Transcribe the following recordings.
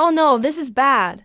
Oh no, this is bad.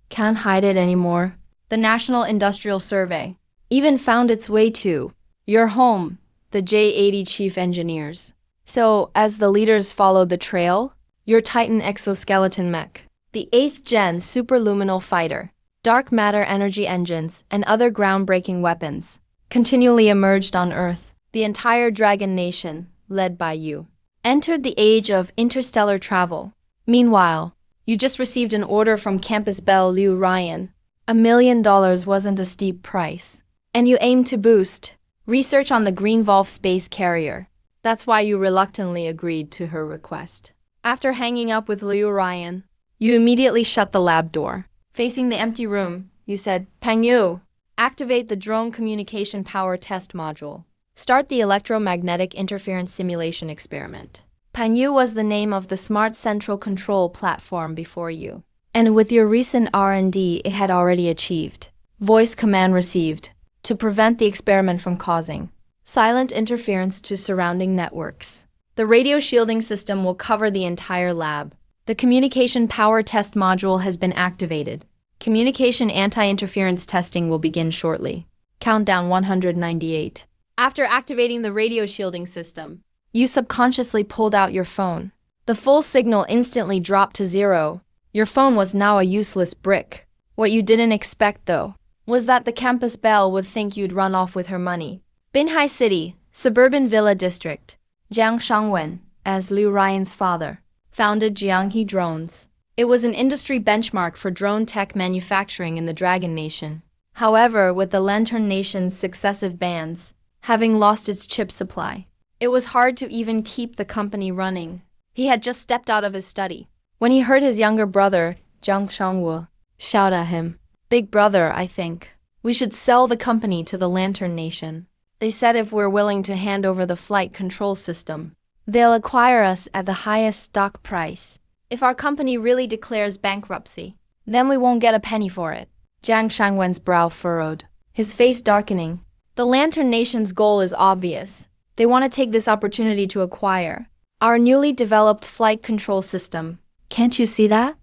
Can't hide it anymore. The National Industrial Survey even found its way to your home, the J-80 chief engineers. So, as the leaders followed the trail, your Titan exoskeleton mech, the 8th gen superluminal fighter, dark matter energy engines, and other groundbreaking weapons continually emerged on Earth. The entire Dragon Nation, led by you, entered the age of interstellar travel. Meanwhile, you just received an order from Campus Belle Liu Ryan. $1 million wasn't a steep price. And you aim to boost research on the Green Wolf space carrier. That's why you reluctantly agreed to her request. After hanging up with Liu Ryan, you immediately shut the lab door. Facing the empty room, you said, Peng Yu, activate the drone communication power test module. Start the electromagnetic interference simulation experiment. Peng Yu was the name of the smart central control platform before you. And with your recent R&D, it had already achieved. Voice command received. To prevent the experiment from causing silent interference to surrounding networks. The radio shielding system will cover the entire lab. The communication power test module has been activated. Communication anti-interference testing will begin shortly. Countdown 198. After activating the radio shielding system, you subconsciously pulled out your phone. The full signal instantly dropped to 0. Your phone was now a useless brick. What you didn't expect, though, was that the Campus Belle would think you'd run off with her money. Binhai City, Suburban Villa District. Jiang Shangwen, as Liu Ryan's father, founded Jianghe Drones. It was an industry benchmark for drone tech manufacturing in the Dragon Nation. However, with the Lantern Nation's successive bans having lost its chip supply, it was hard to even keep the company running. He had just stepped out of his study when he heard his younger brother, Jiang Shangwu, shout at him, Big brother, I think we should sell the company to the Lantern Nation. They said if we're willing to hand over the flight control system, they'll acquire us at the highest stock price. If our company really declares bankruptcy, then we won't get a penny for it. Jiang Shangwen's brow furrowed, his face darkening. The Lantern Nation's goal is obvious. They want to take this opportunity to acquire our newly developed flight control system. Can't you see that?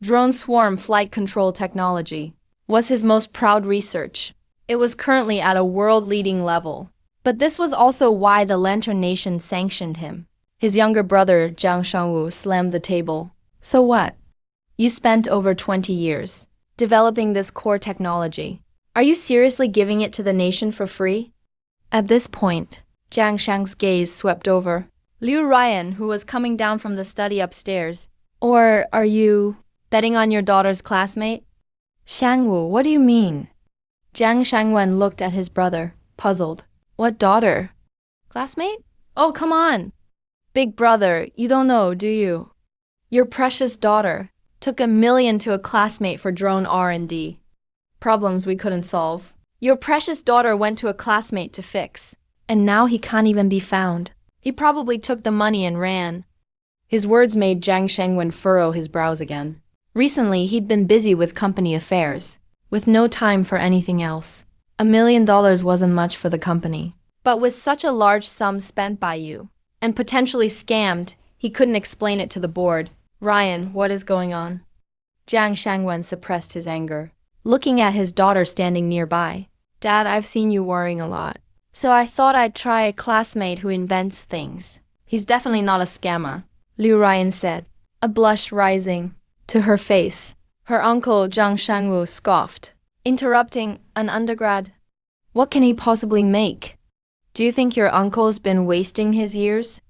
Drone swarm flight control technology was his most proud research. It was currently at a world-leading level. But this was also why the Lantern Nation sanctioned him. His younger brother, Jiang Shangwu, slammed the table. So what? You spent over 20 years developing this core technology. Are you seriously giving it to the nation for free? At this point, Jiang Shang's gaze swept over Liu Ryan, who was coming down from the study upstairs. Or are you betting on your daughter's classmate? Shangwu, what do you mean? Jiang Shangwen looked at his brother, puzzled. What daughter? Classmate? Oh, come on. Big brother, you don't know, do you? Your precious daughter took $1 million to a classmate for drone R&D. Problems we couldn't solve. Your precious daughter went to a classmate to fix. And now he can't even be found. He probably took the money and ran. His words made Jiang Shangwen furrow his brows again. Recently, he'd been busy with company affairs, with no time for anything else. $1 million wasn't much for the company. But with such a large sum spent by you, and potentially scammed, he couldn't explain it to the board. Ryan, what is going on? Jiang Shangwen suppressed his anger, looking at his daughter standing nearby. Dad, I've seen you worrying a lot. So I thought I'd try a classmate who invents things. He's definitely not a scammer, Liu Ryan said, a blush rising to her face. Her uncle, Jiang Shangwu, scoffed, interrupting, an undergrad. What can he possibly make? Do you think your uncle's been wasting his years?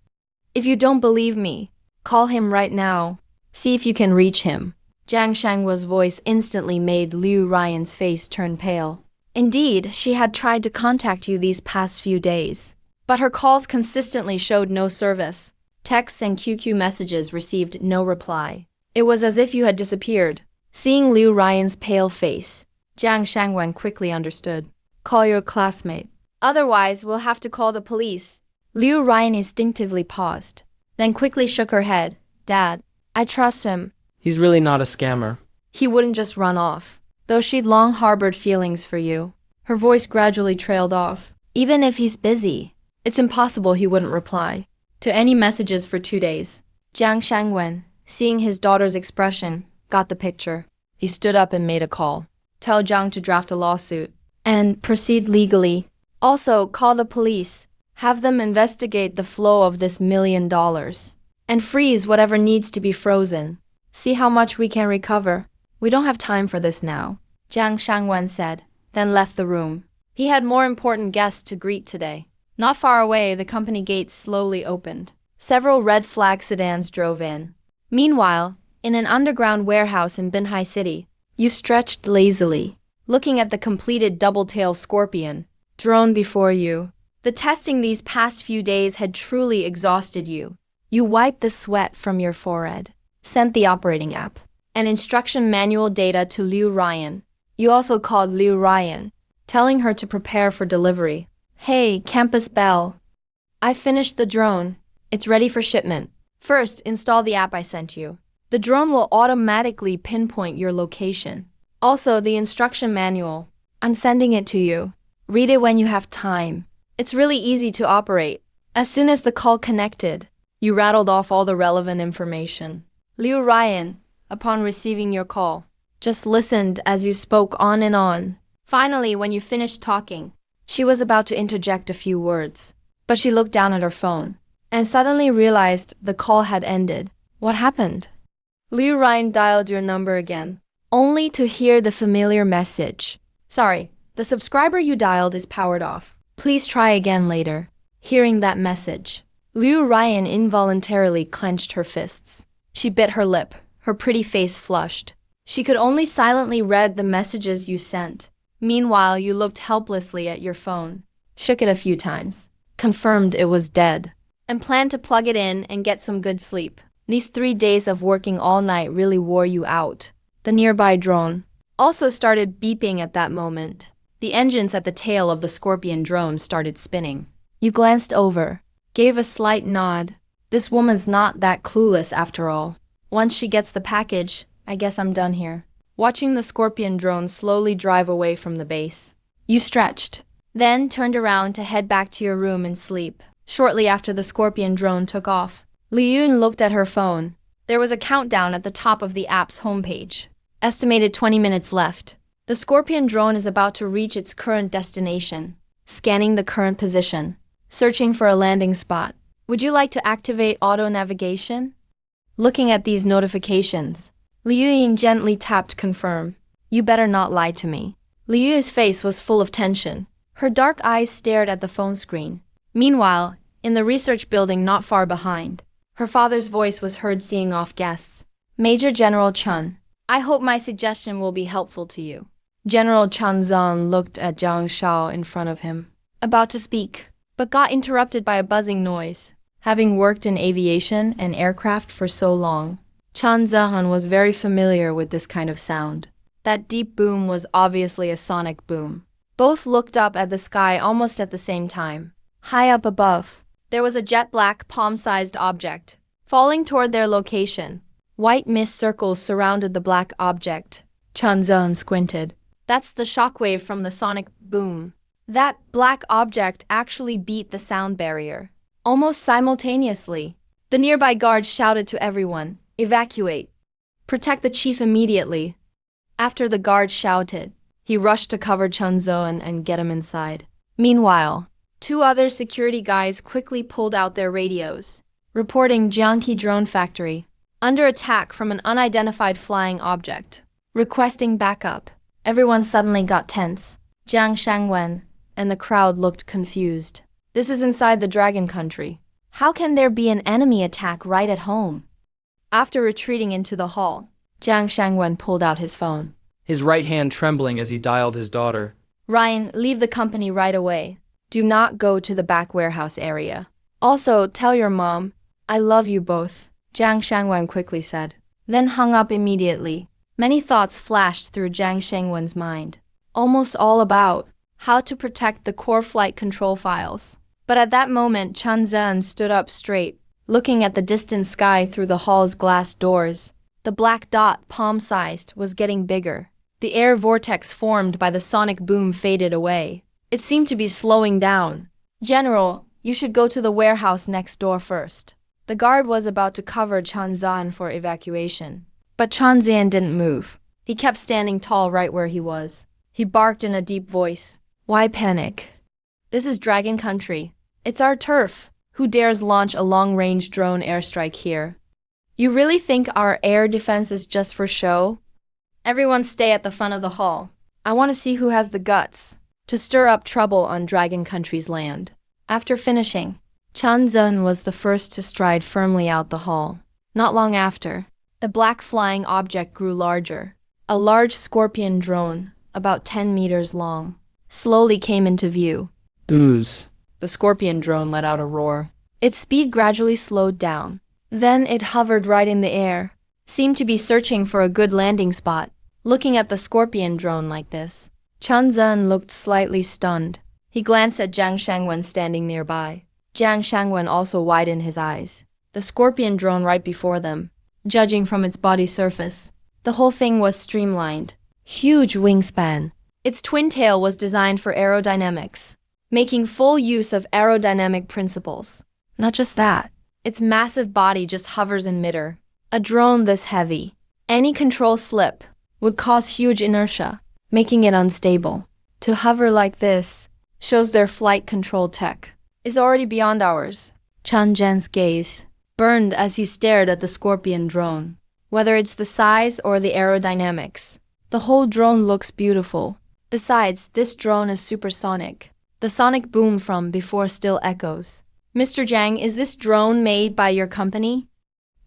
If you don't believe me, call him right now. See if you can reach him. Jiang Shangwu's voice instantly made Liu Ryan's face turn pale. Indeed, she had tried to contact you these past few days, but her calls consistently showed no service. Texts and QQ messages received no reply. It was as if you had disappeared. Seeing Liu Ryan's pale face, Jiang Shangwen quickly understood. Call your classmate. Otherwise, we'll have to call the police. Liu Ryan instinctively paused, then quickly shook her head. Dad, I trust him. He's really not a scammer. He wouldn't just run off. Though she'd long harbored feelings for you. Her voice gradually trailed off. Even if he's busy, it's impossible he wouldn't reply to any messages for 2 days. Jiang Shangwen, seeing his daughter's expression, Got the picture. He stood up and made a call. Tell Zhang to draft a lawsuit and proceed legally. Also, call the police. Have them investigate the flow of this $1 million. And freeze whatever needs to be frozen. See how much we can recover. We don't have time for this now, Jiang Shangwen said, then left the room. He had more important guests to greet today. Not far away, the company gates slowly opened. Several red flag sedans drove in. Meanwhile, in an underground warehouse in Binhai City, you stretched lazily, looking at the completed double-tailed Scorpion drone before you. The testing these past few days had truly exhausted you. You wiped the sweat from your forehead, sent the operating app and instruction manual data to Liu Ryan. You also called Liu Ryan, telling her to prepare for delivery. Hey, Campus Bell. I finished the drone. It's ready for shipment. First, install the app I sent you. The drone will automatically pinpoint your location. Also, the instruction manual. I'm sending it to you. Read it when you have time. It's really easy to operate. As soon as the call connected, you rattled off all the relevant information. Liu Ryan, upon receiving your call, just listened as you spoke on and on. Finally, when you finished talking, she was about to interject a few words, but she looked down at her phone and suddenly realized the call had ended. What happened? Liu Ryan dialed your number again, only to hear the familiar message. Sorry, the subscriber you dialed is powered off. Please try again later. Hearing that message, Liu Ryan involuntarily clenched her fists. She bit her lip, her pretty face flushed. She could only silently read the messages you sent. Meanwhile, you looked helplessly at your phone, shook it a few times, confirmed it was dead, and planned to plug it in and get some good sleep. These 3 days of working all night really wore you out. The nearby drone also started beeping at that moment. The engines at the tail of the Scorpion drone started spinning. You glanced over, gave a slight nod. This woman's not that clueless after all. Once she gets the package, I guess I'm done here. Watching the Scorpion drone slowly drive away from the base, you stretched, then turned around to head back to your room and sleep. Shortly after the Scorpion drone took off, Li Yun looked at her phone. There was a countdown at the top of the app's homepage. Estimated 20 minutes left. The Scorpion drone is about to reach its current destination. Scanning the current position. Searching for a landing spot. Would you like to activate auto navigation? Looking at these notifications, Liu Yin gently tapped confirm. You better not lie to me. Liu Yin's face was full of tension. Her dark eyes stared at the phone screen. Meanwhile, in the research building not far behind, her father's voice was heard seeing off guests. Major General Chun, I hope my suggestion will be helpful to you. General Chun Zhang looked at Zhang Shao in front of him, about to speak, but got interrupted by a buzzing noise. Having worked in aviation and aircraft for so long, Chan Zehan was very familiar with this kind of sound. That deep boom was obviously a sonic boom. Both looked up at the sky almost at the same time. High up above, there was a jet-black, palm-sized object, falling toward their location. White mist circles surrounded the black object. Chan Zehan squinted. That's the shockwave from the sonic boom. That black object actually beat the sound barrier. Almost simultaneously, the nearby guards shouted to everyone, evacuate. Protect the chief immediately. After the guard shouted, he rushed to cover Chun Zehan and get him inside. Meanwhile, 2 other security guys quickly pulled out their radios, reporting Jiangqi Drone Factory under attack from an unidentified flying object, requesting backup. Everyone suddenly got tense. Jiang Shangwen and the crowd looked confused. This is inside the Dragon Country. How can there be an enemy attack right at home? After retreating into the hall, Jiang Shangwen pulled out his phone. His right hand trembling as he dialed his daughter. Ryan, leave the company right away. Do not go to the back warehouse area. Also, tell your mom, I love you both, Jiang Shangwen quickly said, then hung up immediately. Many thoughts flashed through Jiang Shangwen's mind, almost all about how to protect the core flight control files. But at that moment, Chun Zehan stood up straight, looking at the distant sky through the hall's glass doors. The black dot, palm-sized, was getting bigger. The air vortex formed by the sonic boom faded away. It seemed to be slowing down. General, you should go to the warehouse next door first. The guard was about to cover Chun Zehan for evacuation. But Chan Zan didn't move. He kept standing tall right where he was. He barked in a deep voice. Why panic? This is Dragon Country. It's our turf. Who dares launch a long-range drone airstrike here? You really think our air defense is just for show? Everyone stay at the front of the hall. I want to see who has the guts to stir up trouble on Dragon Country's land. After finishing, Chan Zun was the first to stride firmly out the hall. Not long after, the black flying object grew larger. A large scorpion drone, about 10 meters long, slowly came into view. Ooze. The scorpion drone let out a roar. Its speed gradually slowed down. Then it hovered right in the air, seemed to be searching for a good landing spot. Looking at the scorpion drone like this, Chan Zun looked slightly stunned. He glanced at Jiang Shangwen standing nearby. Jiang Shangwen also widened his eyes. The scorpion drone right before them. Judging from its body surface, the whole thing was streamlined. Huge wingspan. Its twin tail was designed for aerodynamics, making full use of aerodynamic principles. Not just that, its massive body just hovers in midair. A drone this heavy, any control slip would cause huge inertia, making it unstable. To hover like this shows their flight control tech is already beyond ours. Chan Zhan's gaze burned as he stared at the scorpion drone. Whether it's the size or the aerodynamics, the whole drone looks beautiful. Besides, this drone is supersonic. The sonic boom from before still echoes. Mr. Jiang, is this drone made by your company?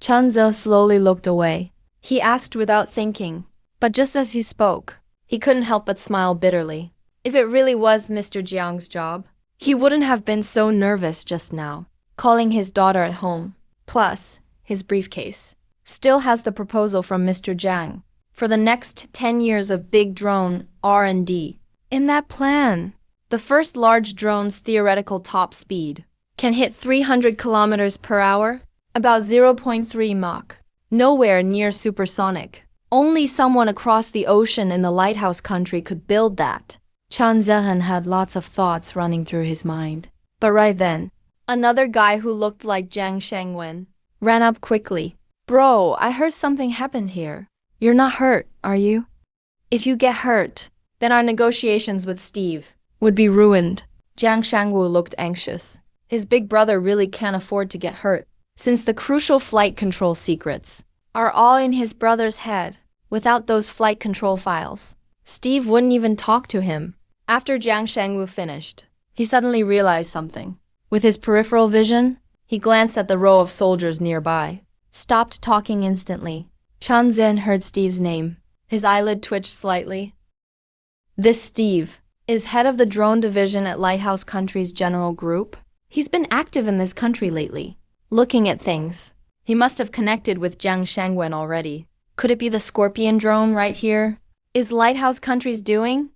Chan Zhe slowly looked away. He asked without thinking, but just as he spoke, he couldn't help but smile bitterly. If it really was Mr. Jiang's job, he wouldn't have been so nervous just now, calling his daughter at home. Plus, his briefcase still has the proposal from Mr. Jiang for the next 10 years of big drone R&D. In that plan, the first large drone's theoretical top speed can hit 300 kilometers per hour, about 0.3 Mach. Nowhere near supersonic. Only someone across the ocean in the lighthouse country could build that. Chan Zehen had lots of thoughts running through his mind. But right then, another guy who looked like Jiang Shengwen ran up quickly. Bro, I heard something happened here. You're not hurt, are you? If you get hurt, then our negotiations with Steve would be ruined. Jiang Shangwu looked anxious. His big brother really can't afford to get hurt, since the crucial flight control secrets are all in his brother's head. Without those flight control files, Steve wouldn't even talk to him. After Jiang Shangwu finished, he suddenly realized something. With his peripheral vision, he glanced at the row of soldiers nearby, stopped talking instantly. Chan Zhen heard Steve's name. His eyelid twitched slightly. This Steve is head of the drone division at Lighthouse Country's General Group. He's been active in this country lately, looking at things. He must have connected with Jiang Shangwen already. Could it be the scorpion drone right here? Is Lighthouse Country's doing?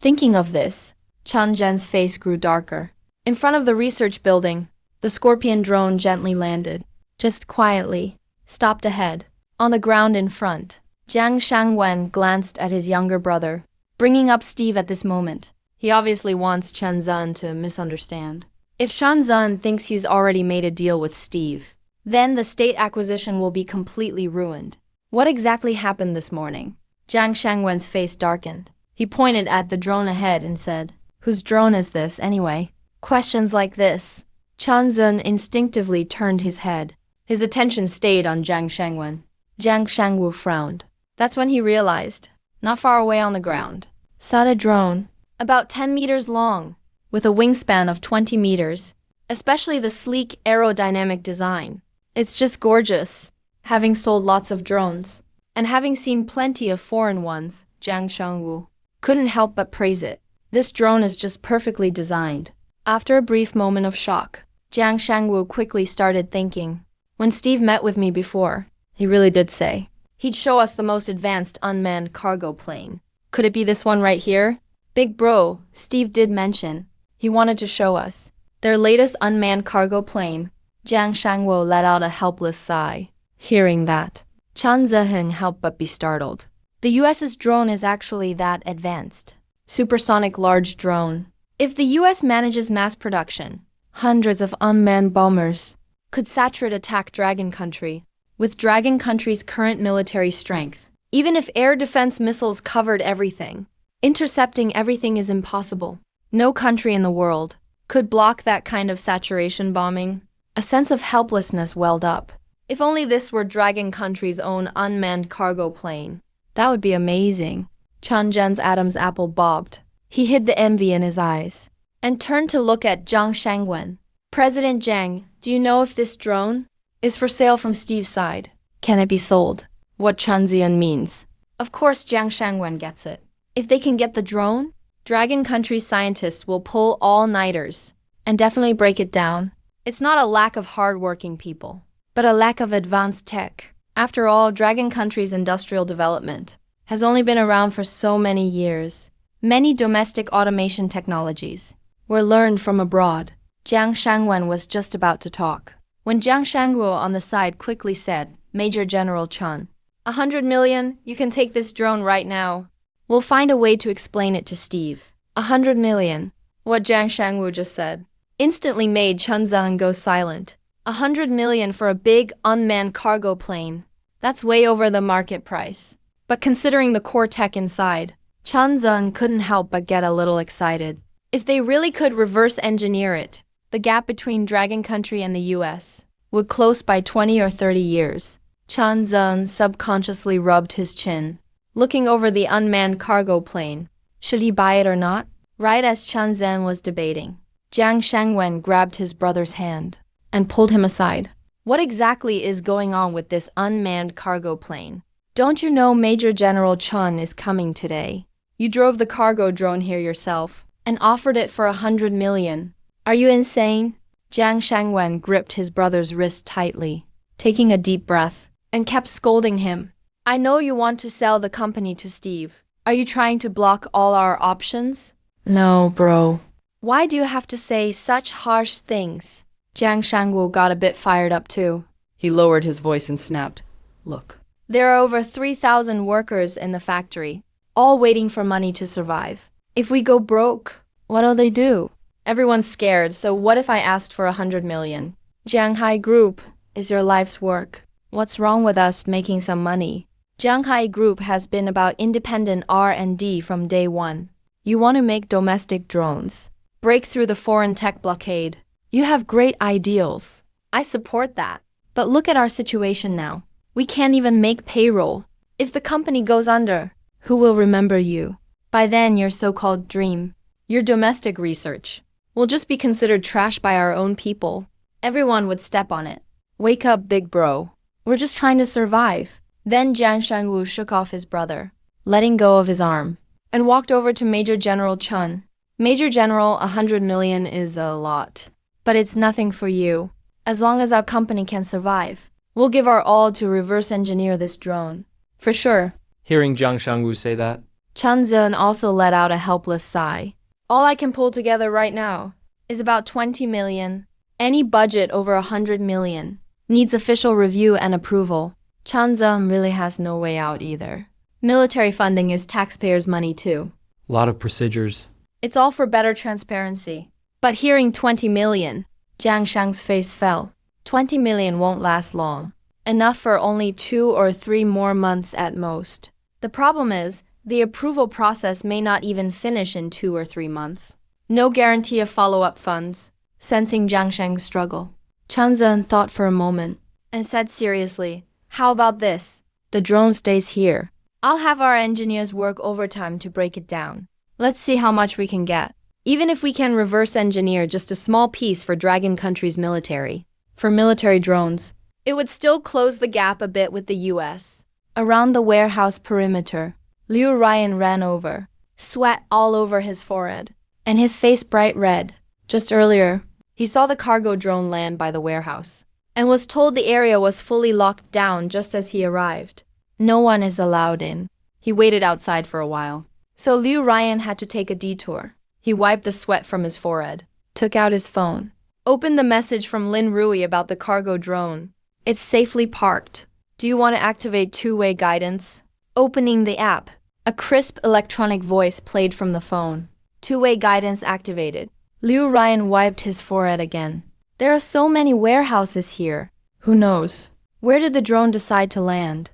Thinking of this, Chan Zhen's face grew darker. In front of the research building, the scorpion drone gently landed. Just quietly, stopped ahead. On the ground in front, Jiang Shangwen glanced at his younger brother, bringing up Steve at this moment. He obviously wants Chen Zun to misunderstand. If Shan Zun thinks he's already made a deal with Steve, then the state acquisition will be completely ruined. What exactly happened this morning? Jiang Shangwen's face darkened. He pointed at the drone ahead and said, "Whose drone is this, anyway?" Questions like this. Chan Zun instinctively turned his head. His attention stayed on Jiang Shangwen. Jiang Shangwu frowned. That's when he realized, not far away on the ground, sat a drone, about 10 meters long, with a wingspan of 20 meters, especially the sleek aerodynamic design. It's just gorgeous. Having sold lots of drones, and having seen plenty of foreign ones, Jiang Shangwu couldn't help but praise it. This drone is just perfectly designed. After a brief moment of shock, Jiang Shangwu quickly started thinking. When Steve met with me before, he really did say he'd show us the most advanced unmanned cargo plane. Could it be this one right here? Big bro, Steve did mention he wanted to show us their latest unmanned cargo plane. Jiang Shangwu let out a helpless sigh. Hearing that, Chan Zeheng helped but be startled. The US's drone is actually that advanced. Supersonic large drone. If the US manages mass production, hundreds of unmanned bombers could saturate attack Dragon Country. with Dragon Country's current military strength. Even if air defense missiles covered everything, intercepting everything is impossible. No country in the world could block that kind of saturation bombing. A sense of helplessness welled up. If only this were Dragon Country's own unmanned cargo plane. That would be amazing. Chen Zhen's Adam's apple bobbed. He hid the envy in his eyes and turned to look at Zhang Shangwen. President Zhang, do you know if this drone is for sale from Steve's side? Can it be sold? What Chen Zian means. Of course Zhang Shangwen gets it. If they can get the drone, Dragon Country's scientists will pull all-nighters and definitely break it down. It's not a lack of hard-working people, but a lack of advanced tech. After all, Dragon Country's industrial development has only been around for so many years. Many domestic automation technologies were learned from abroad. Jiang Shangwen was just about to talk when Jiang Shangguo on the side quickly said, Major General Chen, 100 million, you can take this drone right now. We'll find a way to explain it to Steve. 100 million. What Jiang Shangwu just said instantly made Chen Zhang go silent. 100 million for a big unmanned cargo plane. That's way over the market price. But considering the core tech inside, Chen Zhang couldn't help but get a little excited. If they really could reverse engineer it, the gap between Dragon Country and the US would close by 20 or 30 years. Chen Zhang subconsciously rubbed his chin, looking over the unmanned cargo plane. Should he buy it or not? Right as Chen Zhang was debating, Jiang Shangwen grabbed his brother's hand and pulled him aside. What exactly is going on with this unmanned cargo plane? Don't you know Major General Chen is coming today? You drove the cargo drone here yourself and offered it for 100 million. Are you insane? Jiang Shangwen gripped his brother's wrist tightly, taking a deep breath, and kept scolding him. I know you want to sell the company to Steve. Are you trying to block all our options? No, bro. Why do you have to say such harsh things? Jiang Shangguo got a bit fired up too. He lowered his voice and snapped, Look. There are over 3,000 workers in the factory, all waiting for money to survive. If we go broke, what'll they do? Everyone's scared, so what if I asked for 100 million? Jianghai Group is your life's work. What's wrong with us making some money? Jianghai Group has been about independent R&D from day one. You want to make domestic drones, break through the foreign tech blockade. You have great ideals. I support that. But look at our situation now. We can't even make payroll. If the company goes under, who will remember you? By then, your so-called dream, your domestic research, will just be considered trash by our own people. Everyone would step on it. Wake up, big bro. We're just trying to survive. Then Jiang Shangwu shook off his brother, letting go of his arm, and walked over to Major General Chen. Major General, 100 million is a lot. But it's nothing for you. As long as our company can survive, we'll give our all to reverse engineer this drone. For sure. Hearing Jiang Shangwu say that, Chen Zhen also let out a helpless sigh. All I can pull together right now is about 20 million. Any budget over 100 million needs official review and approval. Chen Zhen really has no way out either. Military funding is taxpayers' money too. a lot of procedures. It's all for better transparency. But hearing 20 million, Jiang Shang's face fell. 20 million won't last long. Enough for only 2 or 3 more months at most. The problem is, the approval process may not even finish in 2 or 3 months. No guarantee of follow-up funds. Sensing Jiang Shang's struggle, Chen Zhen thought for a moment and said seriously, "How about this? The drone stays here. I'll have our engineers work overtime to break it down. Let's see how much we can get. Even if we can reverse engineer just a small piece for Dragon Country's military, for military drones, it would still close the gap a bit with the US." Around the warehouse perimeter, Liu Ryan ran over, sweat all over his forehead, and his face bright red. Just earlier, he saw the cargo drone land by the warehouse, and was told the area was fully locked down just as he arrived. No one is allowed in. He waited outside for a while. So Liu Ryan had to take a detour. He wiped the sweat from his forehead, took out his phone, opened the message from Lin Rui about the cargo drone. "It's safely parked. Do you want to activate two-way guidance?" Opening the app, a crisp electronic voice played from the phone. Two-way guidance activated. Liu Ryan wiped his forehead again. There are so many warehouses here. Who knows? Where did the drone decide to land?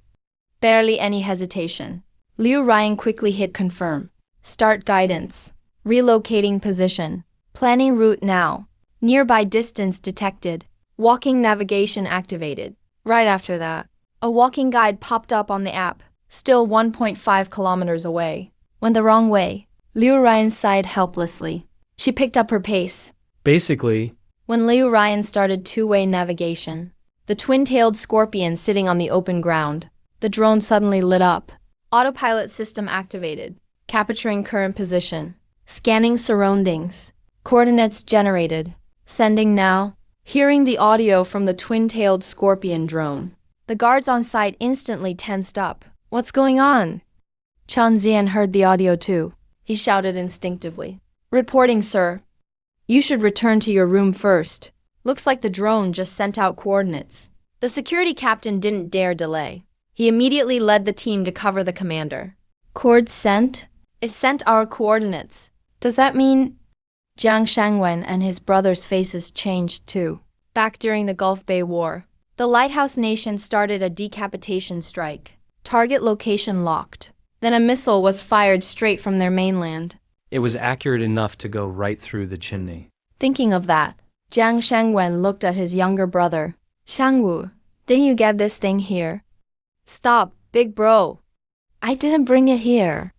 Barely any hesitation. Liu Ryan quickly hit confirm. Start guidance. Relocating position. Planning route now. Nearby distance detected. Walking navigation activated. Right after that, a walking guide popped up on the app, still 1.5 kilometers away. Went the wrong way. Liu Ryan sighed helplessly. She picked up her pace. Basically, When Liu Ryan started two-way navigation, the twin-tailed scorpion sitting on the open ground, the drone suddenly lit up. Autopilot system activated. Capturing current position. Scanning surroundings. Coordinates generated. Sending now. Hearing the audio from the twin-tailed scorpion drone, the guards on site instantly tensed up. What's going on? Chen Zian heard the audio too. He shouted instinctively. Reporting, sir. You should return to your room first. Looks like the drone just sent out coordinates. The security captain didn't dare delay. He immediately led the team to cover the commander. Cord sent? It sent our coordinates. Does that mean... Jiang Shangwen and his brother's faces changed too. Back during the Gulf Bay War, the Lighthouse Nation started a decapitation strike. Target location locked. Then a missile was fired straight from their mainland. it was accurate enough to go right through the chimney. Thinking of that, Jiang Shangwen looked at his younger brother. Shangwu, didn't you get this thing here? Stop, big bro. I didn't bring it here.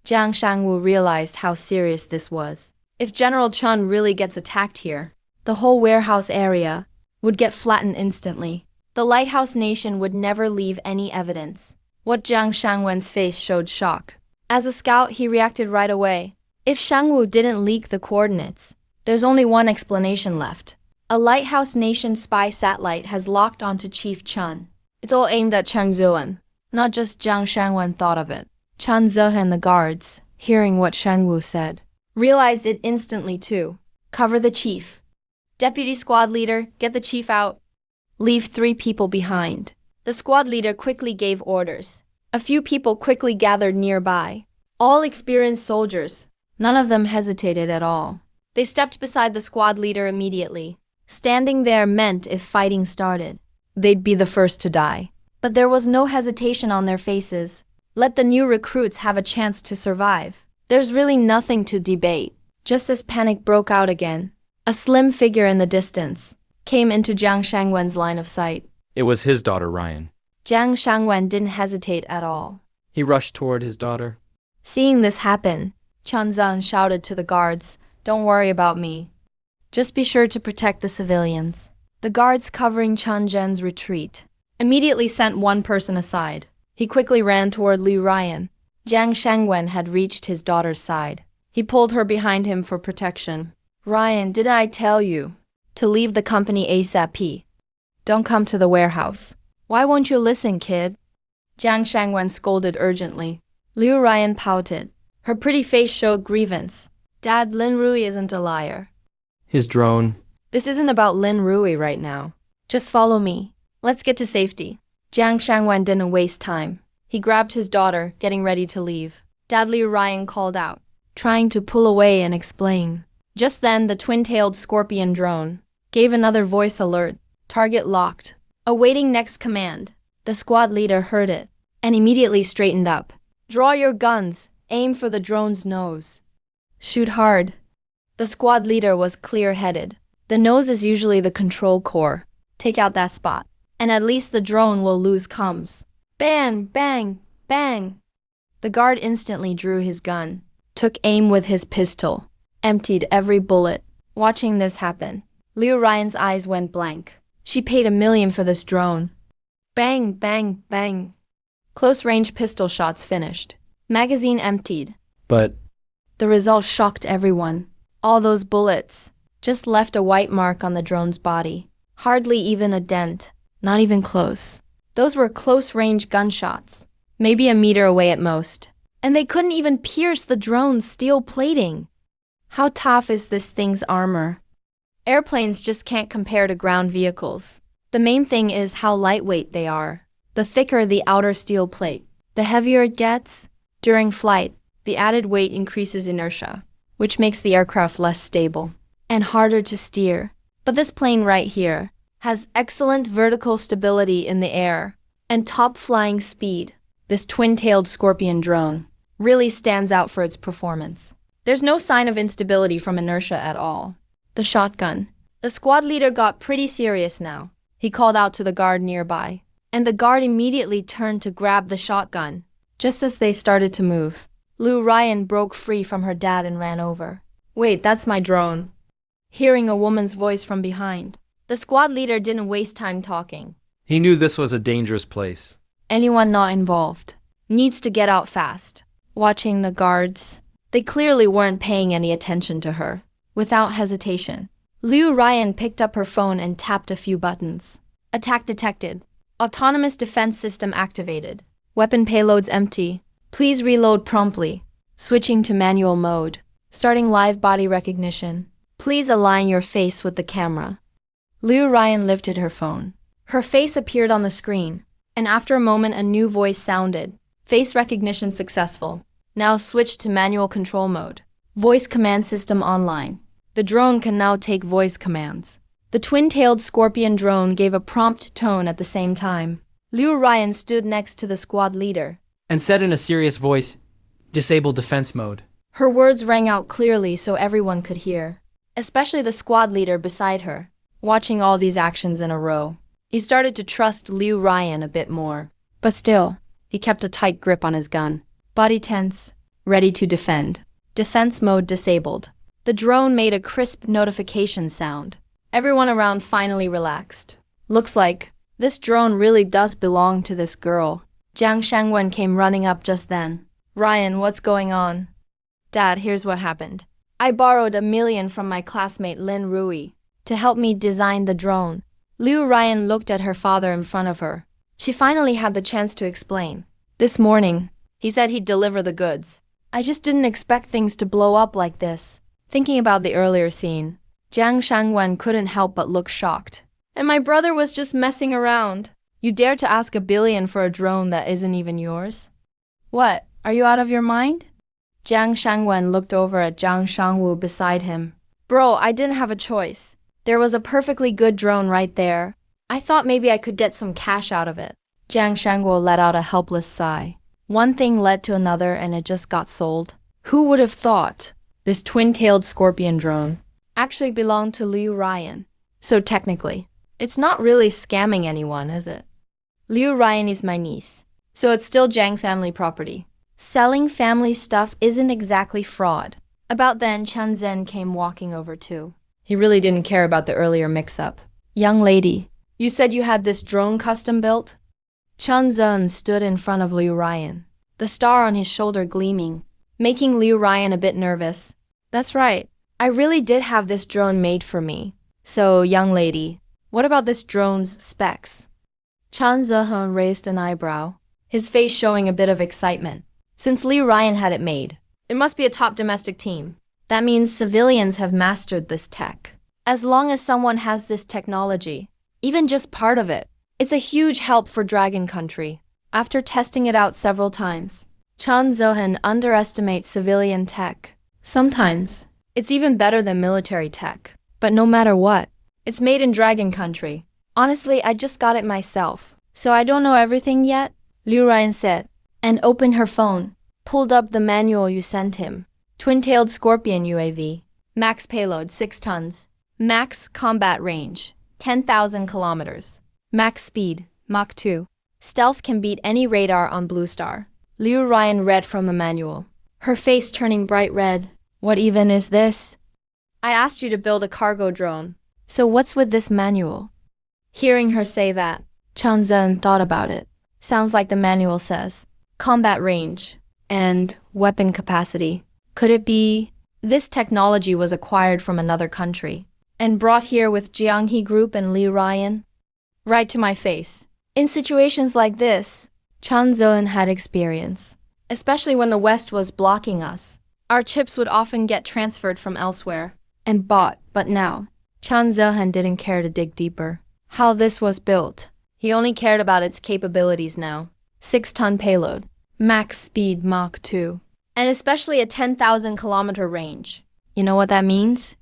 Jiang Shangwu realized how serious this was. If General Chun really gets attacked here, the whole warehouse area would get flattened instantly. The Lighthouse Nation would never leave any evidence. What Jiang Shangwen's face showed shock. As a scout, he reacted right away. If Shangwu didn't leak the coordinates, there's only one explanation left. A Lighthouse Nation spy satellite has locked onto Chief Chun. It's all aimed at Chang Ziwen. Not just Jiang Shangwen thought of it. Chan Ze and the guards, hearing what Shangwu said, realized it instantly too. Cover the chief. Deputy squad leader, get the chief out. Leave 3 people behind. The squad leader quickly gave orders. A few people quickly gathered nearby. All experienced soldiers. None of them hesitated at all. They stepped beside the squad leader immediately. Standing there meant if fighting started, they'd be the first to die. But there was no hesitation on their faces. Let the new recruits have a chance to survive. There's really nothing to debate. Just as panic broke out again, a slim figure in the distance came into Jiang Shangwen's line of sight. It was his daughter, Ryan. Jiang Shangwen didn't hesitate at all. He rushed toward his daughter. Seeing this happen, Chan Zeng shouted to the guards, "Don't worry about me. Just be sure to protect the civilians." The guards covering Chan Zhen's retreat immediately sent one person aside. He quickly ran toward Liu Ryan. Jiang Shangwen had reached his daughter's side. He pulled her behind him for protection. "Ryan, didn't I tell you to leave the company ASAP? Don't come to the warehouse. Why won't you listen, kid?" Jiang Shangwen scolded urgently. Liu Ryan pouted. Her pretty face showed grievance. "Dad, Lin Rui isn't a liar. His drone. This isn't about Lin Rui right now. Just follow me. Let's get to safety." Jiang Shangwen didn't waste time. He grabbed his daughter, getting ready to leave. Dad Liu Ryan called out, trying to pull away and explain. Just then, the twin-tailed scorpion drone gave another voice alert. Target locked. Awaiting next command. The squad leader heard it and immediately straightened up. "Draw your guns. Aim for the drone's nose. Shoot hard." The squad leader was clear-headed. The nose is usually the control core. Take out that spot, and at least the drone will lose comms. Bang, bang, bang. The guard instantly drew his gun, took aim with his pistol, emptied every bullet. Watching this happen, Liu Ryan's eyes went blank. She paid $1 million for this drone. Bang, bang, bang. Close-range pistol shots finished. Magazine emptied. But The result shocked everyone. All those bullets just left a white mark on the drone's body. Hardly even a dent. Not even close. Those were close-range gunshots. Maybe a meter away at most. And they couldn't even pierce the drone's steel plating. How tough is this thing's armor? Airplanes just can't compare to ground vehicles. The main thing is how lightweight they are. The thicker the outer steel plate, the heavier it gets. During flight, the added weight increases inertia, which makes the aircraft less stable and harder to steer. But this plane right here has excellent vertical stability in the air, and top flying speed. This twin-tailed Scorpion drone really stands out for its performance. There's no sign of instability from inertia at all. The shotgun. The squad leader got pretty serious now. He called out to the guard nearby, and the guard immediately turned to grab the shotgun. Just as they started to move, Liu Ryan broke free from her dad and ran over. "Wait, that's my drone." Hearing a woman's voice from behind, the squad leader didn't waste time talking. He knew this was a dangerous place. Anyone not involved needs to get out fast. Watching the guards, they clearly weren't paying any attention to her. Without hesitation, Liu Ryan picked up her phone and tapped a few buttons. Attack detected. Autonomous defense system activated. Weapon payloads empty. Please reload promptly. Switching to manual mode. Starting live body recognition. Please align your face with the camera. Liu Ryan lifted her phone. Her face appeared on the screen, and after a moment a new voice sounded. Face recognition successful. Now switch to manual control mode. Voice command system online. The drone can now take voice commands. The twin-tailed Scorpion drone gave a prompt tone at the same time. Liu Ryan stood next to the squad leader And said in a serious voice, "Disable defense mode." Her words rang out clearly so everyone could hear, especially the squad leader beside her. Watching all these actions in a row, he started to trust Liu Ryan a bit more. But still, he kept a tight grip on his gun. Body tense, ready to defend. Defense mode disabled. The drone made a crisp notification sound. Everyone around finally relaxed. Looks like this drone really does belong to this girl. Jiang Shangwen came running up just then. "Ryan, what's going on?" "Dad, here's what happened. I borrowed $1 million from my classmate Lin Rui to help me design the drone." Liu Ryan looked at her father in front of her. She finally had the chance to explain. "This morning, he said he'd deliver the goods. I just didn't expect things to blow up like this." Thinking about the earlier scene, Jiang Shangwen couldn't help but look shocked. "And my brother was just messing around. You dare to ask $1 billion for a drone that isn't even yours? What, are you out of your mind?" Jiang Shangwen looked over at Jiang Shangwu beside him. "Bro, I didn't have a choice. There was a perfectly good drone right there. I thought maybe I could get some cash out of it." Jiang Shangwu let out a helpless sigh. One thing led to another and it just got sold. Who would have thought this twin-tailed Scorpion drone actually belonged to Liu Ryan? So technically, it's not really scamming anyone, is it? Liu Ryan is my niece, so it's still Jiang family property. Selling family stuff isn't exactly fraud. About then, Chen Zhen came walking over too. He really didn't care about the earlier mix-up. "Young lady, you said you had this drone custom built?" Chen Zhen stood in front of Liu Ryan, the star on his shoulder gleaming, making Liu Ryan a bit nervous. "That's right. I really did have this drone made for me. So, young lady, what about this drone's specs?" Chen Zhen raised an eyebrow, his face showing a bit of excitement. Since Liu Ryan had it made, it must be a top domestic team. That means civilians have mastered this tech. As long as someone has this technology, even just part of it, it's a huge help for Dragon Country. After testing it out several times, Chen Zhen underestimates civilian tech. Sometimes, it's even better than military tech. But no matter what, it's made in Dragon Country. "Honestly, I just got it myself, so I don't know everything yet," Liu Ryan said, and opened her phone, pulled up the manual you sent him. Twin-tailed Scorpion UAV. Max payload 6 tons. Max combat range 10,000 kilometers. Max speed Mach 2. Stealth can beat any radar on Blue Star. Liu Ryan read from the manual, her face turning bright red. "What even is this?" "I asked you to build a cargo drone, so what's with this manual?" Hearing her say that, Chen Zhen thought about it. Sounds like the manual says combat range and weapon capacity. Could it be this technology was acquired from another country and brought here with Jianghe Group and Liu Ryan? Right to my face. In situations like this, Chen Zhen had experience, especially when the West was blocking us. Our chips would often get transferred from elsewhere and bought, but now, Chen Zhen didn't care to dig deeper. How this was built. He only cared about its capabilities now. 6-ton payload, max speed Mach 2, and especially a 10,000 kilometer range. You know what that means?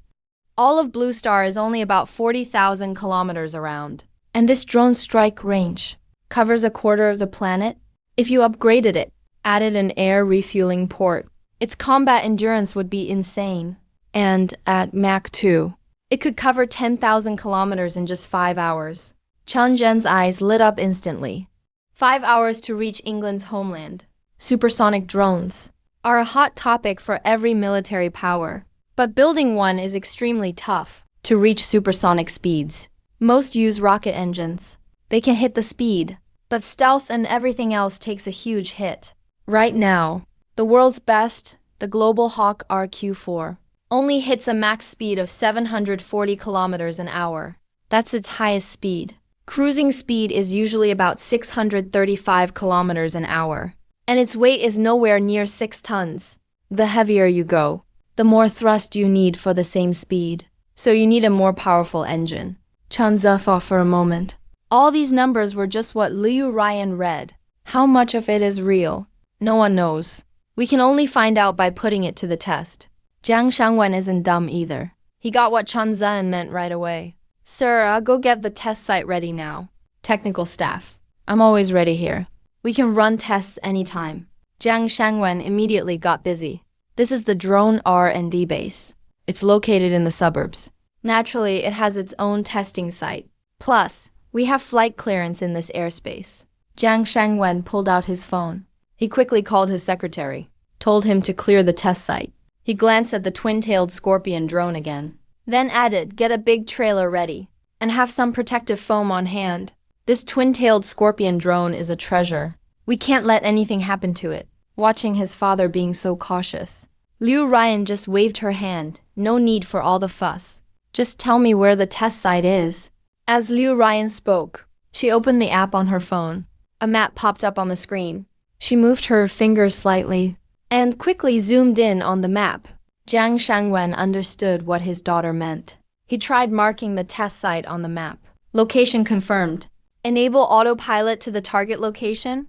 All of Blue Star is only about 40,000 kilometers around. And this drone strike range covers a quarter of the planet. If you upgraded it, added an air refueling port, its combat endurance would be insane. And at Mach 2, it could cover 10,000 kilometers in just 5 hours. Chen Zhen's eyes lit up instantly. 5 hours to reach England's homeland. Supersonic drones are a hot topic for every military power. But building one is extremely tough to reach supersonic speeds. Most use rocket engines. They can hit the speed, but stealth and everything else takes a huge hit. Right now, the world's best, the Global Hawk RQ-4, only hits a max speed of 740 kilometers an hour. That's its highest speed. Cruising speed is usually about 635 kilometers an hour, and its weight is nowhere near 6 tons. The heavier you go, the more thrust you need for the same speed. So you need a more powerful engine. Chen Zhe thought for a moment. All these numbers were just what Liu Ryan read. How much of it is real? No one knows. We can only find out by putting it to the test. Jiang Shangwen isn't dumb either. He got what Chen Zhe meant right away. Sir, I'll go get the test site ready now. Technical staff. I'm always ready here. We can run tests anytime. Jiang Shangwen immediately got busy. This is the drone R&D base. It's located in the suburbs. Naturally, it has its own testing site. Plus, we have flight clearance in this airspace. Jiang Shangwen pulled out his phone. He quickly called his secretary, told him to clear the test site. He glanced at the twin-tailed Scorpion drone again, then added, get a big trailer ready, and have some protective foam on hand. This twin-tailed Scorpion drone is a treasure. We can't let anything happen to it. Watching his father being so cautious, Liu Ryan just waved her hand. No need for all the fuss. Just tell me where the test site is. As Liu Ryan spoke, she opened the app on her phone. A map popped up on the screen. She moved her fingers slightly and quickly zoomed in on the map. Jiang Shangwen understood what his daughter meant. He tried marking the test site on the map. Location confirmed. Enable autopilot to the target location.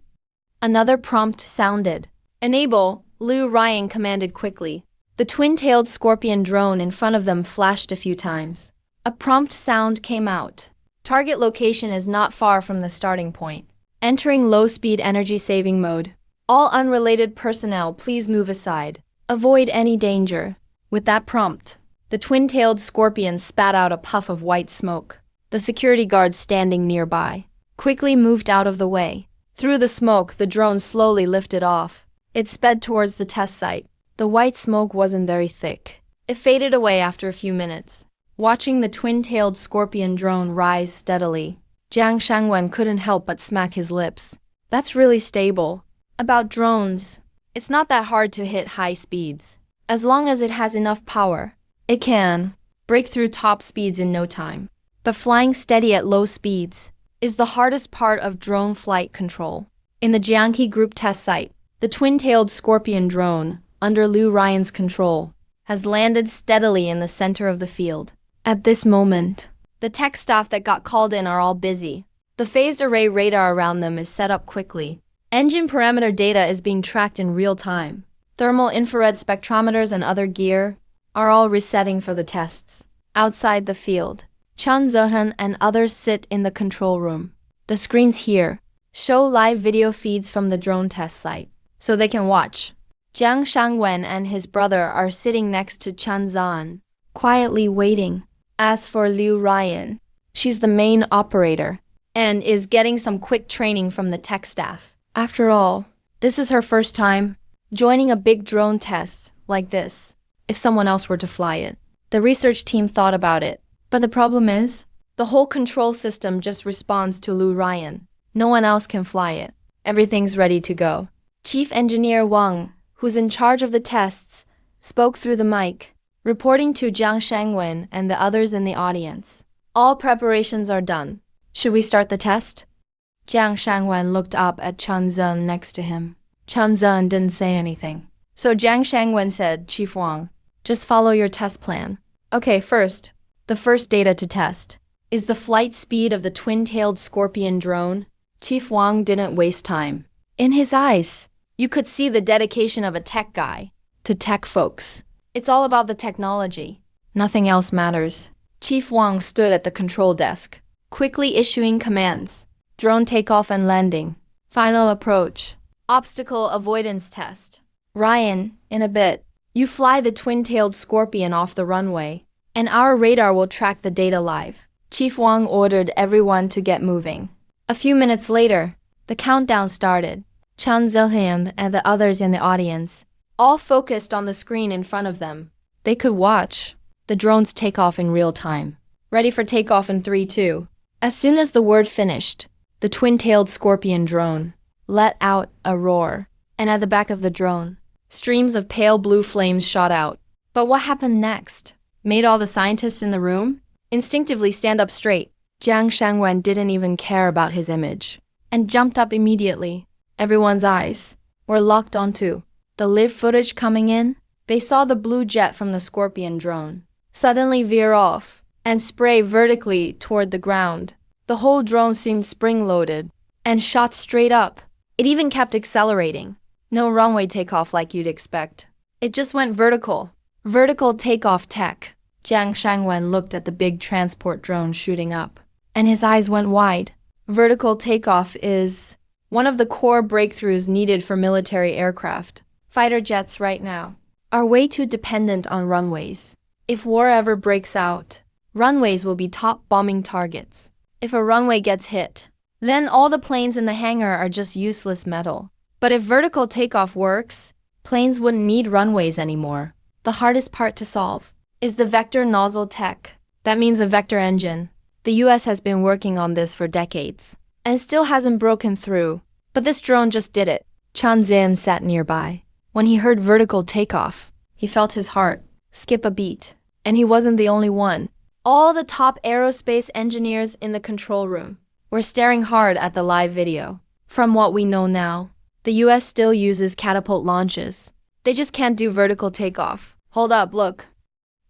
Another prompt sounded. Enable, Liu Ryan commanded quickly. The twin-tailed Scorpion drone in front of them flashed a few times. A prompt sound came out. Target location is not far from the starting point. Entering low-speed energy-saving mode. All unrelated personnel, please move aside. Avoid any danger. With that prompt, the twin-tailed Scorpion spat out a puff of white smoke. The security guards standing nearby quickly moved out of the way. Through the smoke, the drone slowly lifted off. It sped towards the test site. The white smoke wasn't very thick. It faded away after a few minutes. Watching the twin-tailed Scorpion drone rise steadily, Jiang Shangwen couldn't help but smack his lips. That's really stable. About drones, it's not that hard to hit high speeds. As long as it has enough power, it can break through top speeds in no time. But flying steady at low speeds is the hardest part of drone flight control. In the Jiangxi Group test site, the twin-tailed Scorpion drone, under Liu Ryan's control, has landed steadily in the center of the field. At this moment, the tech staff that got called in are all busy. The phased array radar around them is set up quickly. Engine parameter data is being tracked in real time. Thermal infrared spectrometers and other gear are all resetting for the tests. Outside the field, Chen Zehen and others sit in the control room. The screens here show live video feeds from the drone test site, so they can watch. Jiang Shangwen and his brother are sitting next to Chen Zhan, quietly waiting. As for Liu Ryan, she's the main operator and is getting some quick training from the tech staff. After all, this is her first time joining a big drone test like this. If someone else were to fly it, the research team thought about it. But the problem is, the whole control system just responds to Liu Ryan. No one else can fly it. Everything's ready to go. Chief Engineer Wang, who's in charge of the tests, spoke through the mic, reporting to Jiang Shangwen and the others in the audience. All preparations are done. Should we start the test? Jiang Shangwen looked up at Chen Zhen next to him. Chen Zhen didn't say anything. So Jiang Shangwen said, Chief Wang, just follow your test plan. Okay, first, the first data to test is the flight speed of the twin-tailed Scorpion drone. Chief Wang didn't waste time. In his eyes, you could see the dedication of a tech guy to tech folks. It's all about the technology. Nothing else matters. Chief Wang stood at the control desk, quickly issuing commands. Drone takeoff and landing. Final approach. Obstacle avoidance test. Ryan, in a bit, you fly the twin-tailed scorpion off the runway, and our radar will track the data live. Chief Wang ordered everyone to get moving. A few minutes later, the countdown started. Chan Zilhan and the others in the audience, all focused on the screen in front of them. They could watch the drones take off in real time. Ready for takeoff in 3, 2. As soon as the word finished, the twin-tailed scorpion drone let out a roar, and at the back of the drone, streams of pale blue flames shot out. But what happened next made all the scientists in the room instinctively stand up straight. Jiang Shangwen didn't even care about his image and jumped up immediately. Everyone's eyes were locked onto the live footage coming in. They saw the blue jet from the scorpion drone suddenly veer off and spray vertically toward the ground. The whole drone seemed spring-loaded and shot straight up. It even kept accelerating. No runway takeoff like you'd expect. It just went vertical. Vertical takeoff tech. Jiang Shangwen looked at the big transport drone shooting up, and his eyes went wide. Vertical takeoff is one of the core breakthroughs needed for military aircraft. Fighter jets right now are way too dependent on runways. If war ever breaks out, runways will be top bombing targets. If a runway gets hit, then all the planes in the hangar are just useless metal. But if vertical takeoff works, planes wouldn't need runways anymore. The hardest part to solve is the vector nozzle tech. That means a vector engine. The US has been working on this for decades and still hasn't broken through. But this drone just did it. Chan Zim sat nearby. When he heard vertical takeoff, he felt his heart skip a beat. And he wasn't the only one. All the top aerospace engineers in the control room were staring hard at the live video. From what we know now, the US still uses catapult launches. They just can't do vertical takeoff. Hold up, look.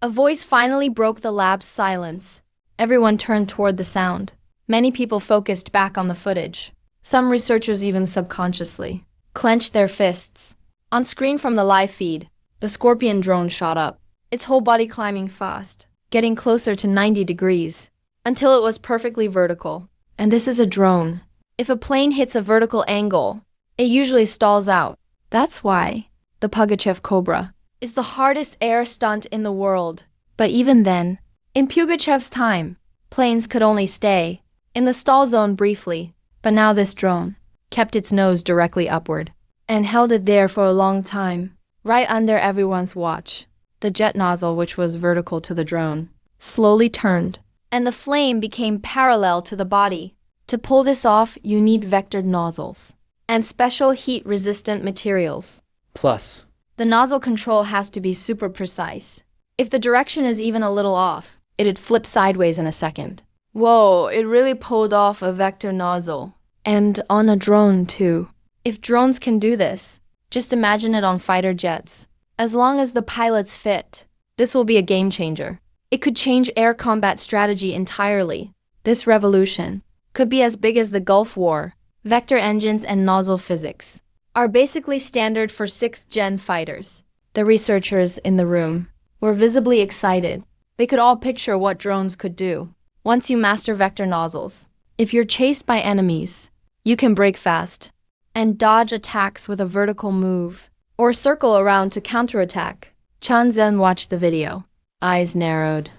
A voice finally broke the lab's silence. Everyone turned toward the sound. Many people focused back on the footage. Some researchers even subconsciously clenched their fists. On screen from the live feed, the Scorpion drone shot up, its whole body climbing fast, getting closer to 90 degrees, until it was perfectly vertical. And this is a drone. If a plane hits a vertical angle, it usually stalls out. That's why the Pugachev Cobra is the hardest air stunt in the world. But even then, in Pugachev's time, planes could only stay in the stall zone briefly. But now this drone kept its nose directly upward and held it there for a long time, right under everyone's watch. The jet nozzle, which was vertical to the drone, slowly turned, and the flame became parallel to the body. To pull this off, you need vectored nozzles and special heat-resistant materials. Plus, the nozzle control has to be super precise. If the direction is even a little off, it'd flip sideways in a second. Whoa, it really pulled off a vector nozzle. And on a drone, too. If drones can do this, just imagine it on fighter jets. As long as the pilots fit, this will be a game changer. It could change air combat strategy entirely. This revolution could be as big as the Gulf War. Vector engines and nozzle physics are basically standard for 6th-gen fighters. The researchers in the room were visibly excited. They could all picture what drones could do. Once you master vector nozzles, if you're chased by enemies, you can brake fast and dodge attacks with a vertical move, or circle around to counterattack. Chan Zhen watched the video, eyes narrowed.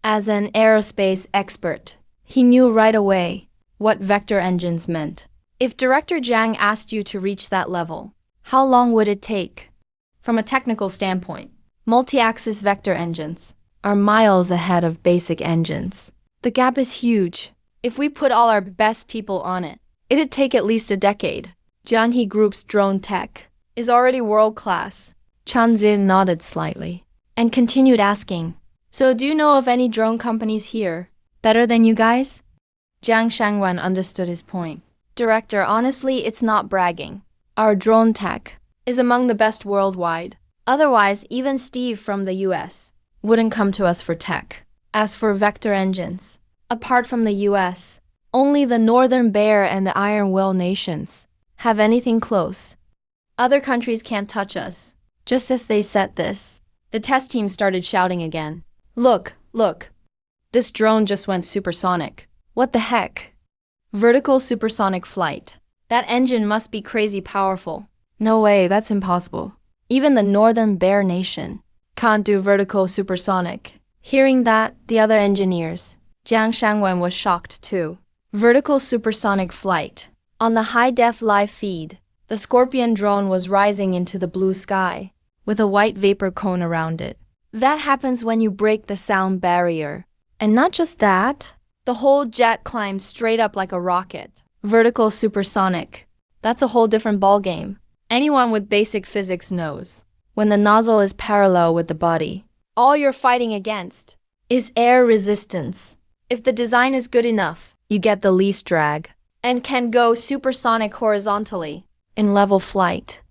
As an aerospace expert, he knew right away what vector engines meant. If Director Zhang asked you to reach that level, how long would it take? From a technical standpoint, multi-axis vector engines are miles ahead of basic engines. The gap is huge. If we put all our best people on it, it'd take at least a decade. Jianghe Group's drone tech is already world-class. Chan Zin nodded slightly and continued asking, so do you know of any drone companies here better than you guys? Jiang Shangwan understood his point. Director, honestly, it's not bragging. Our drone tech is among the best worldwide. Otherwise, even Steve from the US wouldn't come to us for tech. As for vector engines, apart from the US, only the Northern Bear and the Iron Will nations have anything close. Other countries can't touch us. Just as they said this, the test team started shouting again. Look, look. This drone just went supersonic. What the heck? Vertical supersonic flight. That engine must be crazy powerful. No way, that's impossible. Even the Northern Bear Nation can't do vertical supersonic. Hearing that, the other engineers, Jiang Shangwen was shocked too. Vertical supersonic flight. On the high-def live feed, the Scorpion drone was rising into the blue sky, with a white vapor cone around it. That happens when you break the sound barrier. And not just that, the whole jet climbs straight up like a rocket. Vertical supersonic. That's a whole different ballgame. Anyone with basic physics knows. When the nozzle is parallel with the body, all you're fighting against is air resistance. If the design is good enough, you get the least drag and can go supersonic horizontally in level flight.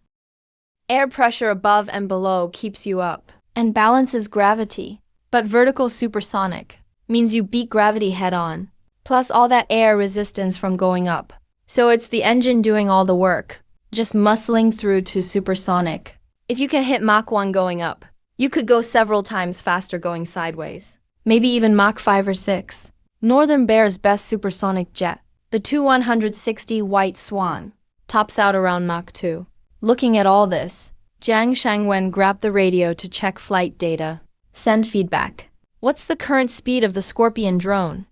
Air pressure above and below keeps you up and balances gravity. But vertical supersonic means you beat gravity head-on, plus all that air resistance from going up. So it's the engine doing all the work, just muscling through to supersonic. If you can hit Mach 1 going up, you could go several times faster going sideways. Maybe even Mach 5 or 6. Northern Bear's best supersonic jet, the Tu-160 White Swan, tops out around Mach 2. Looking at all this, Jiang Shangwen grabbed the radio to check flight data. Send feedback. What's the current speed of the Scorpion drone?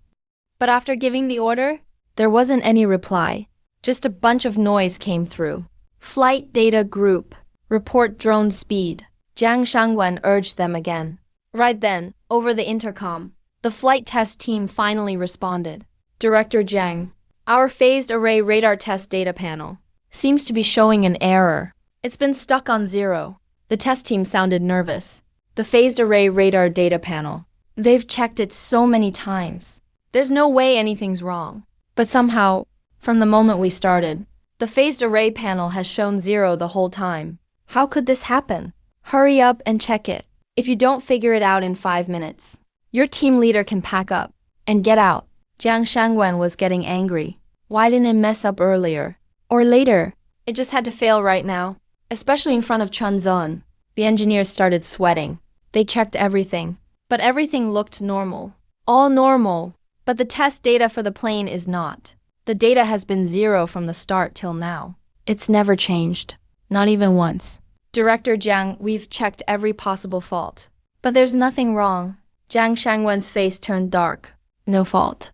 But after giving the order, there wasn't any reply. Just a bunch of noise came through. Flight data group. Report drone speed. Jiang Shangwen urged them again. Right then, over the intercom, the flight test team finally responded. Director Jiang, our phased array radar test data panel seems to be showing an error. It's been stuck on 0. The test team sounded nervous. The phased array radar data panel. They've checked it so many times. There's no way anything's wrong. But somehow, from the moment we started, the phased array panel has shown 0 the whole time. How could this happen? Hurry up and check it. If you don't figure it out in 5 minutes, your team leader can pack up and get out. Jiang Shangwen was getting angry. Why didn't it mess up earlier? Or later? It just had to fail right now. Especially in front of Chunzon. The engineers started sweating. They checked everything. But everything looked normal. All normal. But the test data for the plane is not. The data has been 0 from the start till now. It's never changed. Not even once. Director Jiang, we've checked every possible fault. But there's nothing wrong. Jiang Shangwen's face turned dark. No fault.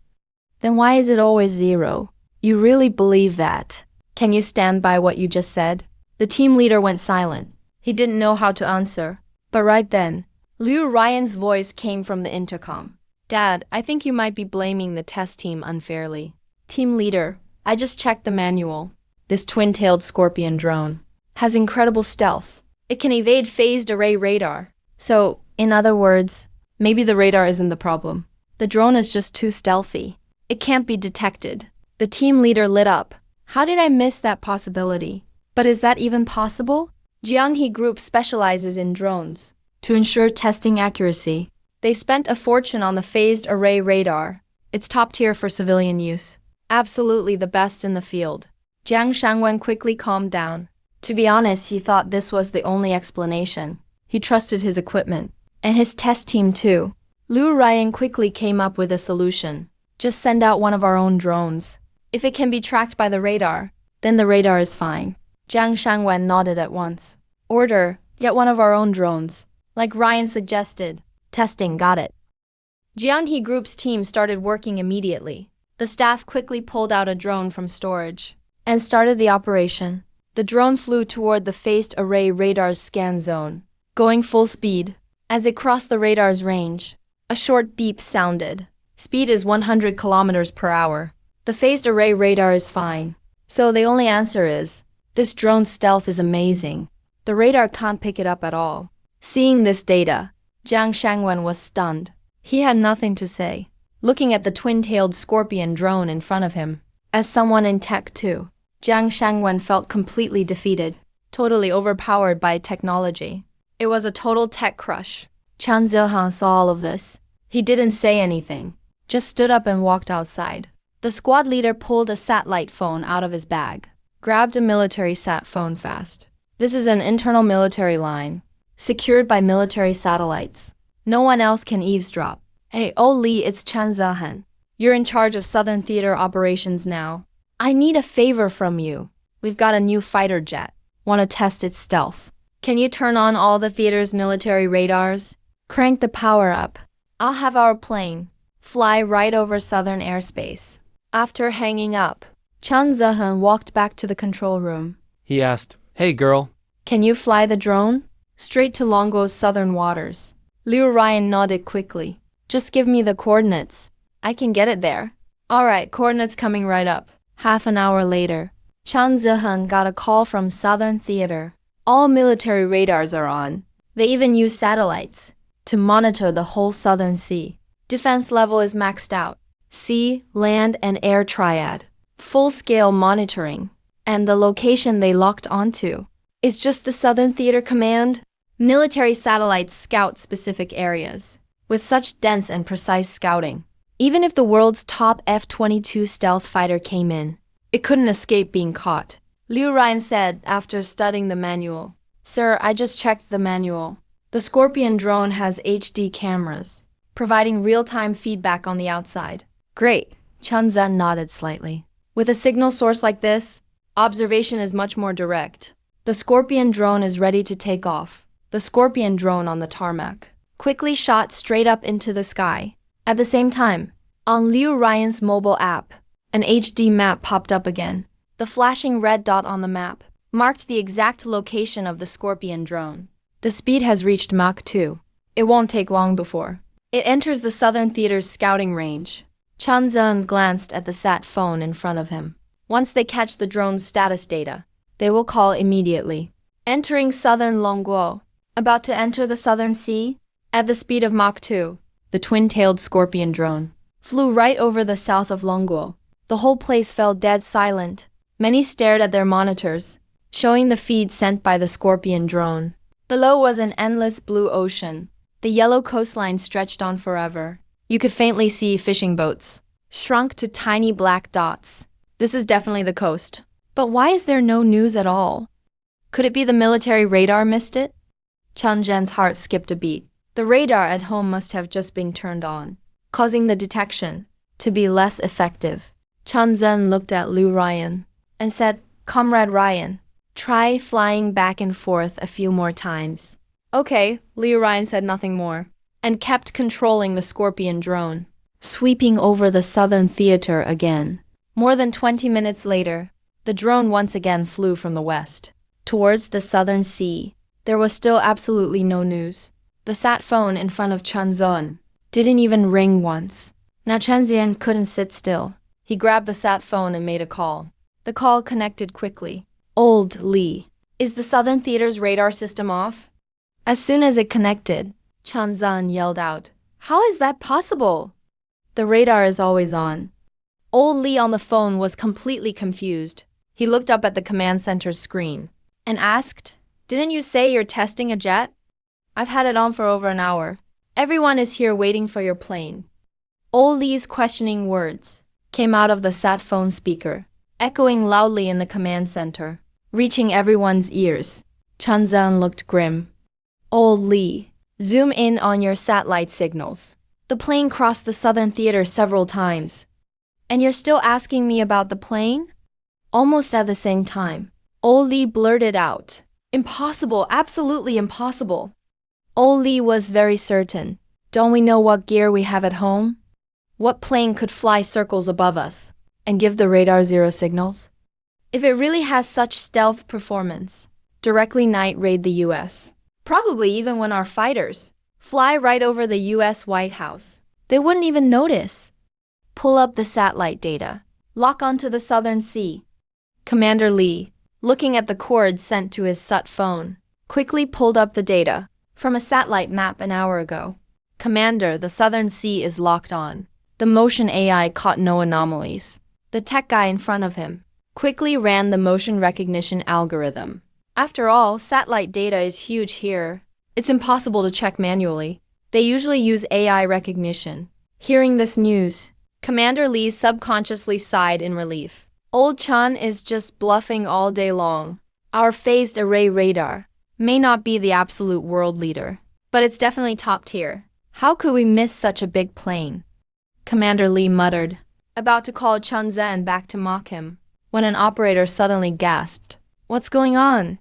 Then why is it always 0? You really believe that? Can you stand by what you just said? The team leader went silent. He didn't know how to answer. But right then, Liu Ryan's voice came from the intercom. Dad, I think you might be blaming the test team unfairly. Team leader, I just checked the manual. This twin-tailed Scorpion drone has incredible stealth. It can evade phased array radar. So, in other words, maybe the radar isn't the problem. The drone is just too stealthy. It can't be detected. The team leader lit up. How did I miss that possibility? But is that even possible? Jianghe Group specializes in drones. To ensure testing accuracy, they spent a fortune on the phased array radar. It's top tier for civilian use. Absolutely the best in the field. Jiang Shangwen quickly calmed down. To be honest, he thought this was the only explanation. He trusted his equipment. And his test team too. Liu Ryan quickly came up with a solution. Just send out one of our own drones. If it can be tracked by the radar, then the radar is fine. Jiang Shangwen nodded at once. Order, get one of our own drones. Like Ryan suggested. Testing, got it. Jianghe Group's team started working immediately. The staff quickly pulled out a drone from storage and started the operation. The drone flew toward the phased array radar's scan zone, going full speed. As it crossed the radar's range, a short beep sounded. Speed is 100 kilometers per hour. The phased array radar is fine. So the only answer is, this drone's stealth is amazing. The radar can't pick it up at all. Seeing this data, Jiang Shangwen was stunned. He had nothing to say, looking at the twin-tailed Scorpion drone in front of him. As someone in tech too, Jiang Shangwen felt completely defeated, totally overpowered by technology. It was a total tech crush. Chan Zhehan saw all of this. He didn't say anything, just stood up and walked outside. The squad leader pulled a satellite phone out of his bag, grabbed a military sat phone fast. This is an internal military line, secured by military satellites. No one else can eavesdrop. Hey, oh Lee, it's Chan Zehan. You're in charge of Southern Theater operations now. I need a favor from you. We've got a new fighter jet. Want to test its stealth. Can you turn on all the theater's military radars? Crank the power up. I'll have our plane fly right over southern airspace. After hanging up, Chan Zehan walked back to the control room. He asked, "Hey girl, Can you fly the drone? Straight to Longo's southern waters." Liu Ryan nodded quickly. Just give me the coordinates. I can get it there. Alright, coordinates coming right up. Half an hour later, Chan Zehan got a call from Southern Theater. All military radars are on. They even use satellites to monitor the whole Southern Sea. Defense level is maxed out. Sea, land, and air triad. Full-scale monitoring. And the location they locked onto is just the Southern Theater Command. Military satellites scout specific areas with such dense and precise scouting. Even if the world's top F-22 stealth fighter came in, it couldn't escape being caught. Liu Ryan said after studying the manual. Sir, I just checked the manual. The Scorpion drone has HD cameras, providing real-time feedback on the outside. Great, Chun Zhen nodded slightly. With a signal source like this, observation is much more direct. The Scorpion drone is ready to take off. The Scorpion drone on the tarmac quickly shot straight up into the sky. At the same time, on Liu Ryan's mobile app, an HD map popped up again. The flashing red dot on the map marked the exact location of the Scorpion drone. The speed has reached Mach 2. It won't take long before it enters the Southern Theater's scouting range. Chan Zhen glanced at the sat phone in front of him. Once they catch the drone's status data, they will call immediately. Entering Southern Longguo. About to enter the Southern Sea? At the speed of Mach 2, the twin-tailed Scorpion drone flew right over the south of Longguo. The whole place fell dead silent. Many stared at their monitors, showing the feed sent by the Scorpion drone. Below was an endless blue ocean. The yellow coastline stretched on forever. You could faintly see fishing boats, shrunk to tiny black dots. This is definitely the coast. But why is there no news at all? Could it be the military radar missed it? Chan Zhen's heart skipped a beat. The radar at home must have just been turned on, causing the detection to be less effective. Chan Zhen looked at Liu Ryan and said, Comrade Ryan, try flying back and forth a few more times. Okay, Liu Ryan said nothing more, and kept controlling the Scorpion drone, sweeping over the Southern Theater again. More than 20 minutes later, the drone once again flew from the west, towards the Southern Sea. There was still absolutely no news. The sat phone in front of Chan Zhen didn't even ring once. Now Chan Zhen couldn't sit still. He grabbed the sat phone and made a call. The call connected quickly. Old Lee, is the Southern Theater's radar system off? As soon as it connected, Chan Zhen yelled out, How is that possible? The radar is always on. Old Lee on the phone was completely confused. He looked up at the command center's screen and asked, Didn't you say you're testing a jet? I've had it on for over an hour. Everyone is here waiting for your plane. Old Lee's questioning words came out of the sat phone speaker, echoing loudly in the command center, reaching everyone's ears. Chan Zhen looked grim. Old Lee, zoom in on your satellite signals. The plane crossed the Southern Theater several times. And you're still asking me about the plane? Almost at the same time, Old Lee blurted out, Impossible, absolutely impossible. Old Lee was very certain. Don't we know what gear we have at home? What plane could fly circles above us and give the radar zero signals? If it really has such stealth performance, directly night raid the US. Probably even when our fighters fly right over the US White House. They wouldn't even notice. Pull up the satellite data. Lock onto the Southern Sea. Commander Lee, looking at the cords sent to his SUT phone, quickly pulled up the data from a satellite map an hour ago. Commander, the Southern Sea is locked on. The motion AI caught no anomalies. The tech guy in front of him quickly ran the motion recognition algorithm. After all, satellite data is huge here. It's impossible to check manually. They usually use AI recognition. Hearing this news, Commander Lee subconsciously sighed in relief. Old Chan is just bluffing all day long. Our phased array radar may not be the absolute world leader, but it's definitely top tier. How could we miss such a big plane? Commander Lee muttered, about to call Chun Zhen back to mock him, when an operator suddenly gasped, "What's going on?"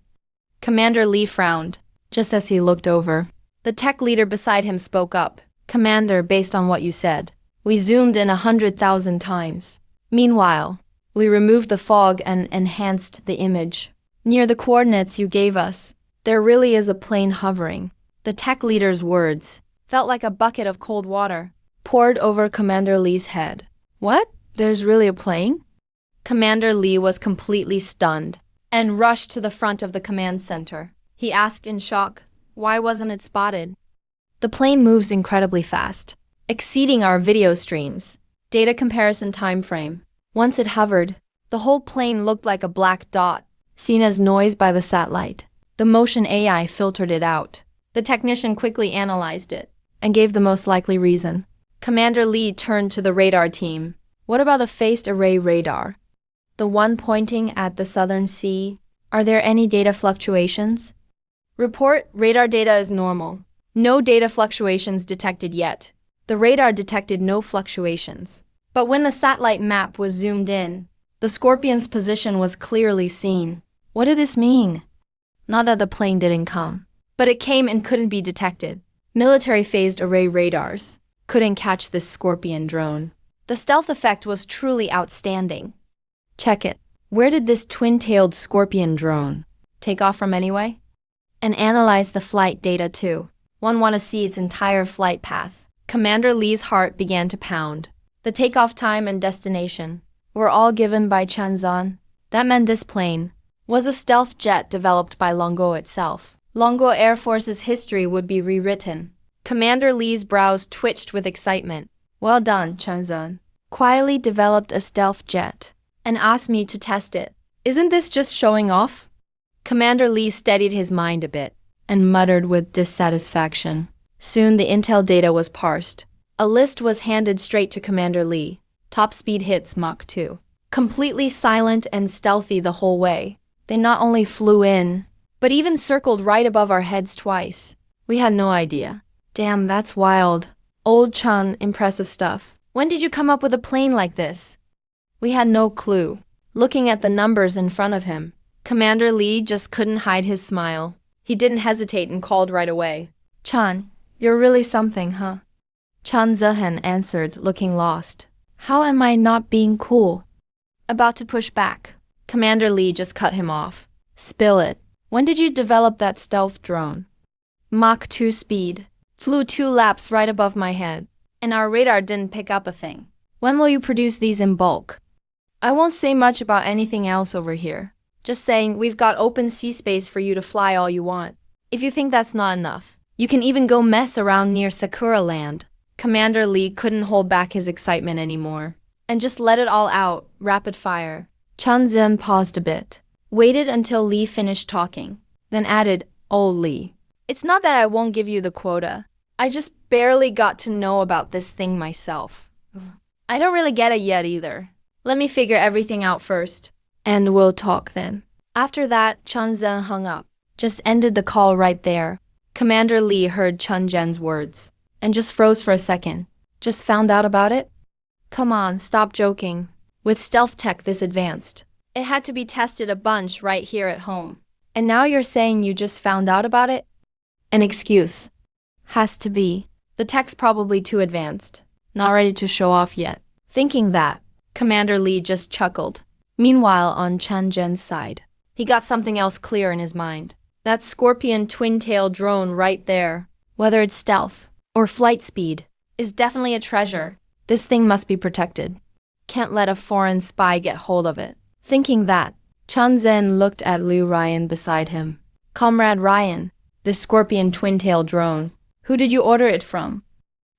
Commander Lee frowned, just as he looked over. The tech leader beside him spoke up, "Commander, based on what you said, we zoomed in 100,000 times. Meanwhile, we removed the fog and enhanced the image. Near the coordinates you gave us, there really is a plane hovering." The tech leader's words felt like a bucket of cold water poured over Commander Lee's head. What? There's really a plane? Commander Lee was completely stunned and rushed to the front of the command center. He asked in shock, why wasn't it spotted? The plane moves incredibly fast, exceeding our video streams. Data comparison time frame. Once it hovered, the whole plane looked like a black dot, seen as noise by the satellite. The motion AI filtered it out. The technician quickly analyzed it and gave the most likely reason. Commander Lee turned to the radar team. What about the phased array radar? The one pointing at the southern sea? Are there any data fluctuations? Report, radar data is normal. No data fluctuations detected yet. The radar detected no fluctuations. But when the satellite map was zoomed in, the Scorpion's position was clearly seen. What did this mean? Not that the plane didn't come, but it came and couldn't be detected. Military phased array radars couldn't catch this Scorpion drone. The stealth effect was truly outstanding. Check it. Where did this twin-tailed Scorpion drone take off from anyway? And analyze the flight data too. One want to see its entire flight path. Commander Lee's heart began to pound. The takeoff time and destination were all given by Chun Zhen. That meant this plane was a stealth jet developed by Longo itself. Longo Air Force's history would be rewritten. Commander Lee's brows twitched with excitement. Well done, Chun Zhen. Quietly developed a stealth jet and asked me to test it. Isn't this just showing off? Commander Lee steadied his mind a bit and muttered with dissatisfaction. Soon the intel data was parsed. A list was handed straight to Commander Lee. Top speed hits Mach 2. Completely silent and stealthy the whole way. They not only flew in, but even circled right above our heads twice. We had no idea. Damn, that's wild. Old Chun, impressive stuff. When did you come up with a plane like this? We had no clue. Looking at the numbers in front of him, Commander Lee just couldn't hide his smile. He didn't hesitate and called right away. Chun, you're really something, huh? Chun Zehen answered, looking lost. How am I not being cool? About to push back. Commander Lee just cut him off. Spill it. When did you develop that stealth drone? Mach 2 speed. Flew 2 laps right above my head. And our radar didn't pick up a thing. When will you produce these in bulk? I won't say much about anything else over here. Just saying we've got open sea space for you to fly all you want. If you think that's not enough, you can even go mess around near Sakura Land. Commander Lee couldn't hold back his excitement anymore and just let it all out, rapid fire. Chun Zhen paused a bit, waited until Lee finished talking, then added, "Oh Lee, it's not that I won't give you the quota. I just barely got to know about this thing myself. I don't really get it yet either. Let me figure everything out first, and we'll talk then." After that, Chun Zhen hung up, just ended the call right there. Commander Lee heard Chun Zhen's words and just froze for a second. Just found out about it? Come on, stop joking. With stealth tech this advanced, it had to be tested a bunch right here at home. And now you're saying you just found out about it? An excuse. Has to be. The tech's probably too advanced. Not ready to show off yet. Thinking that, Commander Lee just chuckled. Meanwhile, on Chun Zhen's side, he got something else clear in his mind. That Scorpion twin-tail drone right there, whether it's stealth or flight speed, is definitely a treasure. This thing must be protected. Can't let a foreign spy get hold of it. Thinking that, Chun Zhen looked at Liu Ryan beside him. Comrade Ryan, this Scorpion twin-tail drone, who did you order it from?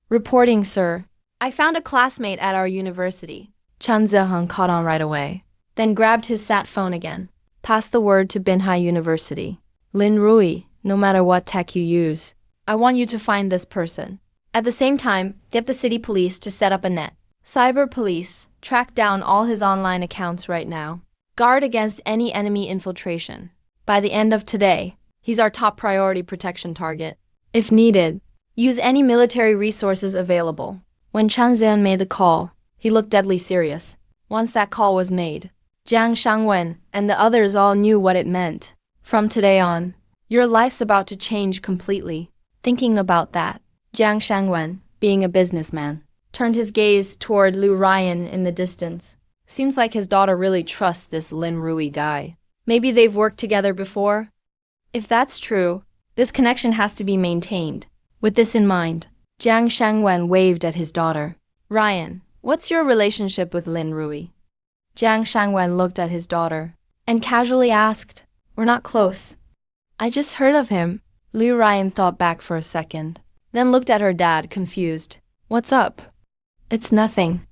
Reporting, sir. I found a classmate at our university. Chun Zehen caught on right away, then grabbed his sat phone again. Passed the word to Binhai University. Lin Rui, no matter what tech you use, I want you to find this person. At the same time, get the city police to set up a net. Cyber police, track down all his online accounts right now. Guard against any enemy infiltration. By the end of today, he's our top priority protection target. If needed, Use any military resources available. When Chen Zian made the call, he looked deadly serious. Once that call was made, Jiang Shangwen and the others all knew what it meant. From today on, your life's about to change completely. Thinking about that, Jiang Shangwen, being a businessman, turned his gaze toward Liu Ryan in the distance. Seems like his daughter really trusts this Lin Rui guy. Maybe they've worked together before? If that's true, this connection has to be maintained. With this in mind, Jiang Shangwen waved at his daughter. Ryan, what's your relationship with Lin Rui? Jiang Shangwen looked at his daughter and casually asked, We're not close. I just heard of him. Liu Ryan thought back for a second, then looked at her dad, confused. What's up? It's nothing.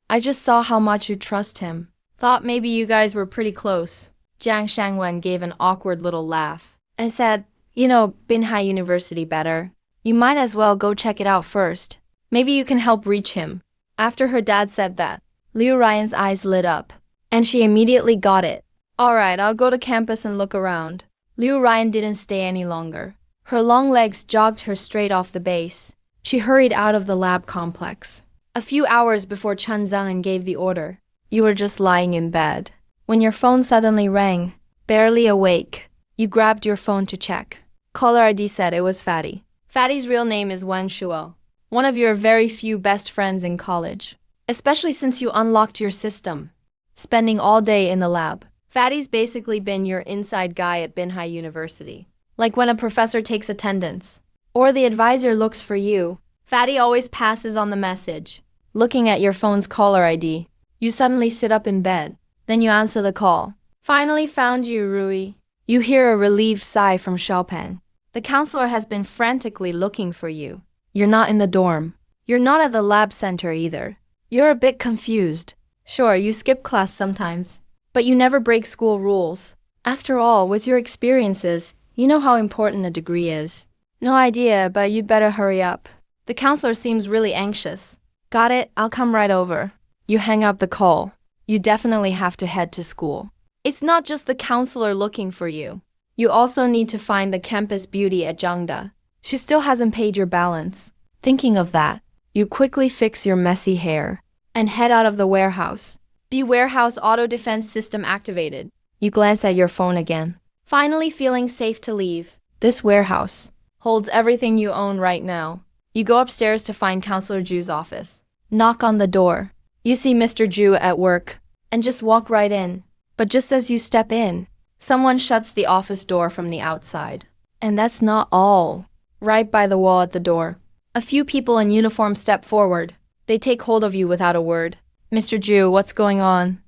I just saw how much you trust him. Thought maybe you guys were pretty close. Jiang Shangwen gave an awkward little laugh and said, You know Binhai University better. You might as well go check it out first. Maybe you can help reach him. After her dad said that, Liu Ryan's eyes lit up, and she immediately got it. Alright, I'll go to campus and look around. Liu Ryan didn't stay any longer. Her long legs jogged her straight off the base. She hurried out of the lab complex. A few hours before Chen Zhang gave the order, you were just lying in bed. When your phone suddenly rang, barely awake, you grabbed your phone to check. Caller ID said it was Fatty. Fatty's real name is Wang Shuo, one of your very few best friends in college, especially since you unlocked your system, spending all day in the lab. Fatty's basically been your inside guy at Binhai University. Like when a professor takes attendance, or the advisor looks for you, Fatty always passes on the message. Looking at your phone's caller ID, you suddenly sit up in bed. Then you answer the call. Finally found you, Rui. You hear a relieved sigh from Xiaopeng. The counselor has been frantically looking for you. You're not in the dorm. You're not at the lab center either. You're a bit confused. Sure, you skip class sometimes, but you never break school rules. After all, with your experiences, you know how important a degree is. No idea, but you'd better hurry up. The counselor seems really anxious. Got it, I'll come right over. You hang up the call. You definitely have to head to school. It's not just the counselor looking for you. You also need to find the campus beauty at Zhangde. She still hasn't paid your balance. Thinking of that, you quickly fix your messy hair and head out of the warehouse. Be warehouse auto defense system activated. You glance at your phone again. Finally feeling safe to leave. This warehouse holds everything you own right now. You go upstairs to find Counselor Ju's office. Knock on the door. You see Mr. Ju at work and just walk right in. But just as you step in, someone shuts the office door from the outside. And that's not all. Right by the wall at the door, a few people in uniform step forward. They take hold of you without a word. Mr. Ju, what's going on?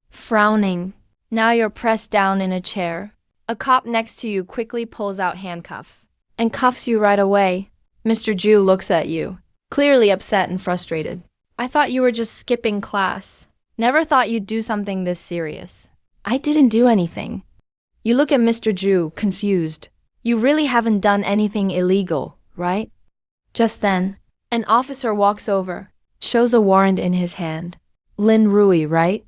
Frowning. Now you're pressed down in a chair. A cop next to you quickly pulls out handcuffs and cuffs you right away. Mr. Ju looks at you, clearly upset and frustrated. I thought you were just skipping class. Never thought you'd do something this serious. I didn't do anything. You look at Mr. Ju, confused. You really haven't done anything illegal, right? Just then, an officer walks over, shows a warrant in his hand. Lin Rui, right?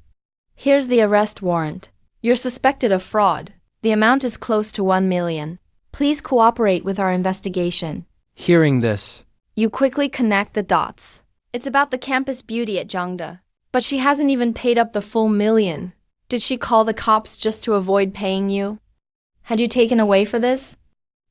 Here's the arrest warrant. You're suspected of fraud. The amount is close to 1 million. Please cooperate with our investigation. Hearing this, You quickly connect the dots. It's about the campus beauty at Zhangde. But she hasn't even paid up the full million. Did she call the cops just to avoid paying you? Had you taken away for this?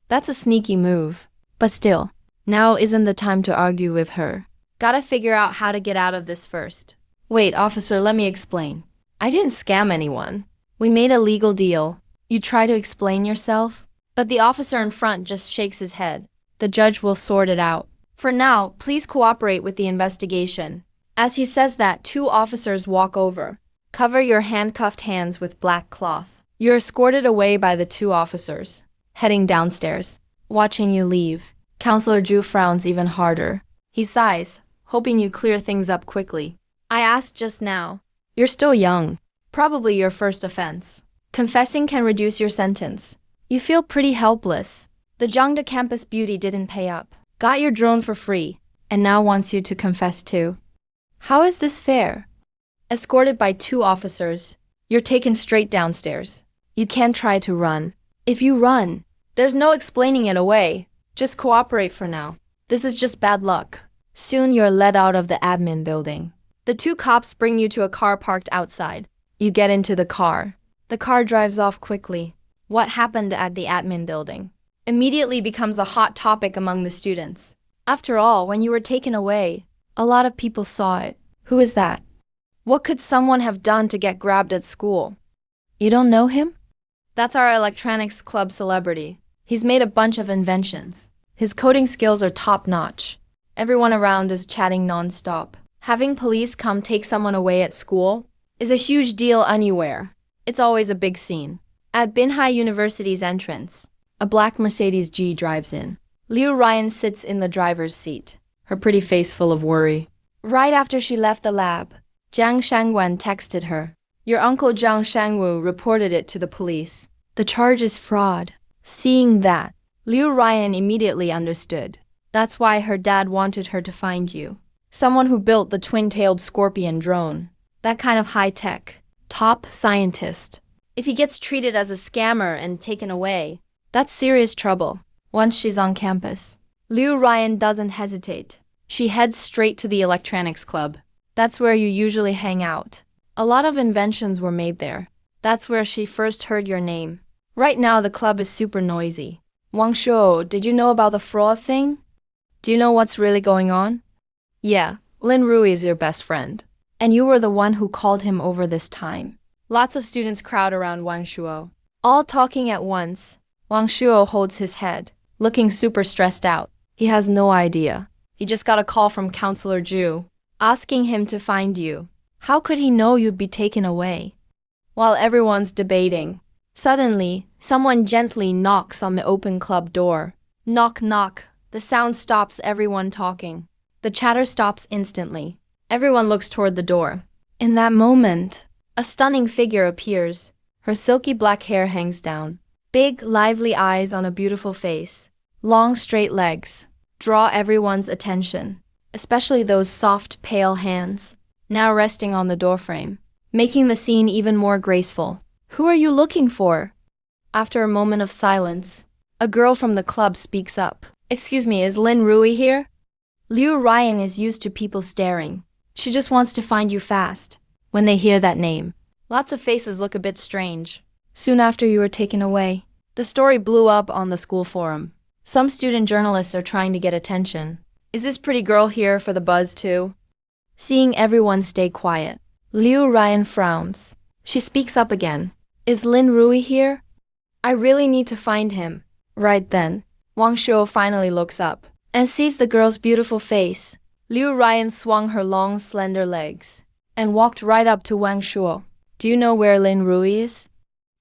That's a sneaky move. But still, now isn't the time to argue with her. Gotta figure out how to get out of this first. Wait, officer, let me explain. I didn't scam anyone. We made a legal deal. You try to explain yourself, but the officer in front just shakes his head. The judge will sort it out. For now, please cooperate with the investigation. As he says that, 2 officers walk over. Cover your handcuffed hands with black cloth. You're escorted away by the 2 officers, heading downstairs. Watching you leave, Counselor Ju frowns even harder. He sighs, hoping you clear things up quickly. I asked just now. You're still young. Probably your first offense. Confessing can reduce your sentence. You feel pretty helpless. The Zhangde campus beauty didn't pay up. Got your drone for free, and now wants you to confess too. How is this fair? Escorted by 2 officers, you're taken straight downstairs. You can't try to run. If you run, there's no explaining it away. Just cooperate for now. This is just bad luck. Soon you're let out of the admin building. The two cops bring you to a car parked outside. You get into the car. The car drives off quickly. What happened at the admin building immediately becomes a hot topic among the students. After all, when you were taken away, a lot of people saw it. Who is that? What could someone have done to get grabbed at school? You don't know him? That's our electronics club celebrity. He's made a bunch of inventions. His coding skills are top-notch. Everyone around is chatting non-stop. Having police come take someone away at school is a huge deal anywhere. It's always a big scene. At Binhai University's entrance, a black Mercedes G drives in. Liu Ryan sits in the driver's seat, her pretty face full of worry. Right after she left the lab, Jiang Shangwen texted her. Your uncle Zhang Shangwu reported it to the police. The charge is fraud. Seeing that, Liu Ryan immediately understood. That's why her dad wanted her to find you. Someone who built the twin-tailed scorpion drone. That kind of high-tech, top scientist. If he gets treated as a scammer and taken away, that's serious trouble. Once she's on campus, Liu Ryan doesn't hesitate. She heads straight to the electronics club. That's where you usually hang out. A lot of inventions were made there. That's where she first heard your name. Right now, the club is super noisy. Wang Shuo, did you know about the fraud thing? Do you know what's really going on? Yeah, Lin Rui is your best friend. And you were the one who called him over this time. Lots of students crowd around Wang Shuo, all talking at once. Wang Shuo holds his head, looking super stressed out. He has no idea. He just got a call from Counselor Zhu, asking him to find you. How could he know you'd be taken away? While everyone's debating, suddenly, someone gently knocks on the open club door. Knock, knock. The sound stops everyone talking. The chatter stops instantly. Everyone looks toward the door. In that moment, a stunning figure appears. Her silky black hair hangs down. Big, lively eyes on a beautiful face. Long, straight legs draw everyone's attention, especially those soft, pale hands, now resting on the doorframe, making the scene even more graceful. Who are you looking for? After a moment of silence, a girl from the club speaks up. Excuse me, is Lin Rui here? Liu Ryan is used to people staring. She just wants to find you fast. When they hear that name, lots of faces look a bit strange. Soon after you were taken away, the story blew up on the school forum. Some student journalists are trying to get attention. Is this pretty girl here for the buzz too? Seeing everyone stay quiet, Liu Ryan frowns. She speaks up again. Is Lin Rui here? I really need to find him. Right then, Wang Shuo finally looks up and sees the girl's beautiful face. Liu Ryan swung her long, slender legs and walked right up to Wang Shuo. Do you know where Lin Rui is?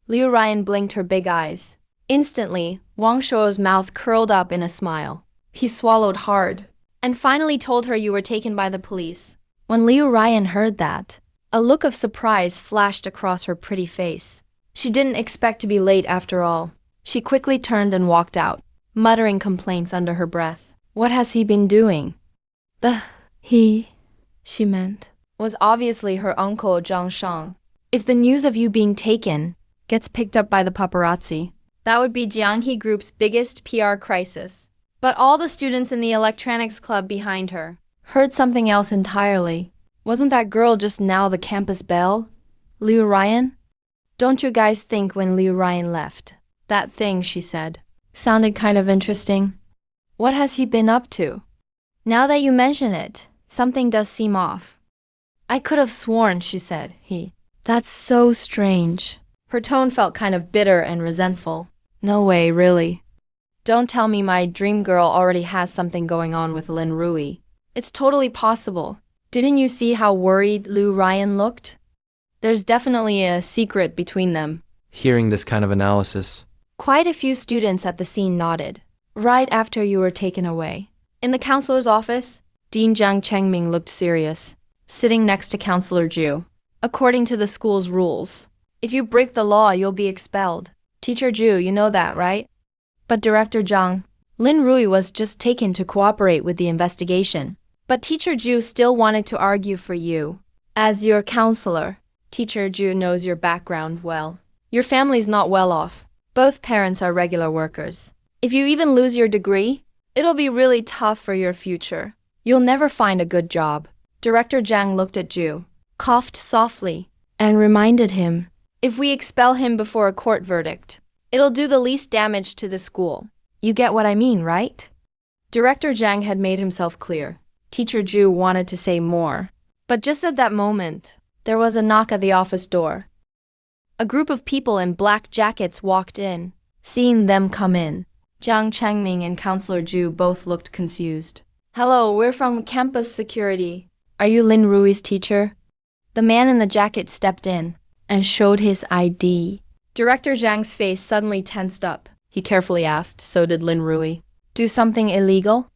Liu Ryan blinked her big eyes. Instantly, Wang Shuo's mouth curled up in a smile. He swallowed hard and finally told her you were taken by the police. When Liu Ryan heard that, a look of surprise flashed across her pretty face. She didn't expect to be late after all. She quickly turned and walked out, muttering complaints under her breath. What has he been doing? He, she meant, was obviously her uncle Zhang Shang. If the news of you being taken gets picked up by the paparazzi, that would be Jianghe Group's biggest PR crisis. But all the students in the electronics club behind her heard something else entirely. Wasn't that girl just now the campus belle? Liu Ryan? Don't you guys think when Liu Ryan left, that thing she said sounded kind of interesting? What has he been up to? Now that you mention it, something does seem off. I could have sworn, she said, That's so strange. Her tone felt kind of bitter and resentful. No way, really. Don't tell me my dream girl already has something going on with Lin Rui. It's totally possible. Didn't you see how worried Liu Ryan looked? There's definitely a secret between them. Hearing this kind of analysis, Quite a few students at the scene nodded. Right after you were taken away. In the counselor's office, Dean Zhang Chengming looked serious, sitting next to Counselor Zhu. According to the school's rules, if you break the law, you'll be expelled. Teacher Zhu, you know that, right? But Director Zhang, Lin Rui was just taken to cooperate with the investigation. But Teacher Zhu still wanted to argue for you. As your counselor, Teacher Zhu knows your background well. Your family's not well off. Both parents are regular workers. If you even lose your degree, It'll be really tough for your future. You'll never find a good job. Director Zhang looked at Zhu, coughed softly, and reminded him, if we expel him before a court verdict, it'll do the least damage to the school. You get what I mean, right? Director Zhang had made himself clear. Teacher Zhu wanted to say more. But just at that moment, there was a knock at the office door. A group of people in black jackets walked in. Seeing them come in, Jiang Changming and Counselor Zhu both looked confused. Hello, we're from campus security. Are you Lin Rui's teacher? The man in the jacket stepped in and showed his ID. Director Zhang's face suddenly tensed up. He carefully asked, so did Lin Rui. Do something illegal?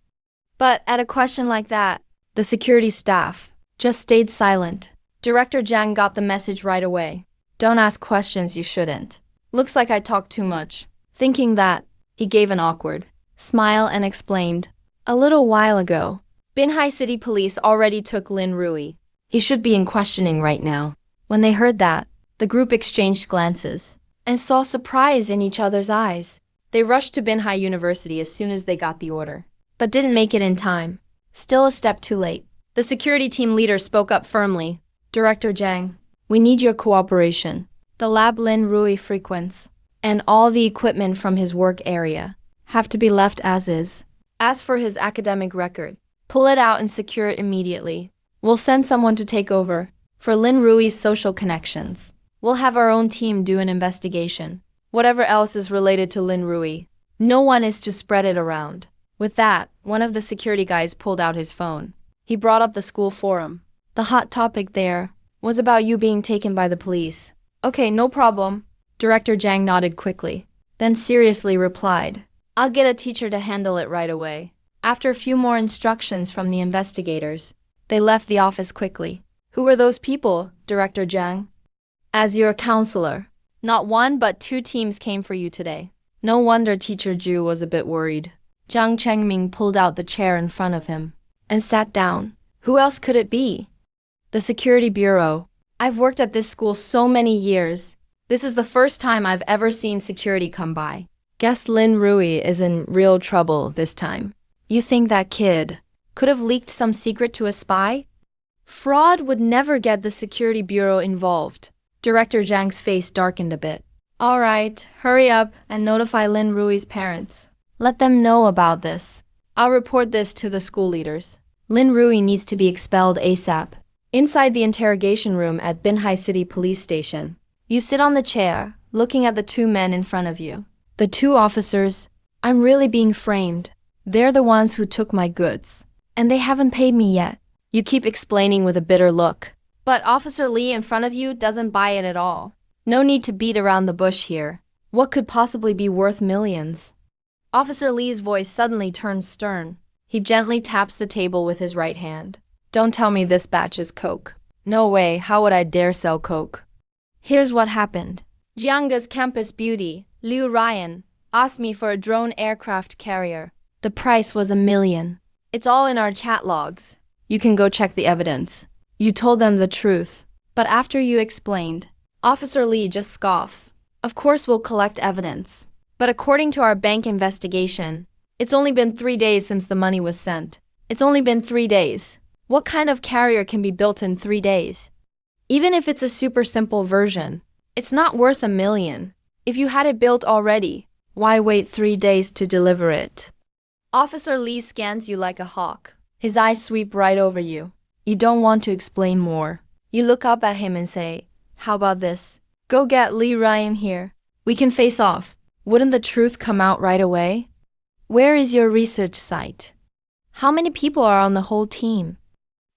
But at a question like that, the security staff just stayed silent. Director Zhang got the message right away. Don't ask questions you shouldn't. Looks like I talked too much. Thinking that, he gave an awkward smile and explained. A little while ago, Binhai City Police already took Lin Rui. He should be in questioning right now. When they heard that, the group exchanged glances and saw surprise in each other's eyes. They rushed to Binhai University as soon as they got the order, but didn't make it in time. Still a step too late. The security team leader spoke up firmly. Director Zhang, we need your cooperation. The lab Lin Rui frequents and all the equipment from his work area have to be left as is. As for his academic record, pull it out and secure it immediately. We'll send someone to take over. For Lin Rui's social connections, we'll have our own team do an investigation. Whatever else is related to Lin Rui, no one is to spread it around. With that, one of the security guys pulled out his phone. He brought up the school forum. The hot topic there was about you being taken by the police. Okay, no problem. Director Zhang nodded quickly, then seriously replied, I'll get a teacher to handle it right away. After a few more instructions from the investigators, they left the office quickly. Who were those people, Director Zhang? As your counselor, not one but two teams came for you today. No wonder Teacher Zhu was a bit worried. Jiang Chengming pulled out the chair in front of him and sat down. Who else could it be? The Security Bureau. I've worked at this school so many years. This is the first time I've ever seen security come by. Guess Lin Rui is in real trouble this time. You think that kid could have leaked some secret to a spy? Fraud would never get the Security Bureau involved. Director Zhang's face darkened a bit. All right, hurry up and notify Lin Rui's parents. Let them know about this. I'll report this to the school leaders. Lin Rui needs to be expelled ASAP. Inside the interrogation room at Binhai City Police Station, you sit on the chair, looking at the two men in front of you. The two officers, I'm really being framed. They're the ones who took my goods, and they haven't paid me yet. You keep explaining with a bitter look. But Officer Lee in front of you doesn't buy it at all. No need to beat around the bush here. What could possibly be worth millions? Officer Lee's voice suddenly turns stern. He gently taps the table with his right hand. Don't tell me this batch is coke. No way, how would I dare sell coke? Here's what happened. Jiangda's campus beauty, Liu Ryan, asked me for a drone aircraft carrier. The price was $1 million. It's all in our chat logs. You can go check the evidence. You told them the truth. But after you explained, Officer Lee just scoffs. Of course we'll collect evidence. But according to our bank investigation, it's only been 3 days since the money was sent. It's only been 3 days. What kind of carrier can be built in 3 days? Even if it's a super simple version, it's not worth $1 million. If you had it built already, why wait 3 days to deliver it? Officer Lee scans you like a hawk. His eyes sweep right over you. You don't want to explain more. You look up at him and say, how about this? Go get Lee Ryan here. We can face off. Wouldn't the truth come out right away? Where is your research site? How many people are on the whole team?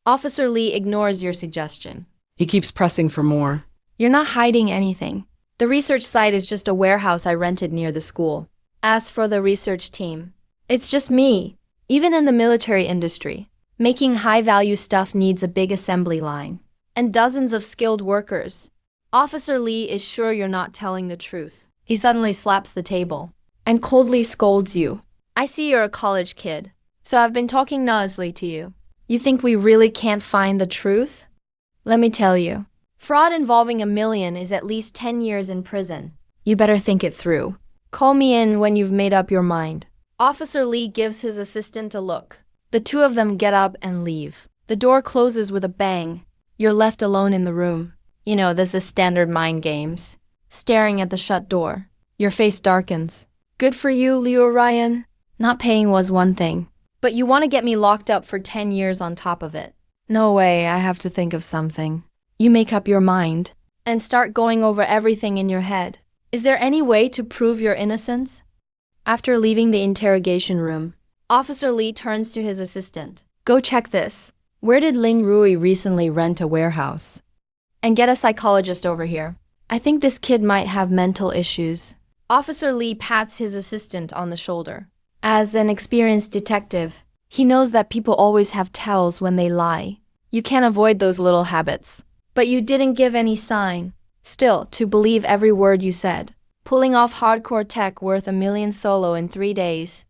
Officer Lee ignores your suggestion. He keeps pressing for more. You're not hiding anything. The research site is just a warehouse I rented near the school. As for the research team, it's just me. Even in the military industry, making high-value stuff needs a big assembly line and dozens of skilled workers. Officer Lee is sure you're not telling the truth. He suddenly slaps the table and coldly scolds you. I see you're a college kid, so I've been talking nicely to you. You think we really can't find the truth? Let me tell you, fraud involving $1 million is at least 10 years in prison. You better think it through. Call me in when you've made up your mind. Officer Lee gives his assistant a look. The two of them get up and leave. The door closes with a bang. You're left alone in the room. You know, this is standard mind games. Staring at the shut door. Your face darkens. Good for you, Liu Ryan. Not paying was one thing. But you want to get me locked up for 10 years on top of it. No way, I have to think of something. You make up your mind and start going over everything in your head. Is there any way to prove your innocence? After leaving the interrogation room, Officer Lee turns to his assistant. Go check this. Where did Ling Rui recently rent a warehouse? And get a psychologist over here. I think this kid might have mental issues. Officer Lee pats his assistant on the shoulder. As an experienced detective, he knows that people always have tells when they lie. You can't avoid those little habits. But you didn't give any sign. Still, to believe every word you said. Pulling off hardcore tech worth $1 million solo in 3 days.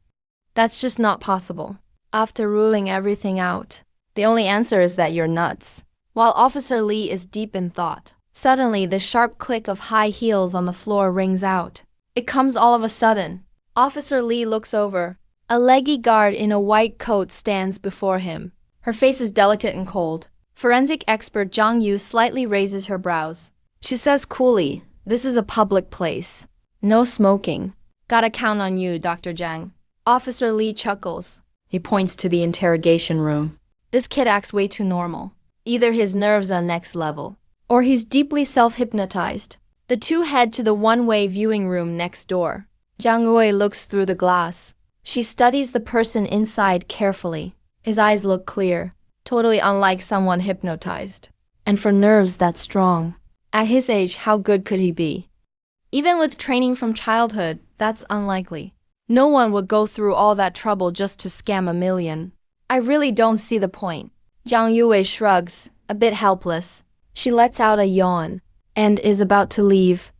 That's just not possible. After ruling everything out, the only answer is that you're nuts. While Officer Lee is deep in thought, suddenly the sharp click of high heels on the floor rings out. It comes all of a sudden. Officer Lee looks over. A leggy guard in a white coat stands before him. Her face is delicate and cold. Forensic expert Zhang Yu slightly raises her brows. She says coolly, "This is a public place. No smoking. Gotta count on you, Dr. Zhang." Officer Lee chuckles. He points to the interrogation room. This kid acts way too normal. Either his nerves are next level, or he's deeply self-hypnotized. The two head to the one-way viewing room next door. Zhang Wei looks through the glass. She studies the person inside carefully. His eyes look clear, totally unlike someone hypnotized. And for nerves that strong. At his age, how good could he be? Even with training from childhood, that's unlikely. No one would go through all that trouble just to scam $1 million. I really don't see the point. Zhang Yue shrugs, a bit helpless. She lets out a yawn, and is about to leave.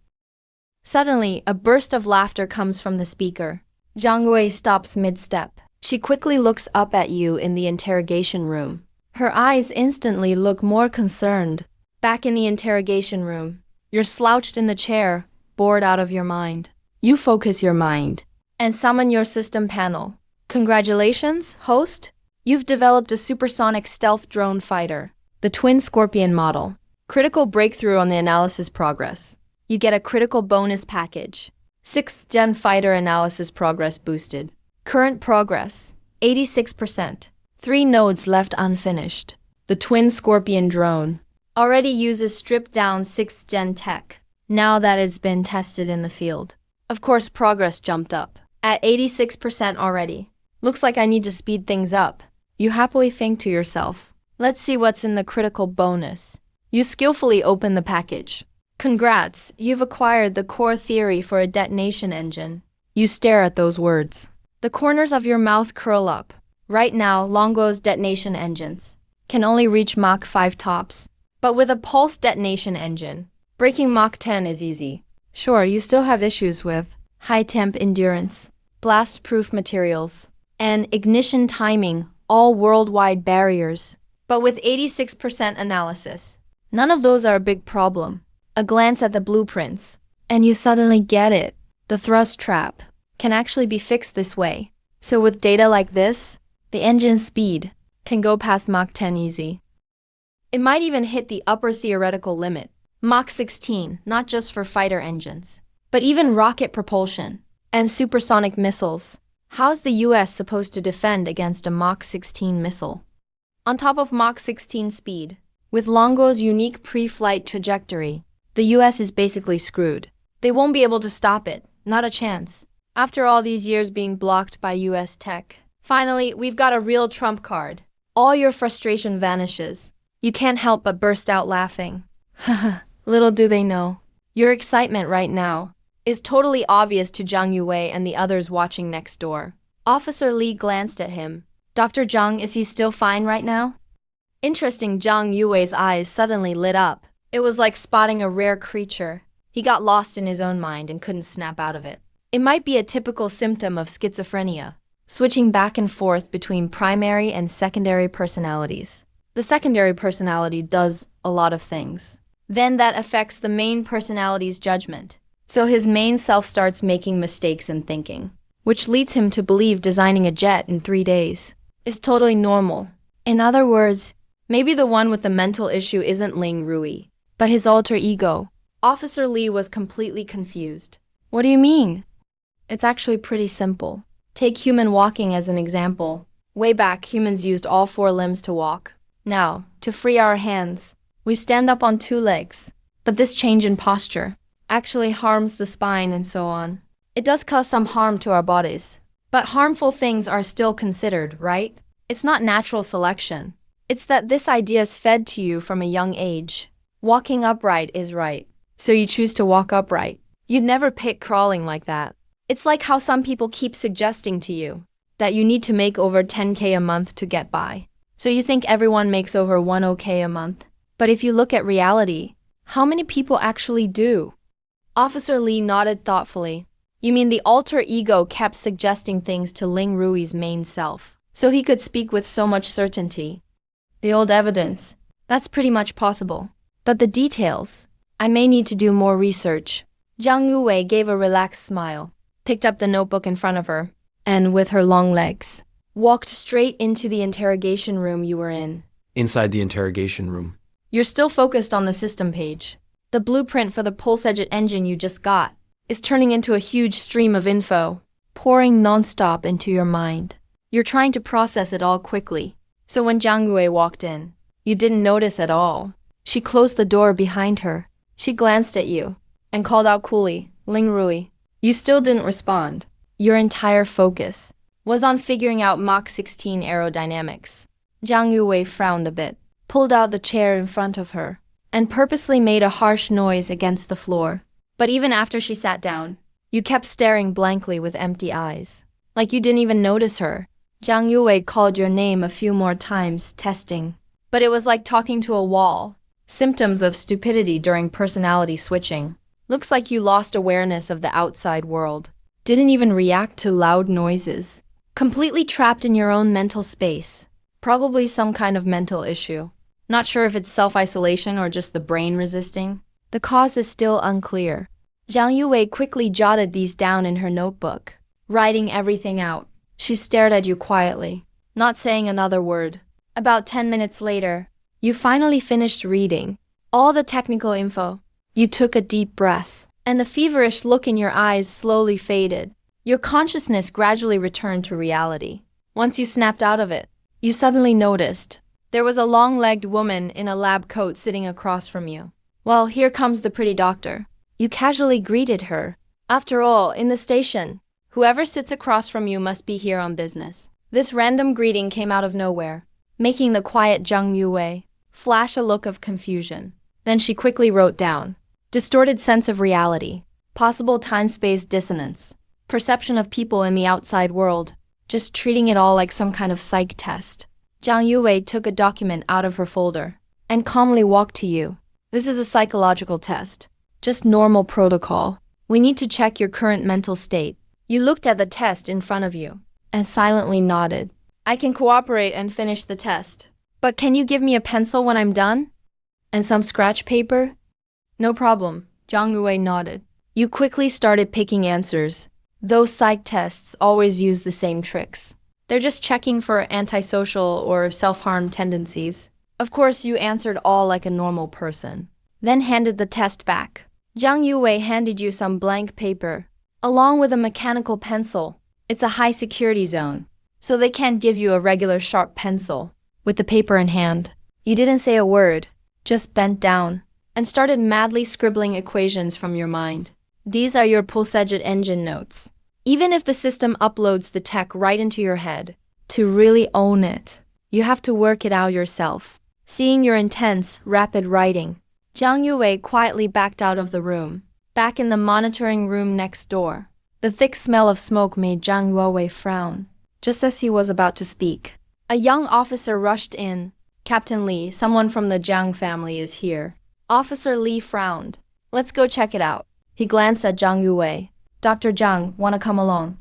Suddenly, a burst of laughter comes from the speaker. Zhang Yue stops mid-step. She quickly looks up at you in the interrogation room. Her eyes instantly look more concerned. Back in the interrogation room, you're slouched in the chair, bored out of your mind. You focus your mind and summon your system panel. Congratulations, host. You've developed a supersonic stealth drone fighter, the Twin Scorpion model. Critical breakthrough on the analysis progress. You get a critical bonus package. 6th Gen fighter analysis progress boosted. Current progress, 86%. 3 nodes left unfinished. The Twin Scorpion drone already uses stripped-down 6th Gen tech, now that it's been tested in the field. Of course, progress jumped up. At 86% already. Looks like I need to speed things up. You happily think to yourself, let's see what's in the critical bonus. You skillfully open the package. Congrats, you've acquired the core theory for a detonation engine. You stare at those words. The corners of your mouth curl up. Right now, Longo's detonation engines can only reach Mach 5 tops. But with a pulse detonation engine, breaking Mach 10 is easy. Sure, you still have issues with high temp endurance, blast-proof materials, and ignition timing, all worldwide barriers. But with 86% analysis, none of those are a big problem. A glance at the blueprints, and you suddenly get it. The thrust trap can actually be fixed this way. So with data like this, the engine's speed can go past Mach 10 easy. It might even hit the upper theoretical limit, Mach 16, not just for fighter engines, but even rocket propulsion and supersonic missiles. How's the US supposed to defend against a Mach 16 missile? On top of Mach 16 speed, with Longo's unique pre-flight trajectory, the US is basically screwed. They won't be able to stop it, not a chance. After all these years being blocked by US tech, finally, we've got a real trump card. All your frustration vanishes. You can't help but burst out laughing. Little do they know, your excitement right now is totally obvious to Zhang Yue and the others watching next door. Officer Lee glanced at him. Dr. Zhang, is he still fine right now? Interesting, Zhang Yue's eyes suddenly lit up. It was like spotting a rare creature. He got lost in his own mind and couldn't snap out of it. It might be a typical symptom of schizophrenia, switching back and forth between primary and secondary personalities. The secondary personality does a lot of things. Then that affects the main personality's judgment. So his main self starts making mistakes in thinking, which leads him to believe designing a jet in 3 days is totally normal. In other words, maybe the one with the mental issue isn't Ling Rui, but his alter ego. Officer Lee was completely confused. What do you mean? It's actually pretty simple. Take human walking as an example. Way back, humans used all 4 limbs to walk. Now, to free our hands, we stand up on 2 legs. But this change in posture actually harms the spine and so on. It does cause some harm to our bodies. But harmful things are still considered, right? It's not natural selection. It's that this idea is fed to you from a young age. Walking upright is right, so you choose to walk upright. You'd never pick crawling like that. It's like how some people keep suggesting to you that you need to make over 10K a month to get by. So you think everyone makes over 10K a month. But if you look at reality, how many people actually do? Officer Lee nodded thoughtfully. You mean the alter ego kept suggesting things to Ling Rui's main self, so he could speak with so much certainty? The old evidence. That's pretty much possible. But the details, I may need to do more research. Jiang Yuwei gave a relaxed smile, picked up the notebook in front of her, and with her long legs, walked straight into the interrogation room you were in. Inside the interrogation room. You're still focused on the system page. The blueprint for the pulse-jet engine you just got is turning into a huge stream of info, pouring non-stop into your mind. You're trying to process it all quickly. So when Jiang Yue walked in, you didn't notice at all. She closed the door behind her. She glanced at you and called out coolly, Ling Rui. You still didn't respond. Your entire focus was on figuring out Mach 16 aerodynamics. Jiang Yue frowned a bit, pulled out the chair in front of her, and purposely made a harsh noise against the floor. But even after she sat down, you kept staring blankly with empty eyes, like you didn't even notice her. Jiang Yue called your name a few more times, testing. But it was like talking to a wall. Symptoms of stupidity during personality switching. Looks like you lost awareness of the outside world. Didn't even react to loud noises. Completely trapped in your own mental space. Probably some kind of mental issue. Not sure if it's self-isolation or just the brain resisting. The cause is still unclear. Jiang Yue quickly jotted these down in her notebook, writing everything out. She stared at you quietly, not saying another word. About 10 minutes later, you finally finished reading all the technical info. You took a deep breath, and the feverish look in your eyes slowly faded. Your consciousness gradually returned to reality. Once you snapped out of it, you suddenly noticed there was a long-legged woman in a lab coat sitting across from you. Well, here comes the pretty doctor. You casually greeted her. After all, in the station, whoever sits across from you must be here on business. This random greeting came out of nowhere, making the quiet Jiang Yue flash a look of confusion. Then she quickly wrote down, distorted sense of reality, possible time-space dissonance, perception of people in the outside world, just treating it all like some kind of psych test. Jiang Yue took a document out of her folder and calmly walked to you. This is a psychological test, just normal protocol. We need to check your current mental state. You looked at the test in front of you and silently nodded. I can cooperate and finish the test. But can you give me a pencil when I'm done? And some scratch paper? No problem, Jiang Yue nodded. You quickly started picking answers. Those psych tests always use the same tricks. They're just checking for antisocial or self-harm tendencies. Of course, you answered all like a normal person, then handed the test back. Jiang Yue handed you some blank paper, along with a mechanical pencil. It's a high security zone, so they can't give you a regular sharp pencil. With the paper in hand, you didn't say a word, just bent down, and started madly scribbling equations from your mind. These are your pulse-jet engine notes. Even if the system uploads the tech right into your head, to really own it, you have to work it out yourself. Seeing your intense, rapid writing, Jiang Yue quietly backed out of the room, back in the monitoring room next door. The thick smell of smoke made Jiang Yue frown. Just as he was about to speak, a young officer rushed in. Captain Li, someone from the Jiang family is here. Officer Li frowned. Let's go check it out. He glanced at Jiang Yue. Dr. Jiang, wanna come along?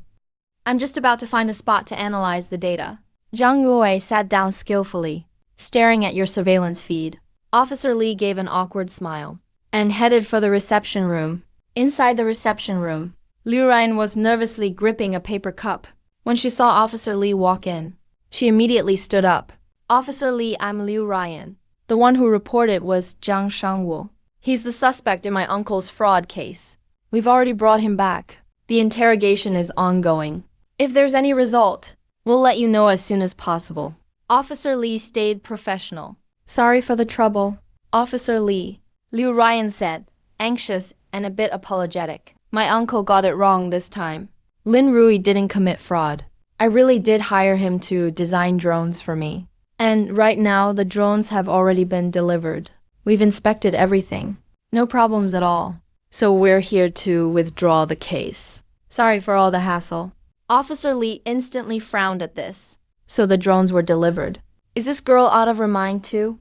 I'm just about to find a spot to analyze the data. Jiang Yue sat down skillfully, staring at your surveillance feed. Officer Li gave an awkward smile and headed for the reception room. Inside the reception room, Liu Ryan was nervously gripping a paper cup when she saw Officer Lee walk in. She immediately stood up. Officer Lee, I'm Liu Ryan. The one who reported was Zhang Shangwu. He's the suspect in my uncle's fraud case. We've already brought him back. The interrogation is ongoing. If there's any result, we'll let you know as soon as possible. Officer Lee stayed professional. Sorry for the trouble. Officer Lee, Liu Ryan said, anxious and a bit apologetic. My uncle got it wrong this time. Lin Rui didn't commit fraud. I really did hire him to design drones for me. And right now, the drones have already been delivered. We've inspected everything. No problems at all. So we're here to withdraw the case. Sorry for all the hassle. Officer Lee instantly frowned at this. So the drones were delivered. Is this girl out of her mind too?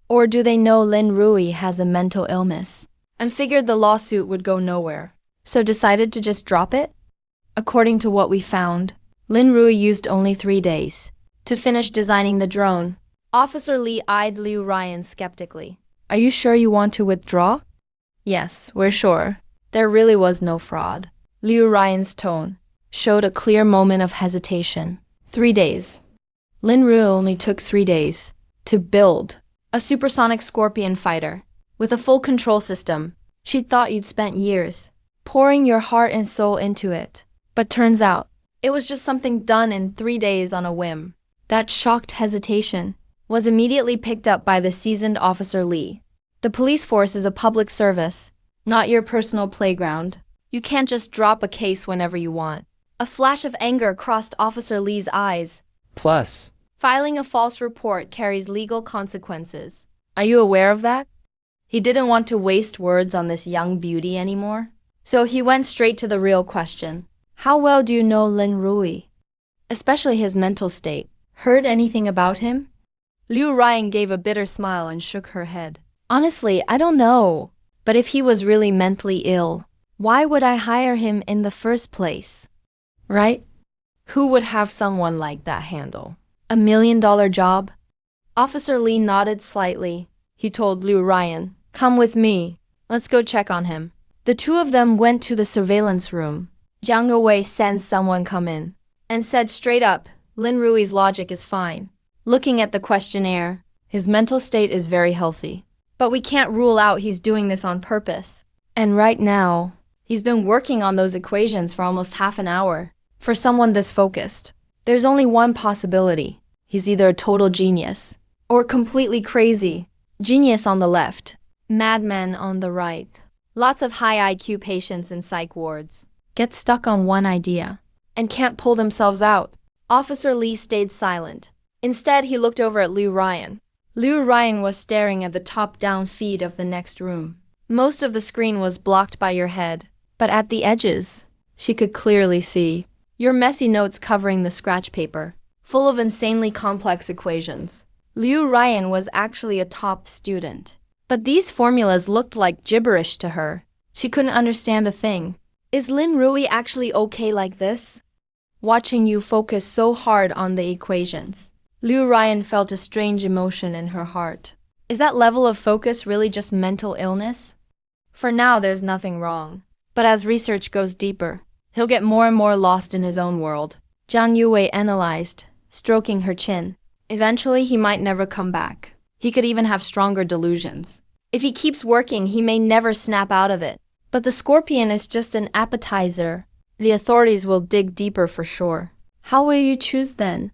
Or do they know Lin Rui has a mental illness and figured the lawsuit would go nowhere, so decided to just drop it? According to what we found, Lin Rui used only 3 days to finish designing the drone. Officer Lee eyed Liu Ryan skeptically. Are you sure you want to withdraw? Yes, we're sure. There really was no fraud. Liu Ryan's tone showed a clear moment of hesitation. 3 days. Lin Rui only took 3 days to build a supersonic Scorpion fighter with a full control system. She thought you'd spent years pouring your heart and soul into it. But turns out, it was just something done in 3 days on a whim. That shocked hesitation was immediately picked up by the seasoned Officer Lee. The police force is a public service, not your personal playground. You can't just drop a case whenever you want. A flash of anger crossed Officer Lee's eyes. Plus, Filing a false report carries legal consequences. Are you aware of that? He didn't want to waste words on this young beauty anymore. So he went straight to the real question. How well do you know Lin Rui? Especially his mental state. Heard anything about him? Liu Ryan gave a bitter smile and shook her head. Honestly, I don't know. But if he was really mentally ill, why would I hire him in the first place? Right? Who would have someone like that handle $1 million job? Officer Lee nodded slightly. He told Liu Ryan, come with me. Let's go check on him. The two of them went to the surveillance room. Jiang Yowei sensed someone come in and said straight up, Lin Rui's logic is fine. Looking at the questionnaire, his mental state is very healthy. But we can't rule out he's doing this on purpose. And right now, he's been working on those equations for almost half an hour. For someone this focused, there's only one possibility. He's either a total genius or completely crazy. Genius on the left, madman on the right. Lots of high IQ patients in psych wards get stuck on one idea and can't pull themselves out. Officer Lee stayed silent. Instead, he looked over at Liu Ryan. Liu Ryan was staring at the top-down feed of the next room. Most of the screen was blocked by your head, but at the edges, she could clearly see your messy notes covering the scratch paper, full of insanely complex equations. Liu Ryan was actually a top student, but these formulas looked like gibberish to her. She couldn't understand a thing. Is Lin Rui actually okay like this? Watching you focus so hard on the equations. Liu Ryan felt a strange emotion in her heart. Is that level of focus really just mental illness? For now, there's nothing wrong. But as research goes deeper, he'll get more and more lost in his own world. Jiang Yue analyzed, stroking her chin. Eventually, he might never come back. He could even have stronger delusions. If he keeps working, he may never snap out of it. But the Scorpion is just an appetizer. The authorities will dig deeper for sure. How will you choose then?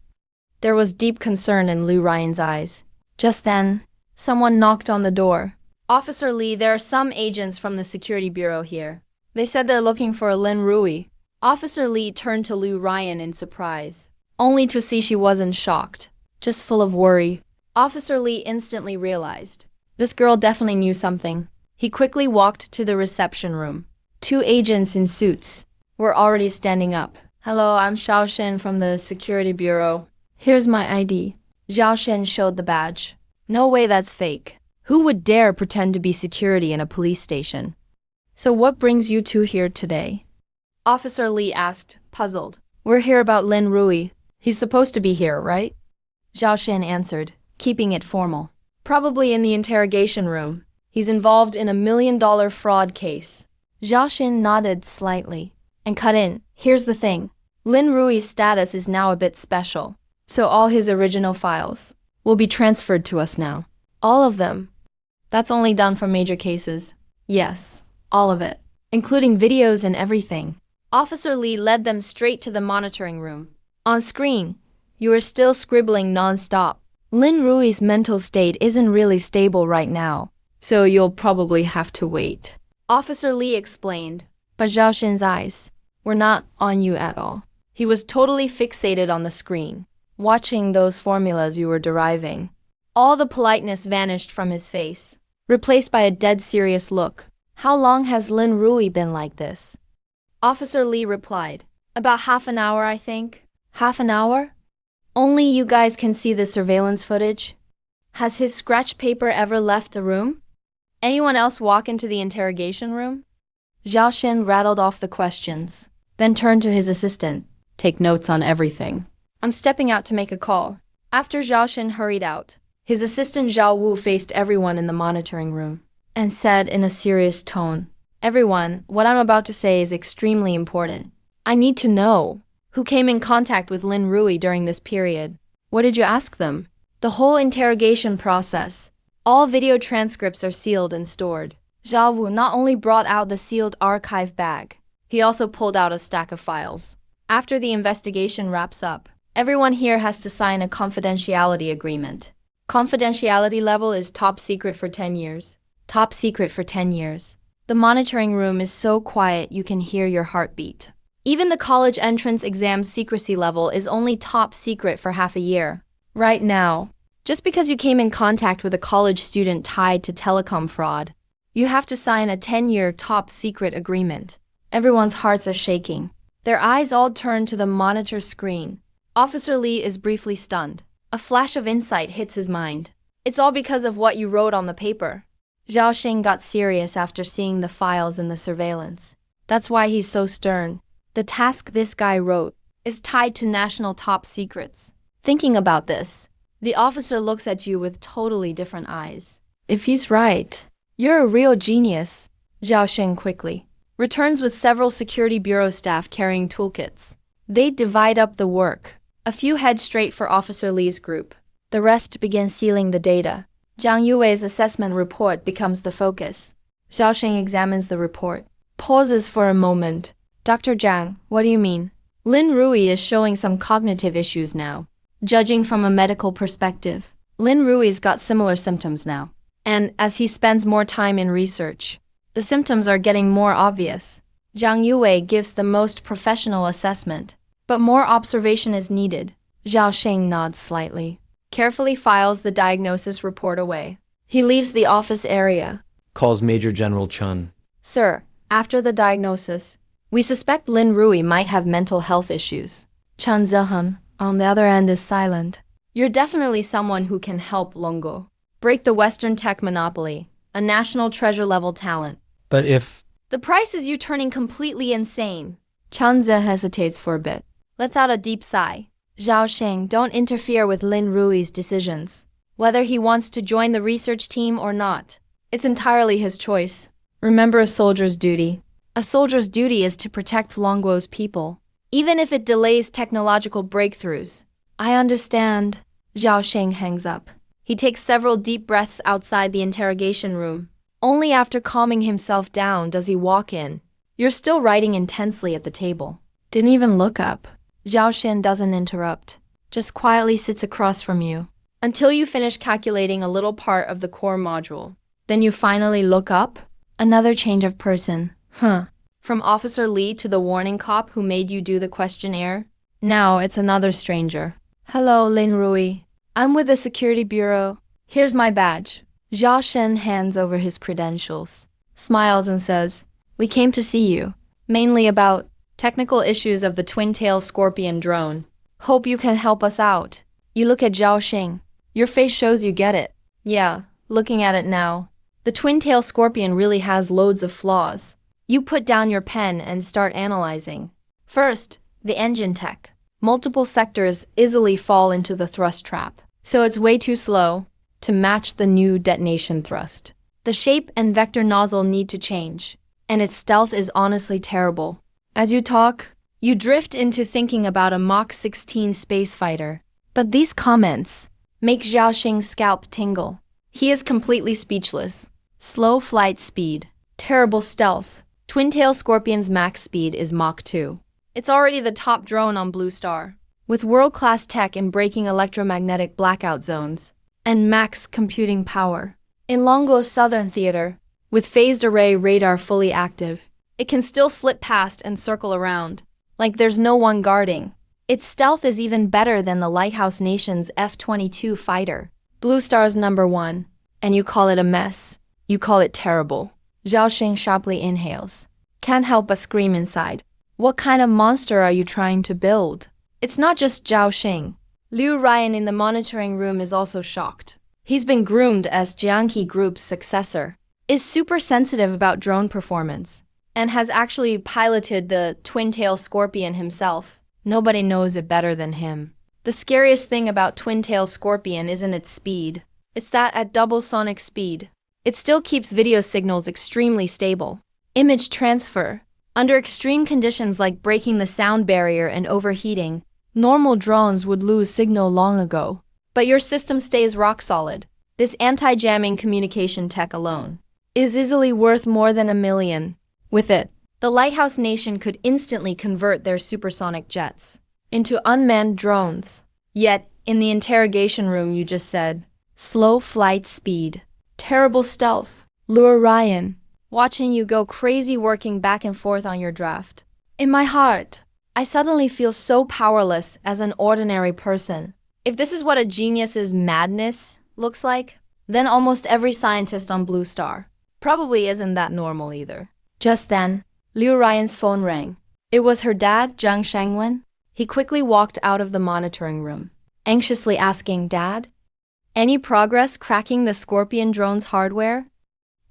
There was deep concern in Liu Ryan's eyes. Just then, someone knocked on the door. Officer Lee, there are some agents from the security bureau here. They said they're looking for Lin Rui. Officer Lee turned to Liu Ryan in surprise, only to see she wasn't shocked, just full of worry. Officer Lee instantly realized this girl definitely knew something. He quickly walked to the reception room. 2 agents in suits were already standing up. Hello, I'm Xiao Shen from the security bureau. Here's my ID. Xiao Shen showed the badge. No way that's fake. Who would dare pretend to be security in a police station? So what brings you two here today? Officer Lee asked, puzzled. We're here about Lin Rui. He's supposed to be here, right? Xiao Shen answered, keeping it formal. Probably in the interrogation room. He's involved in a $1 million fraud case. Xiao Shen nodded slightly. and cut in. Here's the thing. Lin Rui's status is now a bit special, so all his original files will be transferred to us now. All of them. That's only done for major cases. Yes, all of it, including videos and everything. Officer Lee led them straight to the monitoring room. On screen, you are still scribbling non-stop. Lin Rui's mental state isn't really stable right now, so you'll probably have to wait. Officer Lee explained, but Zhao Xin's eyes were not on you at all. He was totally fixated on the screen, watching those formulas you were deriving. All the politeness vanished from his face, replaced by a dead serious look. How long has Lin Rui been like this? Officer Lee replied, about half an hour, I think. Half an hour? Only you guys can see the surveillance footage? Has his scratch paper ever left the room? Anyone else walk into the interrogation room? Zhao Xin rattled off the questions, then turned to his assistant. Take notes on everything. I'm stepping out to make a call. After Zhao Xin hurried out, his assistant Zhao Wu faced everyone in the monitoring room and said in a serious tone, everyone, what I'm about to say is extremely important. I need to know who came in contact with Lin Rui during this period. What did you ask them? The whole interrogation process. All video transcripts are sealed and stored. Zhao Wu not only brought out the sealed archive bag, he also pulled out a stack of files. After the investigation wraps up, everyone here has to sign a confidentiality agreement. Confidentiality level is top secret for 10 years. Top secret for 10 years. The monitoring room is so quiet you can hear your heartbeat. Even the college entrance exam secrecy level is only top secret for half a year. Right now, just because you came in contact with a college student tied to telecom fraud, you have to sign a 10-year top secret agreement. Everyone's hearts are shaking. Their eyes all turn to the monitor screen. Officer Lee is briefly stunned. A flash of insight hits his mind. It's all because of what you wrote on the paper. Zhao Xing got serious after seeing the files in the surveillance. That's why he's so stern. The task this guy wrote is tied to national top secrets. Thinking about this, the officer looks at you with totally different eyes. If he's right, you're a real genius. Zhao Xing quickly returns with several security bureau staff carrying toolkits. They divide up the work. A few head straight for Officer Lee's group. The rest begin sealing the data. Zhang Yuwei's assessment report becomes the focus. Zhao Xing examines the report, pauses for a moment. Dr. Zhang, what do you mean? Lin Rui is showing some cognitive issues now. Judging from a medical perspective, Lin Rui's got similar symptoms now. And as he spends more time in research, the symptoms are getting more obvious. Zhang Yuwei gives the most professional assessment, but more observation is needed. Zhao Xing nods slightly, carefully files the diagnosis report away. He leaves the office area. Calls Major General Chun. Sir, after the diagnosis, we suspect Lin Rui might have mental health issues. Chen Zeheng, on the other end, is silent. You're definitely someone who can help Longo break the Western tech monopoly, a national treasure-level talent. But if... The price is you turning completely insane. Chen Ze hesitates for a bit, lets out a deep sigh. Zhao Xing, don't interfere with Lin Rui's decisions. Whether he wants to join the research team or not, it's entirely his choice. Remember a soldier's duty. A soldier's duty is to protect Longuo's people, even if it delays technological breakthroughs. I understand. Zhao Xing hangs up. He takes several deep breaths outside the interrogation room. Only after calming himself down does he walk in. You're still writing intensely at the table. Didn't even look up. Zhao Xin doesn't interrupt, just quietly sits across from you until you finish calculating a little part of the core module. Then you finally look up. Another change of person. Huh. From Officer Lee to the warning cop who made you do the questionnaire. Now it's another stranger. Hello, Lin Rui. I'm with the security bureau. Here's my badge. Zhao Shen hands over his credentials, smiles and says, we came to see you, mainly about technical issues of the twin-tail scorpion drone. Hope you can help us out. You look at Zhao Xing. Your face shows you get it. Yeah, looking at it now. The twin-tail scorpion really has loads of flaws. You put down your pen and start analyzing. First, the engine tech. Multiple sectors easily fall into the thrust trap, so it's way too slow to match the new detonation thrust. The shape and vector nozzle need to change, and its stealth is honestly terrible. As you talk, you drift into thinking about a Mach 16 space fighter. But these comments make Zhao Xing's scalp tingle. He is completely speechless. Slow flight speed, terrible stealth. Twin-tail Scorpion's max speed is Mach 2. It's already the top drone on Blue Star, with world-class tech in breaking electromagnetic blackout zones and max computing power. In Longo's Southern Theater, with phased array radar fully active, it can still slip past and circle around, like there's no one guarding. Its stealth is even better than the Lighthouse Nation's F-22 fighter, Blue Star's #1, and you call it a mess. You call it terrible. Zhao Xing sharply inhales. Can't help but scream inside. What kind of monster are you trying to build? It's not just Zhao Xing. Liu Ryan in the monitoring room is also shocked. He's been groomed as Jianghe Group's successor, is super sensitive about drone performance, and has actually piloted the twin-tail Scorpion himself. Nobody knows it better than him. The scariest thing about twin-tail Scorpion isn't its speed. It's that at double sonic speed, it still keeps video signals extremely stable. Image transfer. Under extreme conditions like breaking the sound barrier and overheating, normal drones would lose signal long ago. But your system stays rock solid. This anti-jamming communication tech alone is easily worth more than $1 million. With it, the Lighthouse Nation could instantly convert their supersonic jets into unmanned drones. Yet, in the interrogation room you just said, slow flight speed, terrible stealth, Liu Ryan, watching you go crazy working back and forth on your draft. In my heart, I suddenly feel so powerless as an ordinary person. If this is what a genius's madness looks like, then almost every scientist on Blue Star probably isn't that normal either. Just then, Liu Ryan's phone rang. It was her dad, Zhang Shengwen. He quickly walked out of the monitoring room, anxiously asking, "Dad, any progress cracking the Scorpion drone's hardware?"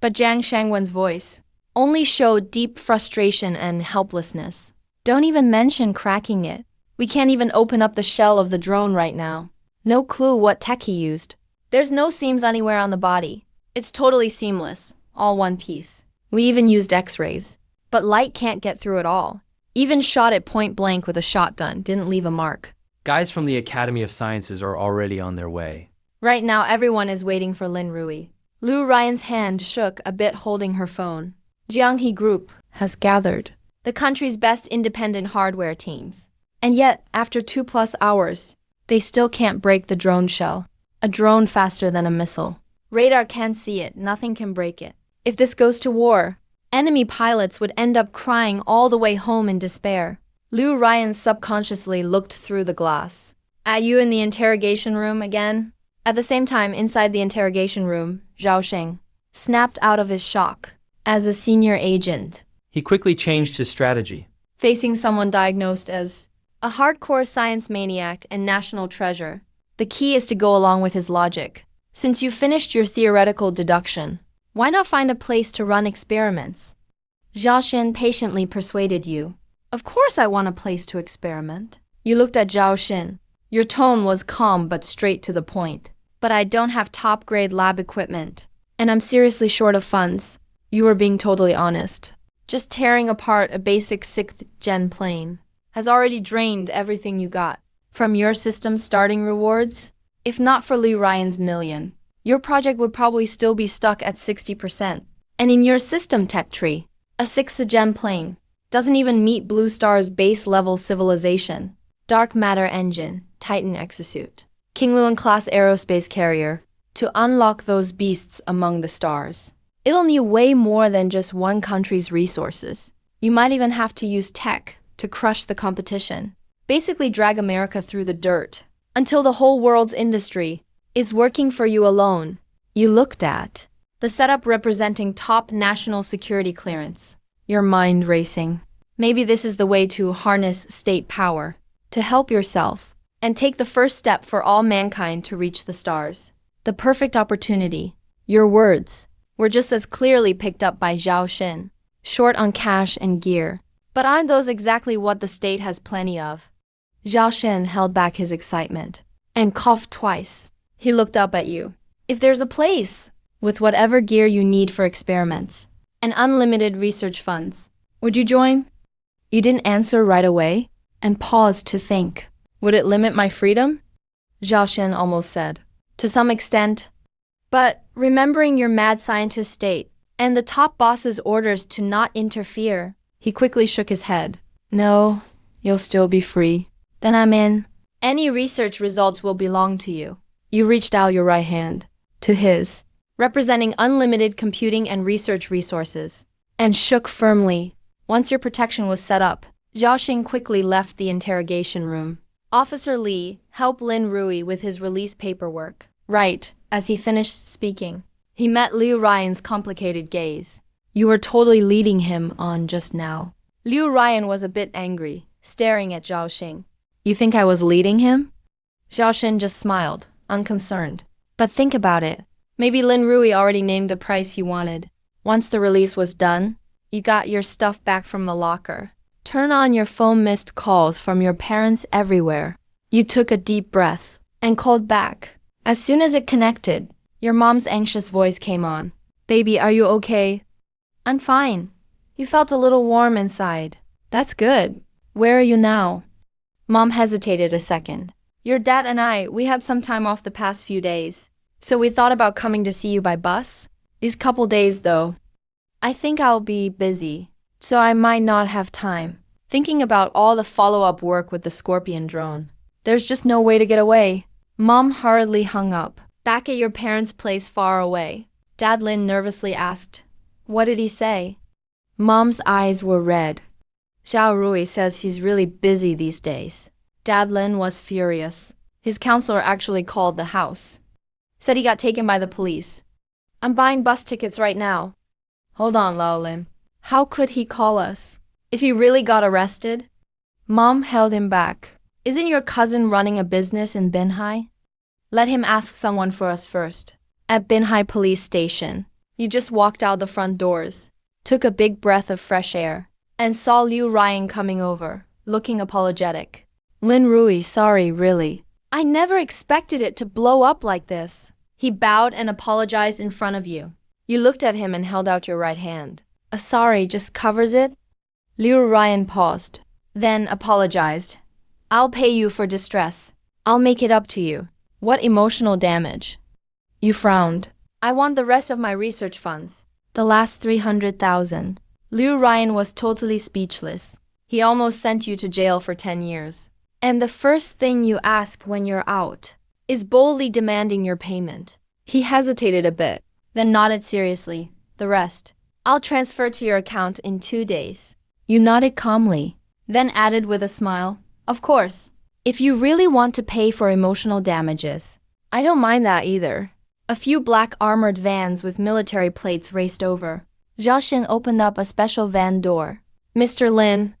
But Zhang Shengwen's voice only showed deep frustration and helplessness. "Don't even mention cracking it. We can't even open up the shell of the drone right now. No clue what tech he used. There's no seams anywhere on the body. It's totally seamless, all one piece. We even used X-rays, but light can't get through at all. Even shot it point blank with a shotgun didn't leave a mark." Guys from the Academy of Sciences are already on their way. Right now, everyone is waiting for Lin Rui. Liu Ryan's hand shook a bit holding her phone. Jianghe Group has gathered the country's best independent hardware teams. And yet, after 2+ hours, they still can't break the drone shell. A drone faster than a missile. Radar can't see it, nothing can break it. If this goes to war, enemy pilots would end up crying all the way home in despair. Liu Ryan subconsciously looked through the glass. "At you in the interrogation room again?" At the same time, inside the interrogation room, Zhao Xing snapped out of his shock. As a senior agent, He quickly changed his strategy. facing someone diagnosed as a hardcore science maniac and national treasure, the key is to go along with his logic. Since you finished your theoretical deduction, why not find a place to run experiments? Zhao Xin patiently persuaded you. "Of course I want a place to experiment." You looked at Zhao Xin. Your tone was calm but straight to the point. "But I don't have top-grade lab equipment, and I'm seriously short of funds." You were being totally honest. Just tearing apart a basic 6th-gen plane has already drained everything you got from your system's starting rewards. If not for Liu Ryan's $1 million, your project would probably still be stuck at 60%. And in your system tech tree, a 6th-gen plane doesn't even meet Blue Star's base-level civilization. Dark matter engine, Titan exosuit, King Luan-class aerospace carrier, to unlock those beasts among the stars. It'll need way more than just one country's resources. You might even have to use tech to crush the competition. Basically drag America through the dirt until the whole world's industry is working for you alone. You looked at the setup representing top national security clearance. Your mind racing. Maybe this is the way to harness state power, to help yourself, and take the first step for all mankind to reach the stars. The perfect opportunity. Your words were just as clearly picked up by Zhao Xin. Short on cash and gear. But aren't those exactly what the state has plenty of? Zhao Xin held back his excitement and coughed twice. He looked up at you. "If there's a place with whatever gear you need for experiments and unlimited research funds, would you join?" You didn't answer right away? And paused to think. Would it limit my freedom? Zhao Shen almost said. To some extent. But remembering your mad scientist state and the top boss's orders to not interfere, he quickly shook his head. No, you'll still be free. Then I'm in. Any research results will belong to you. You reached out your right hand to his, representing unlimited computing and research resources, and shook firmly. Once your protection was set up, Zhao Xing quickly left the interrogation room. Officer Li helped Lin Rui with his release paperwork. Right, as he finished speaking, he met Liu Ryan's complicated gaze. You were totally leading him on just now. Liu Ryan was a bit angry, staring at Zhao Xing. You think I was leading him? Zhao Xing just smiled, unconcerned. But think about it. Maybe Lin Rui already named the price he wanted. Once the release was done, you got your stuff back from the locker. Turn on your phone, missed calls from your parents everywhere. You took a deep breath and called back. As soon as it connected, your mom's anxious voice came on. Baby, are you okay? I'm fine. You felt a little warm inside. That's good. Where are you now? Mom hesitated a second. Your dad and we had some time off the past few days. So we thought about coming to see you by bus. These couple days though, I think I'll be busy, so I might not have time. Thinking about all the follow-up work with the Scorpion drone. There's just no way to get away. Mom hurriedly hung up. Back at your parents' place far away, Dad Lin nervously asked, what did he say? Mom's eyes were red. Zhao Rui says he's really busy these days. Dad Lin was furious. His counselor actually called the house. Said he got taken by the police. I'm buying bus tickets right now. Hold on, Lao Lin. How could he call us? If he really got arrested? Mom held him back. Isn't your cousin running a business in Binhai? Let him ask someone for us first. At Binhai police station, you just walked out the front doors, took a big breath of fresh air, and saw Liu Ryan coming over, looking apologetic. Lin Rui, sorry, really. I never expected it to blow up like this. He bowed and apologized in front of you. You looked at him and held out your right hand. A sorry just covers it? Liu Ryan paused, then apologized. I'll pay you for distress. I'll make it up to you. What emotional damage? You frowned. I want the rest of my research funds. The last 300,000. Liu Ryan was totally speechless. He almost sent you to jail for 10 years. And the first thing you ask when you're out is boldly demanding your payment. He hesitated a bit, then nodded seriously. The rest, I'll transfer to your account in 2 days. You nodded calmly, then added with a smile, of course, if you really want to pay for emotional damages. I don't mind that either. A few black armored vans with military plates raced over. Zhao Xin opened up a special van door. Mr. Lin,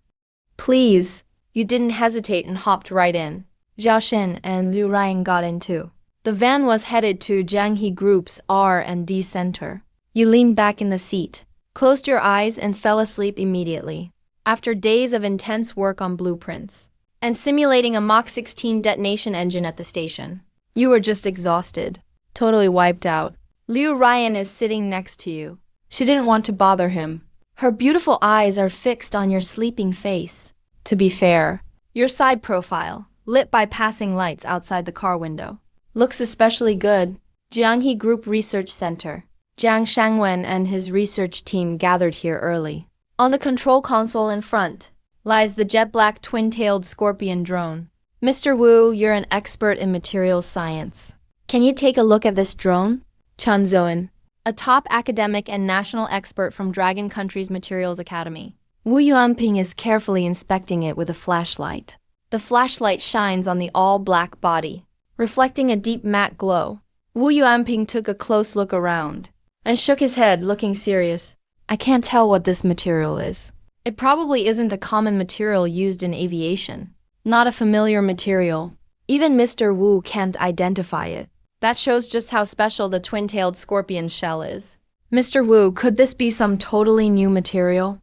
please. You didn't hesitate and hopped right in. Zhao Xin and Liu Ryan got in too. The van was headed to Jiang He Group's R&D center. You leaned back in the seat, closed your eyes and fell asleep immediately. After days of intense work on blueprints and simulating a Mach 16 detonation engine at the station, you were just exhausted, totally wiped out. Liu Ryan is sitting next to you. She didn't want to bother him. Her beautiful eyes are fixed on your sleeping face. To be fair, your side profile, lit by passing lights outside the car window, looks especially good. Jianghe Group Research Center. Jiang Shangwen and his research team gathered here early. On the control console in front lies the jet-black twin-tailed Scorpion drone. Mr. Wu, you're an expert in materials science. Can you take a look at this drone? Chen Zoen, a top academic and national expert from Dragon Country's Materials Academy. Wu Yuanping is carefully inspecting it with a flashlight. The flashlight shines on the all-black body, reflecting a deep matte glow. Wu Yuanping took a close look around and shook his head, looking serious. I can't tell what this material is. It probably isn't a common material used in aviation. Not a familiar material. Even Mr. Wu can't identify it. That shows just how special the twin-tailed scorpion shell is. Mr. Wu, could this be some totally new material?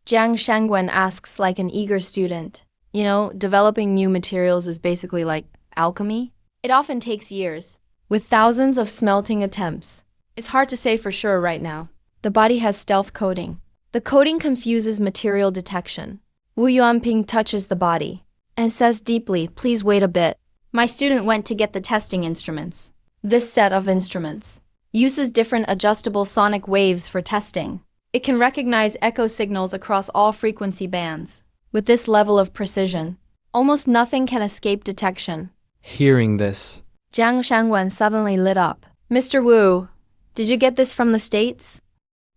Jiang Shangwen asks like an eager student. You know, developing new materials is basically like alchemy. It often takes years, with thousands of smelting attempts. It's hard to say for sure right now. The body has stealth coating. The coating confuses material detection. Wu Yuanping touches the body and says deeply, please wait a bit. My student went to get the testing instruments. This set of instruments uses different adjustable sonic waves for testing. It can recognize echo signals across all frequency bands. With this level of precision, almost nothing can escape detection. Hearing this, Jiang Shangwen suddenly lit up. Mr. Wu, did you get this from the States?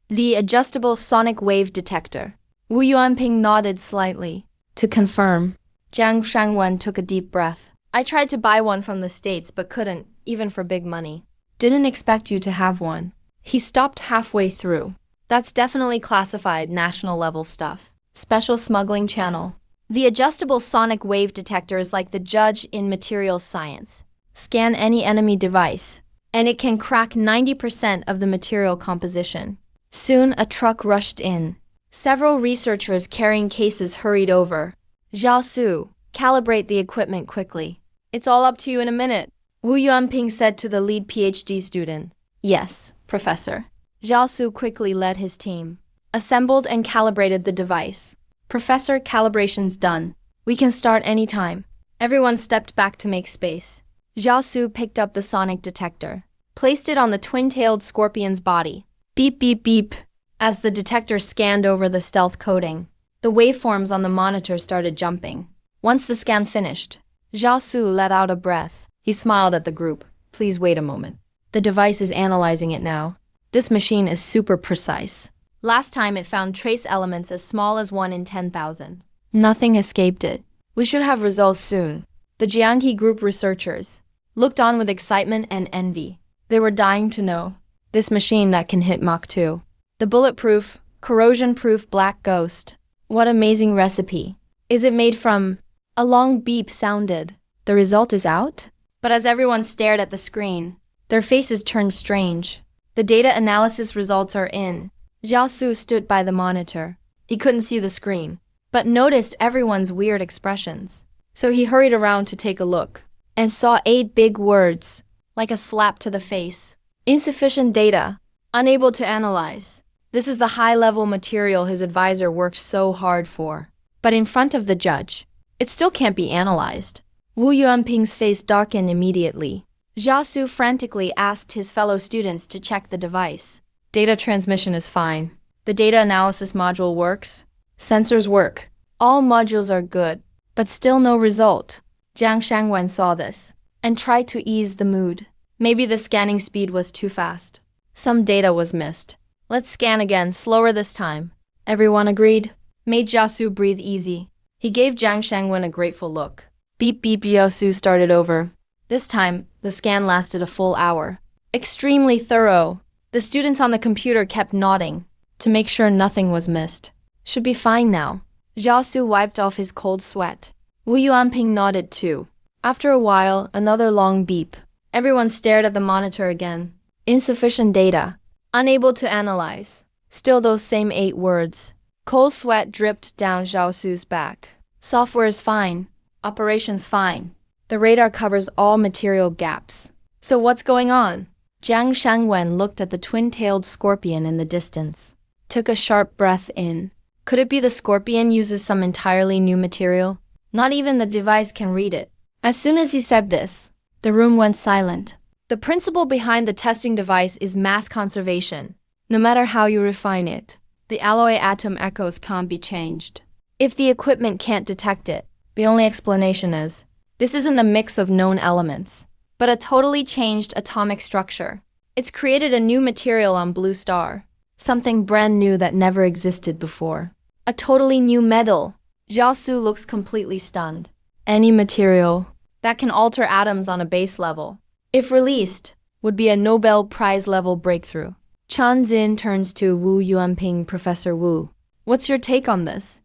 The adjustable sonic wave detector. Wu Yuanping nodded slightly. To confirm, Jiang Shangwen took a deep breath. I tried to buy one from the States but couldn't, even for big money. Didn't expect you to have one. He stopped halfway through. That's definitely classified national level stuff. Special smuggling channel. The adjustable sonic wave detector is like the judge in materials science. Scan any enemy device, and it can crack 90% of the material composition. Soon a truck rushed in. Several researchers carrying cases hurried over. Zhao Su, calibrate the equipment quickly. It's all up to you in a minute, Wu Yuanping said to the lead PhD student. Yes, Professor. Zhao Su quickly led his team, assembled and calibrated the device. Professor, calibration's done. We can start anytime. Everyone stepped back to make space. Zhao Su picked up the sonic detector, placed it on the twin-tailed scorpion's body. Beep, beep, beep. As the detector scanned over the stealth coating, the waveforms on the monitor started jumping. Once the scan finished, Zhao Su let out a breath. He smiled at the group. Please wait a moment. The device is analyzing it now. This machine is super precise. Last time it found trace elements as small as 1 in 10,000. Nothing escaped it. We should have results soon. The Jianghe group researchers looked on with excitement and envy. They were dying to know. This machine that can hit Mach 2. The bulletproof, corrosion-proof black ghost. What amazing recipe. Is it made from? A long beep sounded. The result is out? But as everyone stared at the screen, their faces turned strange. The data analysis results are in. Zhao Su stood by the monitor. He couldn't see the screen, but noticed everyone's weird expressions. So he hurried around to take a look, and saw 8 big words, like a slap to the face. Insufficient data. Unable to analyze. This is the high-level material his advisor worked so hard for. But in front of the judge, it still can't be analyzed. Wu Yuanping's face darkened immediately. Zhao Su frantically asked his fellow students to check the device. Data transmission is fine. The data analysis module works. Sensors work. All modules are good, but still no result. Jiang Shangwen saw this and tried to ease the mood. Maybe the scanning speed was too fast. Some data was missed. Let's scan again, slower this time. Everyone agreed. Made Zhao Su breathe easy. He gave Jiang Shangwen a grateful look. Beep beep, Zhao Su started over. This time, the scan lasted a full hour. Extremely thorough. The students on the computer kept nodding to make sure nothing was missed. Should be fine now. Zhao Su wiped off his cold sweat. Wu Yuanping nodded too. After a while, another long beep. Everyone stared at the monitor again. Insufficient data. Unable to analyze. Still those same 8 words. Cold sweat dripped down Zhao Su's back. Software is fine. Operations fine. The radar covers all material gaps. So what's going on? Jiang Shangwen looked at the twin-tailed scorpion in the distance. Took a sharp breath in. Could it be the scorpion uses some entirely new material? Not even the device can read it. As soon as he said this, the room went silent. The principle behind the testing device is mass conservation. No matter how you refine it, the alloy atom echoes can't be changed. If the equipment can't detect it, the only explanation is, this isn't a mix of known elements, but a totally changed atomic structure. It's created a new material on Blue Star. Something brand new that never existed before. A totally new metal. Zhao Su looks completely stunned. Any material that can alter atoms on a base level, if released, would be a Nobel Prize level breakthrough. Chan Xin turns to Wu Yuanping. Professor Wu, what's your take on this?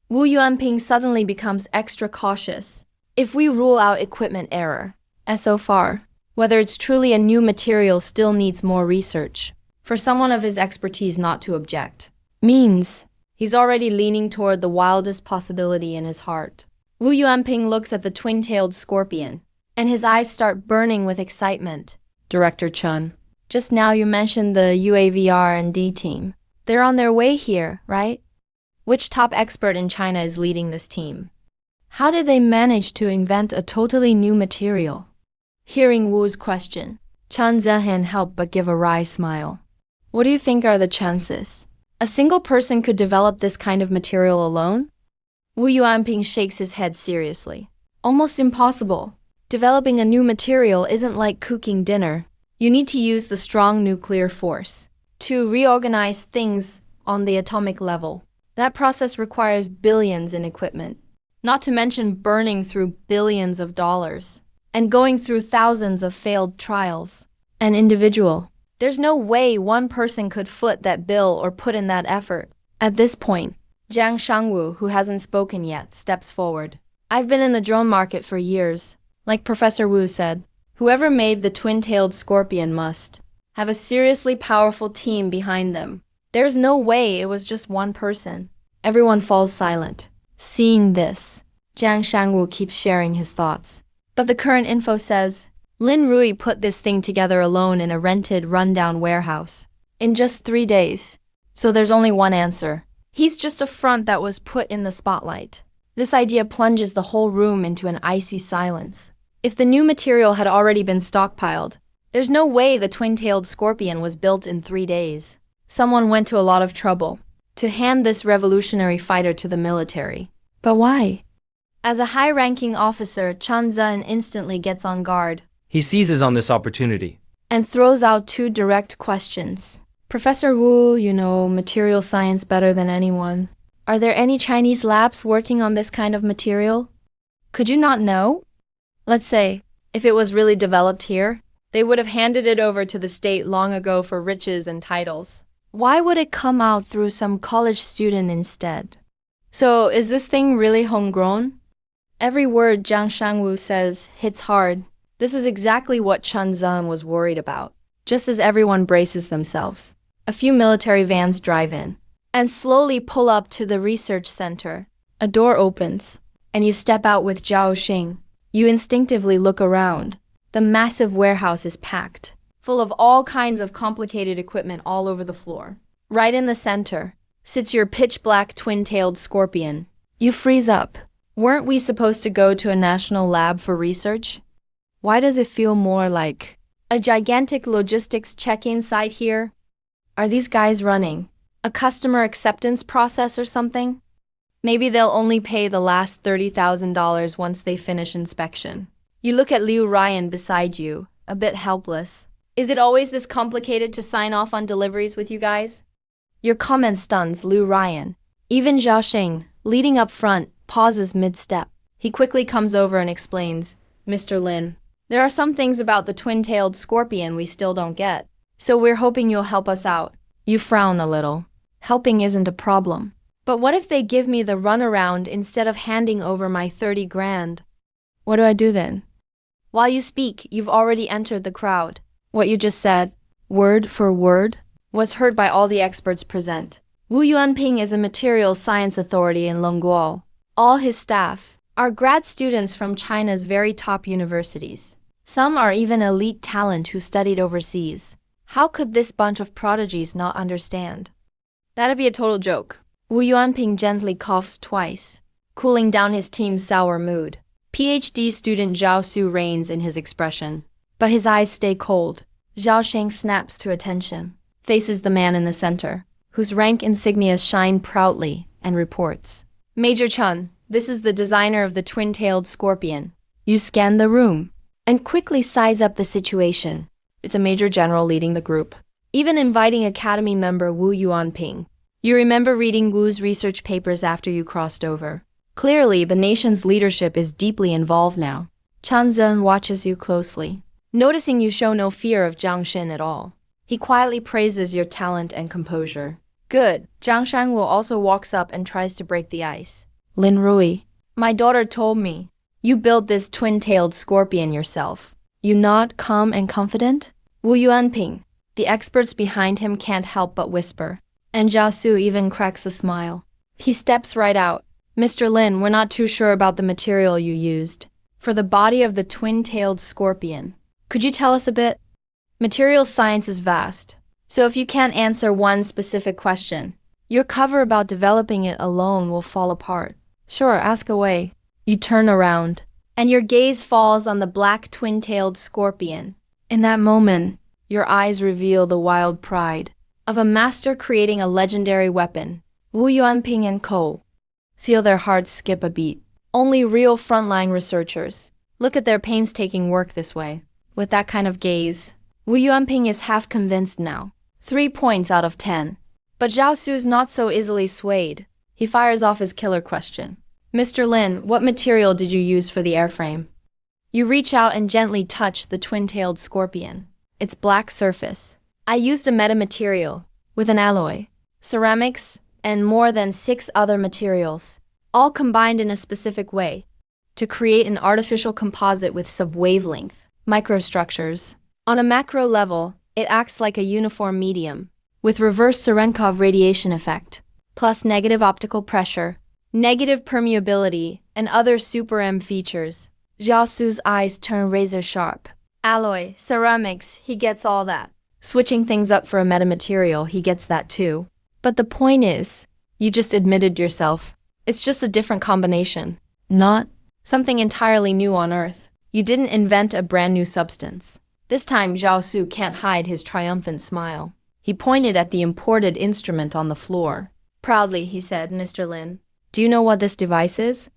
Wu Yuanping suddenly becomes extra cautious. If we rule out equipment error, as so far, whether it's truly a new material still needs more research. For someone of his expertise not to object means he's already leaning toward the wildest possibility in his heart. Wu Yuanping looks at the twin-tailed scorpion, and his eyes start burning with excitement. Director Chun, just now you mentioned the UAV R&D team. They're on their way here, right? Which top expert in China is leading this team? How did they manage to invent a totally new material? Hearing Wu's question, Chen Zehan helped but give a wry smile. What do you think are the chances? A single person could develop this kind of material alone? Wu Yuanping shakes his head seriously. Almost impossible. Developing a new material isn't like cooking dinner. You need to use the strong nuclear force to reorganize things on the atomic level. That process requires billions in equipment, not to mention burning through billions of dollars and going through thousands of failed trials. An individual. There's no way one person could foot that bill or put in that effort. At this point, Jiang Shangwu, who hasn't spoken yet, steps forward. I've been in the drone market for years. Like Professor Wu said, whoever made the twin-tailed scorpion must have a seriously powerful team behind them. There's no way it was just one person. Everyone falls silent. Seeing this, Jiang Shangwu keeps sharing his thoughts. But the current info says, Lin Rui put this thing together alone in a rented, rundown warehouse in just 3 days. So there's only one answer. He's just a front that was put in the spotlight. This idea plunges the whole room into an icy silence. If the new material had already been stockpiled, there's no way the twin-tailed scorpion was built in 3 days. Someone went to a lot of trouble to hand this revolutionary fighter to the military. But why? As a high-ranking officer, Chen Zhen instantly gets on guard. He seizes on this opportunity And throws out 2 direct questions. Professor Wu, you know material science better than anyone. Are there any Chinese labs working on this kind of material? Could you not know? Let's say, if it was really developed here, they would have handed it over to the state long ago for riches and titles. Why would it come out through some college student instead? So, is this thing really homegrown? Every word Jiang Shangwu says hits hard. This is exactly what Chen Zhen was worried about. Just as everyone braces themselves, a few military vans drive in and slowly pull up to the research center. A door opens, and you step out with Zhao Xing. You instinctively look around. The massive warehouse is packed, full of all kinds of complicated equipment all over the floor. Right in the center sits your pitch-black twin-tailed scorpion. You freeze up. Weren't we supposed to go to a national lab for research? Why does it feel more like a gigantic logistics check-in site here? Are these guys running a customer acceptance process or something? Maybe they'll only pay the last $30,000 once they finish inspection. You look at Liu Ryan beside you, a bit helpless. Is it always this complicated to sign off on deliveries with you guys? Your comment stuns Liu Ryan. Even Zhao Xing, leading up front, pauses mid-step. He quickly comes over and explains, Mr. Lin, there are some things about the twin-tailed scorpion we still don't get, so we're hoping you'll help us out. You frown a little. Helping isn't a problem. But what if they give me the runaround instead of handing over my 30 grand? What do I do then? While you speak, you've already entered the crowd. What you just said, word for word, was heard by all the experts present. Wu Yuanping is a materials science authority in Longguo. All his staff are grad students from China's very top universities. Some are even elite talent who studied overseas. How could this bunch of prodigies not understand? That'd be a total joke. Wu Yuanping gently coughs twice, cooling down his team's sour mood. PhD student Zhao Su reigns in his expression, but his eyes stay cold. Zhao Sheng snaps to attention, faces the man in the center, whose rank insignia shine proudly, and reports. Major Chen, this is the designer of the twin-tailed scorpion. You scan the room and quickly size up the situation. It's a major general leading the group, even inviting Academy member Wu Yuanping. You remember reading Wu's research papers after you crossed over. Clearly, the nation's leadership is deeply involved now. Chen Zhen watches you closely, noticing you show no fear of Zhang Xin at all. He quietly praises your talent and composure. Good. Zhang Shangwu also walks up and tries to break the ice. Lin Rui, my daughter told me you built this twin-tailed scorpion yourself. You nod calm and confident? Wu Yuanping. The experts behind him can't help but whisper. And Zhao Su even cracks a smile. He steps right out. Mr. Lin, we're not too sure about the material you used for the body of the twin-tailed scorpion. Could you tell us a bit? Material science is vast, so if you can't answer one specific question, Your cover about developing it alone will fall apart. Sure, ask away. You turn around, and your gaze falls on the black twin-tailed scorpion. In that moment, your eyes reveal the wild pride of a master creating a legendary weapon. Wu Yuanping and Co. Feel their hearts skip a beat. Only real frontline researchers look at their painstaking work this way. With that kind of gaze, Wu Yuanping is half convinced now. 3 points out of 10. But Zhao Su's not so easily swayed. He fires off his killer question. Mr. Lin, what material did you use for the airframe? You reach out and gently touch the twin-tailed scorpion. Its black surface. I used a metamaterial with an alloy, ceramics, and more than 6 other materials, all combined in a specific way, to create an artificial composite with sub-wavelength microstructures. On a macro level, it acts like a uniform medium, with reverse Cherenkov radiation effect, plus negative optical pressure, negative permeability, and other super-M features. Zhao Su's eyes turn razor sharp. Alloy, ceramics, he gets all that. Switching things up for a metamaterial, he gets that too. But the point is, you just admitted yourself. It's just a different combination. Not something entirely new on Earth. You didn't invent a brand new substance. This time, Zhao Su can't hide his triumphant smile. He pointed at the imported instrument on the floor. Proudly, he said, Mr. Lin, do you know what this device is?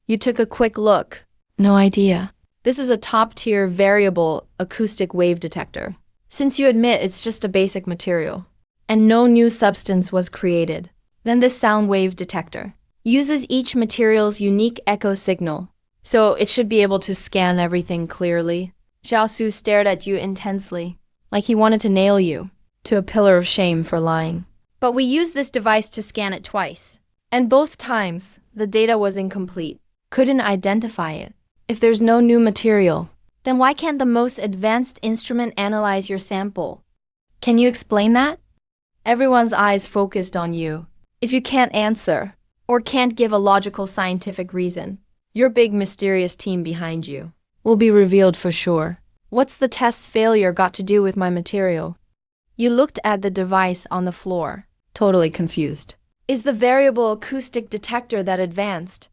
You took a quick look. No idea. This is a top-tier variable acoustic wave detector. Since you admit it's just a basic material, and no new substance was created, then this sound wave detector uses each material's unique echo signal, so it should be able to scan everything clearly. Zhao Su stared at you intensely, like he wanted to nail you to a pillar of shame for lying. But we used this device to scan it twice, and both times the data was incomplete. Couldn't identify it. If there's no new material, then why can't the most advanced instrument analyze your sample? Can you explain that? Everyone's eyes focused on you. If you can't answer, or can't give a logical scientific reason, your big mysterious team behind you will be revealed for sure. What's the test's failure got to do with my material? You looked at the device on the floor, totally confused. Is the variable acoustic detector that advanced?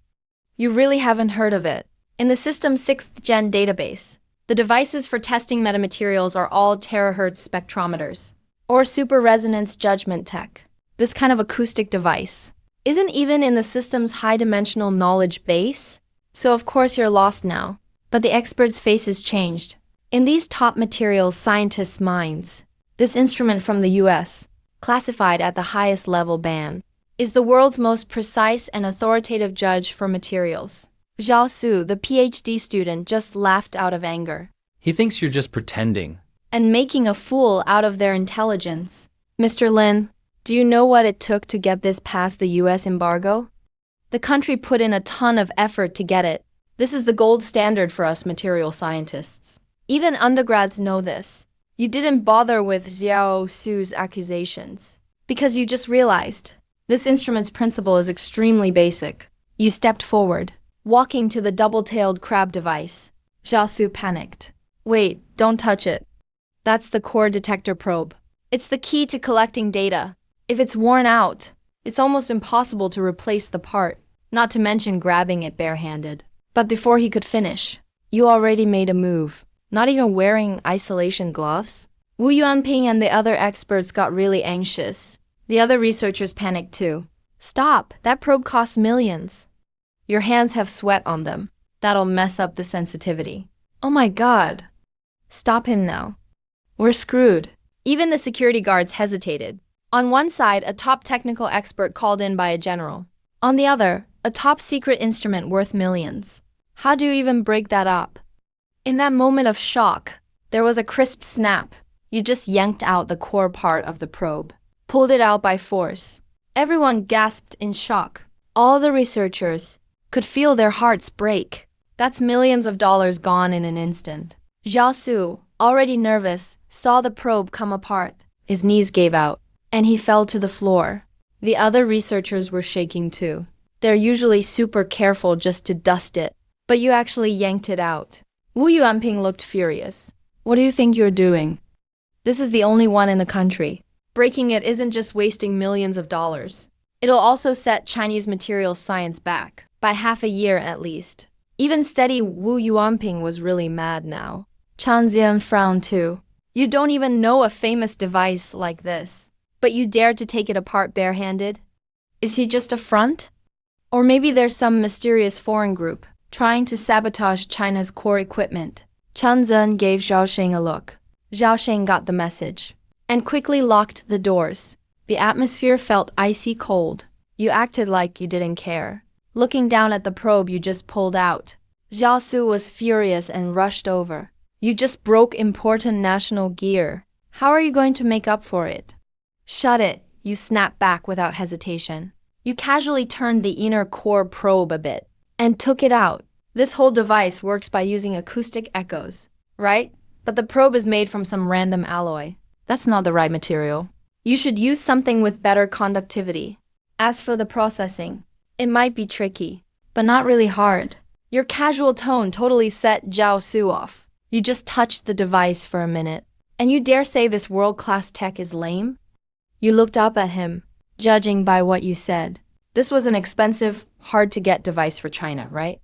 You really haven't heard of it. In the system's 6th-gen database, the devices for testing metamaterials are all terahertz spectrometers, or super resonance judgment tech. This kind of acoustic device isn't even in the system's high-dimensional knowledge base, so of course you're lost now. But the experts' faces changed. In these top materials scientists' minds, this instrument from the US, classified at the highest level band, is the world's most precise and authoritative judge for materials. Zhao Su, the PhD student, just laughed out of anger. He thinks you're just pretending. And making a fool out of their intelligence. Mr. Lin, do you know what it took to get this past the US embargo? The country put in a ton of effort to get it. This is the gold standard for us material scientists. Even undergrads know this. You didn't bother with Zhao Su's accusations because you just realized this instrument's principle is extremely basic. You stepped forward, walking to the double-tailed crab device. Zhao Su panicked. Wait, don't touch it. That's the core detector probe. It's the key to collecting data. If it's worn out, it's almost impossible to replace the part, not to mention grabbing it barehanded. But before he could finish, you already made a move. Not even wearing isolation gloves? Wu Yuanping and the other experts got really anxious. The other researchers panicked too. Stop, that probe costs millions. Your hands have sweat on them. That'll mess up the sensitivity. Oh my God. Stop him now. We're screwed. Even the security guards hesitated. On one side, a top technical expert called in by a general. On the other, a top secret instrument worth millions. How do you even break that up? In that moment of shock, there was a crisp snap. You just yanked out the core part of the probe, pulled it out by force. Everyone gasped in shock. All the researchers could feel their hearts break. That's millions of dollars gone in an instant. Zhao Su, already nervous, saw the probe come apart. His knees gave out, and he fell to the floor. The other researchers were shaking too. They're usually super careful just to dust it, but you actually yanked it out. Wu Yuanping looked furious. What do you think you're doing? This is the only one in the country. Breaking it isn't just wasting millions of dollars. It'll also set Chinese materials science back, by half a year at least. Even steady Wu Yuanping was really mad now. Chan Zian frowned too. You don't even know a famous device like this, but you dare to take it apart barehanded? Is he just a front? Or maybe there's some mysterious foreign group trying to sabotage China's core equipment. Chan Zhen gave Zhao Sheng a look. Zhao Sheng got the message and quickly locked the doors. The atmosphere felt icy cold. You acted like you didn't care. Looking down at the probe you just pulled out, Zhao Su was furious and rushed over. You just broke important national gear. How are you going to make up for it? Shut it, you snapped back without hesitation. You casually turned the inner core probe a bit and took it out. This whole device works by using acoustic echoes, right? But the probe is made from some random alloy. That's not the right material. You should use something with better conductivity. As for the processing, it might be tricky, but not really hard. Your casual tone totally set Zhao Su off. You just touched the device for a minute, and you dare say this world-class tech is lame? You looked up at him, judging by what you said. This was an expensive, hard-to-get device for China, right?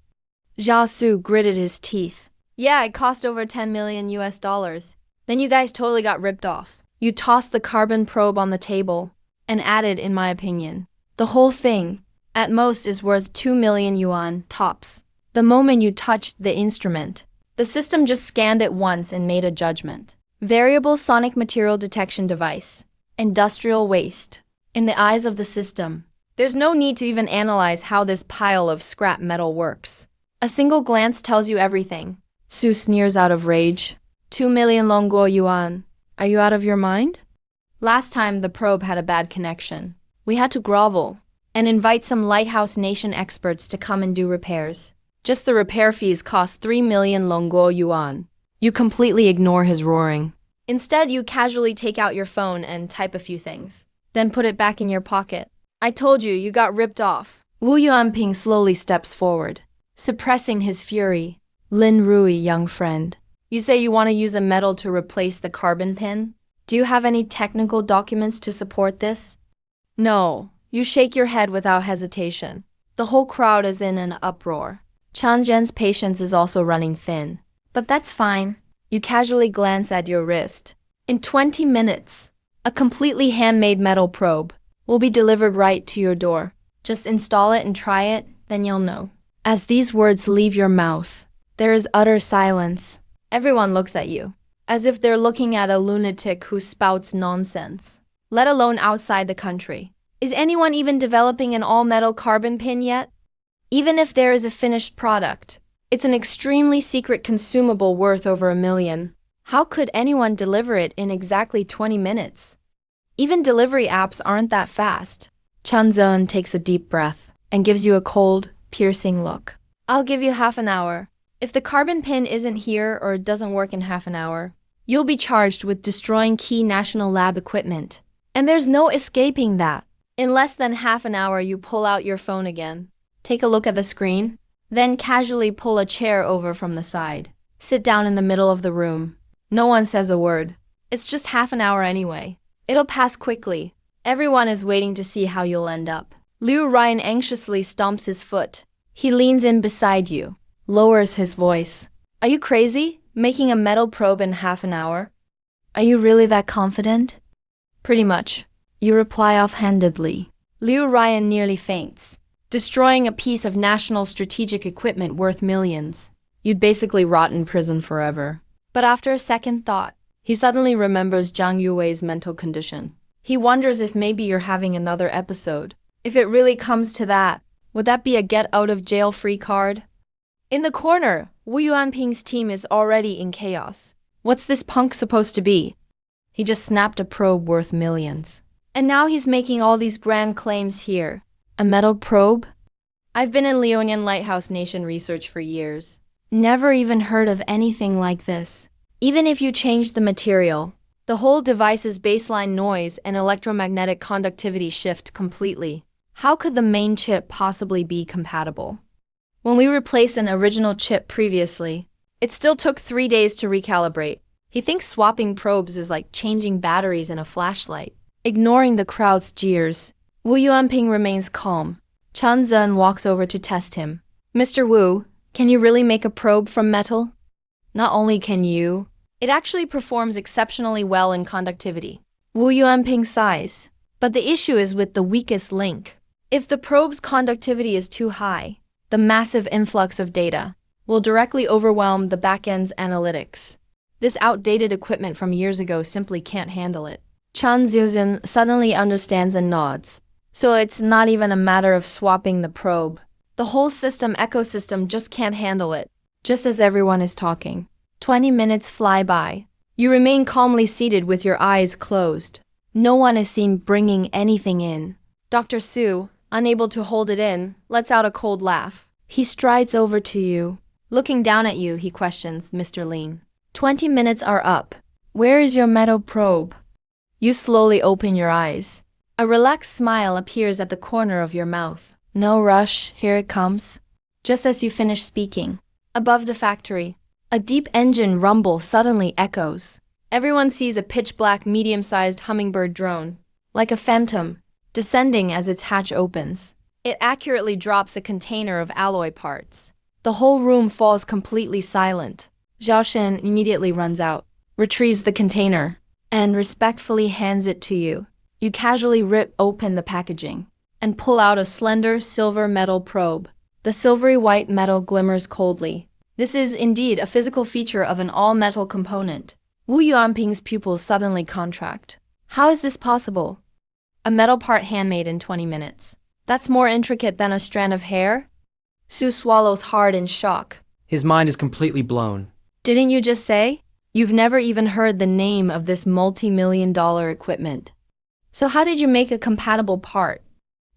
Zhao Su gritted his teeth. Yeah, it cost over 10 million US dollars. Then you guys totally got ripped off. You tossed the carbon probe on the table and added, in my opinion, the whole thing, at most, is worth 2 million yuan, tops. The moment you touched the instrument, the system just scanned it once and made a judgment. Variable sonic material detection device. Industrial waste. In the eyes of the system, there's no need to even analyze how this pile of scrap metal works. A single glance tells you everything. Su sneers out of rage. 2 million Longguo yuan. Are you out of your mind? Last time the probe had a bad connection. We had to grovel and invite some Lighthouse Nation experts to come and do repairs. Just the repair fees cost 3 million Longguo yuan. You completely ignore his roaring. Instead, you casually take out your phone and type a few things, then put it back in your pocket. I told you, you got ripped off. Wu Yuanping slowly steps forward, suppressing his fury. Lin Rui, young friend. You say you want to use a metal to replace the carbon pin? Do you have any technical documents to support this? No. You shake your head without hesitation. The whole crowd is in an uproar. Chan Zhen's patience is also running thin. But that's fine. You casually glance at your wrist. In 20 minutes, a completely handmade metal probe will be delivered right to your door. Just install it and try it, then you'll know. As these words leave your mouth, there is utter silence. Everyone looks at you, as if they're looking at a lunatic who spouts nonsense, let alone outside the country. Is anyone even developing an all-metal carbon pin yet? Even if there is a finished product, it's an extremely secret consumable worth over 1 million. How could anyone deliver it in exactly 20 minutes? Even delivery apps aren't that fast. Chan Zhen takes a deep breath and gives you a cold, piercing look. I'll give you half an hour. If the carbon pin isn't here or doesn't work in half an hour, you'll be charged with destroying key national lab equipment. And there's no escaping that. In less than half an hour, you pull out your phone again. Take a look at the screen, then casually pull a chair over from the side. Sit down in the middle of the room. No one says a word. It's just half an hour anyway. It'll pass quickly. Everyone is waiting to see how you'll end up. Liu Ryan anxiously stomps his foot. He leans in beside you, lowers his voice. Are you crazy? Making a metal probe in half an hour? Are you really that confident? Pretty much. You reply offhandedly. Liu Ryan nearly faints. Destroying a piece of national strategic equipment worth millions. You'd basically rot in prison forever. But after a second thought, he suddenly remembers Zhang Yuwei's mental condition. He wonders if maybe you're having another episode. If it really comes to that, would that be a get-out-of-jail-free card? In the corner, Wu Yuanping's team is already in chaos. What's this punk supposed to be? He just snapped a probe worth millions. And now he's making all these grand claims here. A metal probe? I've been in Lionian Lighthouse Nation research for years. Never even heard of anything like this. Even if you change the material, the whole device's baseline noise and electromagnetic conductivity shift completely. How could the main chip possibly be compatible? When we replaced an original chip previously, it still took 3 days to recalibrate. He thinks swapping probes is like changing batteries in a flashlight. ignoring the crowd's jeers. Wu Yuanping remains calm. Chen Zhen walks over to test him. Mr. Wu, can you really make a probe from metal? Not only can you, it actually performs exceptionally well in conductivity. Wu Yuanping sighs. But the issue is with the weakest link. If the probe's conductivity is too high, the massive influx of data will directly overwhelm the backend's analytics. This outdated equipment from years ago simply can't handle it. Chen Zhuzhen suddenly understands and nods. So it's not even a matter of swapping the probe. The whole ecosystem just can't handle it. Just as everyone is talking, 20 minutes fly by. You remain calmly seated with your eyes closed. No one is seen bringing anything in. Dr. Su, unable to hold it in, lets out a cold laugh. He strides over to you. Looking down at you, he questions Mr. Lin. 20 minutes are up. Where is your metal probe? You slowly open your eyes. A relaxed smile appears at the corner of your mouth. No rush, here it comes. Just as you finish speaking, above the factory, a deep engine rumble suddenly echoes. Everyone sees a pitch-black, medium-sized hummingbird drone, like a phantom, descending as its hatch opens. It accurately drops a container of alloy parts. The whole room falls completely silent. Zhao Shen immediately runs out, retrieves the container, and respectfully hands it to you. You casually rip open the packaging and pull out a slender silver metal probe. The silvery white metal glimmers coldly. This is indeed a physical feature of an all-metal component. Wu Yuanping's pupils suddenly contract. How is this possible? A metal part handmade in 20 minutes. That's more intricate than a strand of hair? Su swallows hard in shock. His mind is completely blown. Didn't you just say? You've never even heard the name of this multi-million-dollar equipment. So how did you make a compatible part?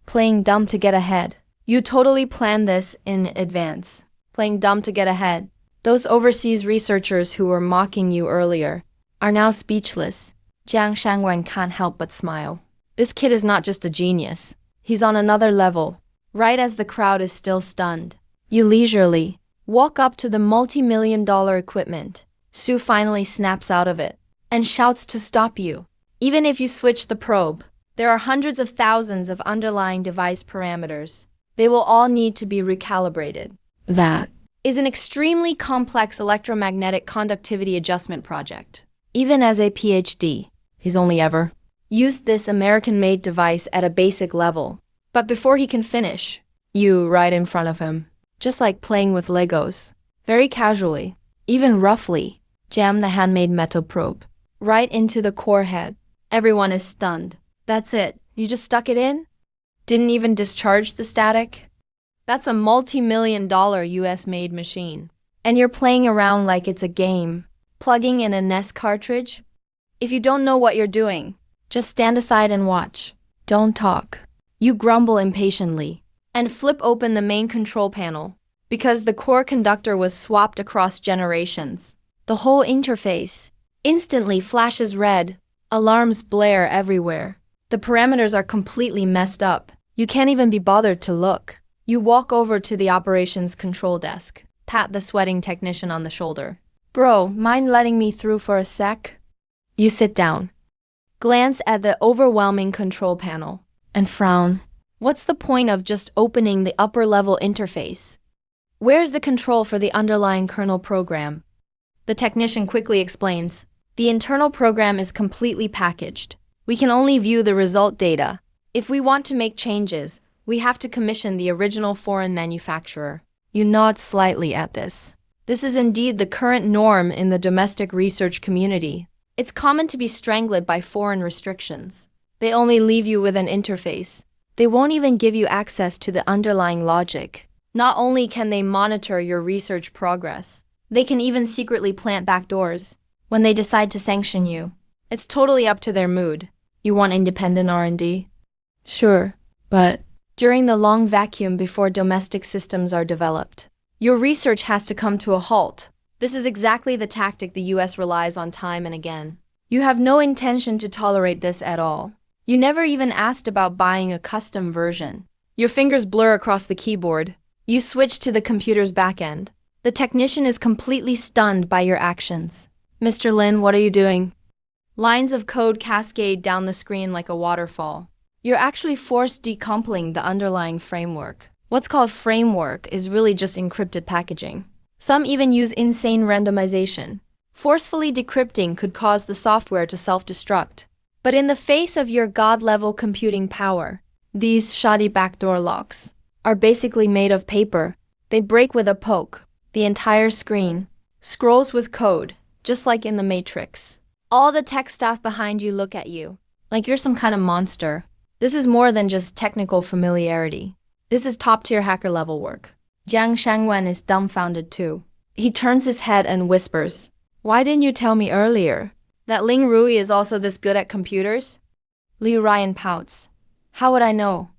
Playing dumb to get ahead. You totally planned this in advance. Playing dumb to get ahead. Those overseas researchers who were mocking you earlier are now speechless. Jiang Shangwan can't help but smile. This kid is not just a genius. He's on another level. Right as the crowd is still stunned, you leisurely walk up to the multi-million-dollar equipment. Su finally snaps out of it and shouts to stop you. Even if you switch the probe, there are hundreds of thousands of underlying device parameters. They will all need to be recalibrated. That is an extremely complex electromagnetic conductivity adjustment project. Even as a PhD, he's only ever used this American-made device at a basic level. But before he can finish, you right in front of him, just like playing with Legos, very casually, even roughly, jam the handmade metal probe right into the core head. Everyone is stunned. That's it. You just stuck it in? Didn't even discharge the static? That's a multi-million-dollar US-made machine. And you're playing around like it's a game, plugging in a NES cartridge? If you don't know what you're doing, just stand aside and watch. Don't talk. You grumble impatiently and flip open the main control panel because the core conductor was swapped across generations. The whole interface instantly flashes red. Alarms blare everywhere. The parameters are completely messed up. You can't even be bothered to look. You walk over to the operations control desk, pat the sweating technician on the shoulder. Bro, mind letting me through for a sec? You sit down, glance at the overwhelming control panel, and frown. What's the point of just opening the upper-level interface? Where's the control for the underlying kernel program? The technician quickly explains. The internal program is completely packaged. We can only view the result data. If we want to make changes, we have to commission the original foreign manufacturer. You nod slightly at this. This is indeed the current norm in the domestic research community. It's common to be strangled by foreign restrictions. They only leave you with an interface. They won't even give you access to the underlying logic. Not only can they monitor your research progress, they can even secretly plant backdoors when they decide to sanction you. It's totally up to their mood. You want independent R&D? Sure, but during the long vacuum before domestic systems are developed, your research has to come to a halt. This is exactly the tactic the US relies on time and again. You have no intention to tolerate this at all. You never even asked about buying a custom version. Your fingers blur across the keyboard. You switch to the computer's backend. The technician is completely stunned by your actions. Mr. Lin, what are you doing? Lines of code cascade down the screen like a waterfall. You're actually forced decoupling the underlying framework. What's called framework is really just encrypted packaging. Some even use insane randomization. Forcefully decrypting could cause the software to self-destruct. But in the face of your god-level computing power, these shoddy backdoor locks are basically made of paper. They break with a poke. The entire screen scrolls with code, just like in the Matrix. All the tech staff behind you look at you like you're some kind of monster. This is more than just technical familiarity. This is top-tier hacker level work. Jiang Shangwen is dumbfounded too. He turns his head and whispers, "Why didn't you tell me earlier that Ling Rui is also this good at computers?" Liu Ryan pouts. "How would I know?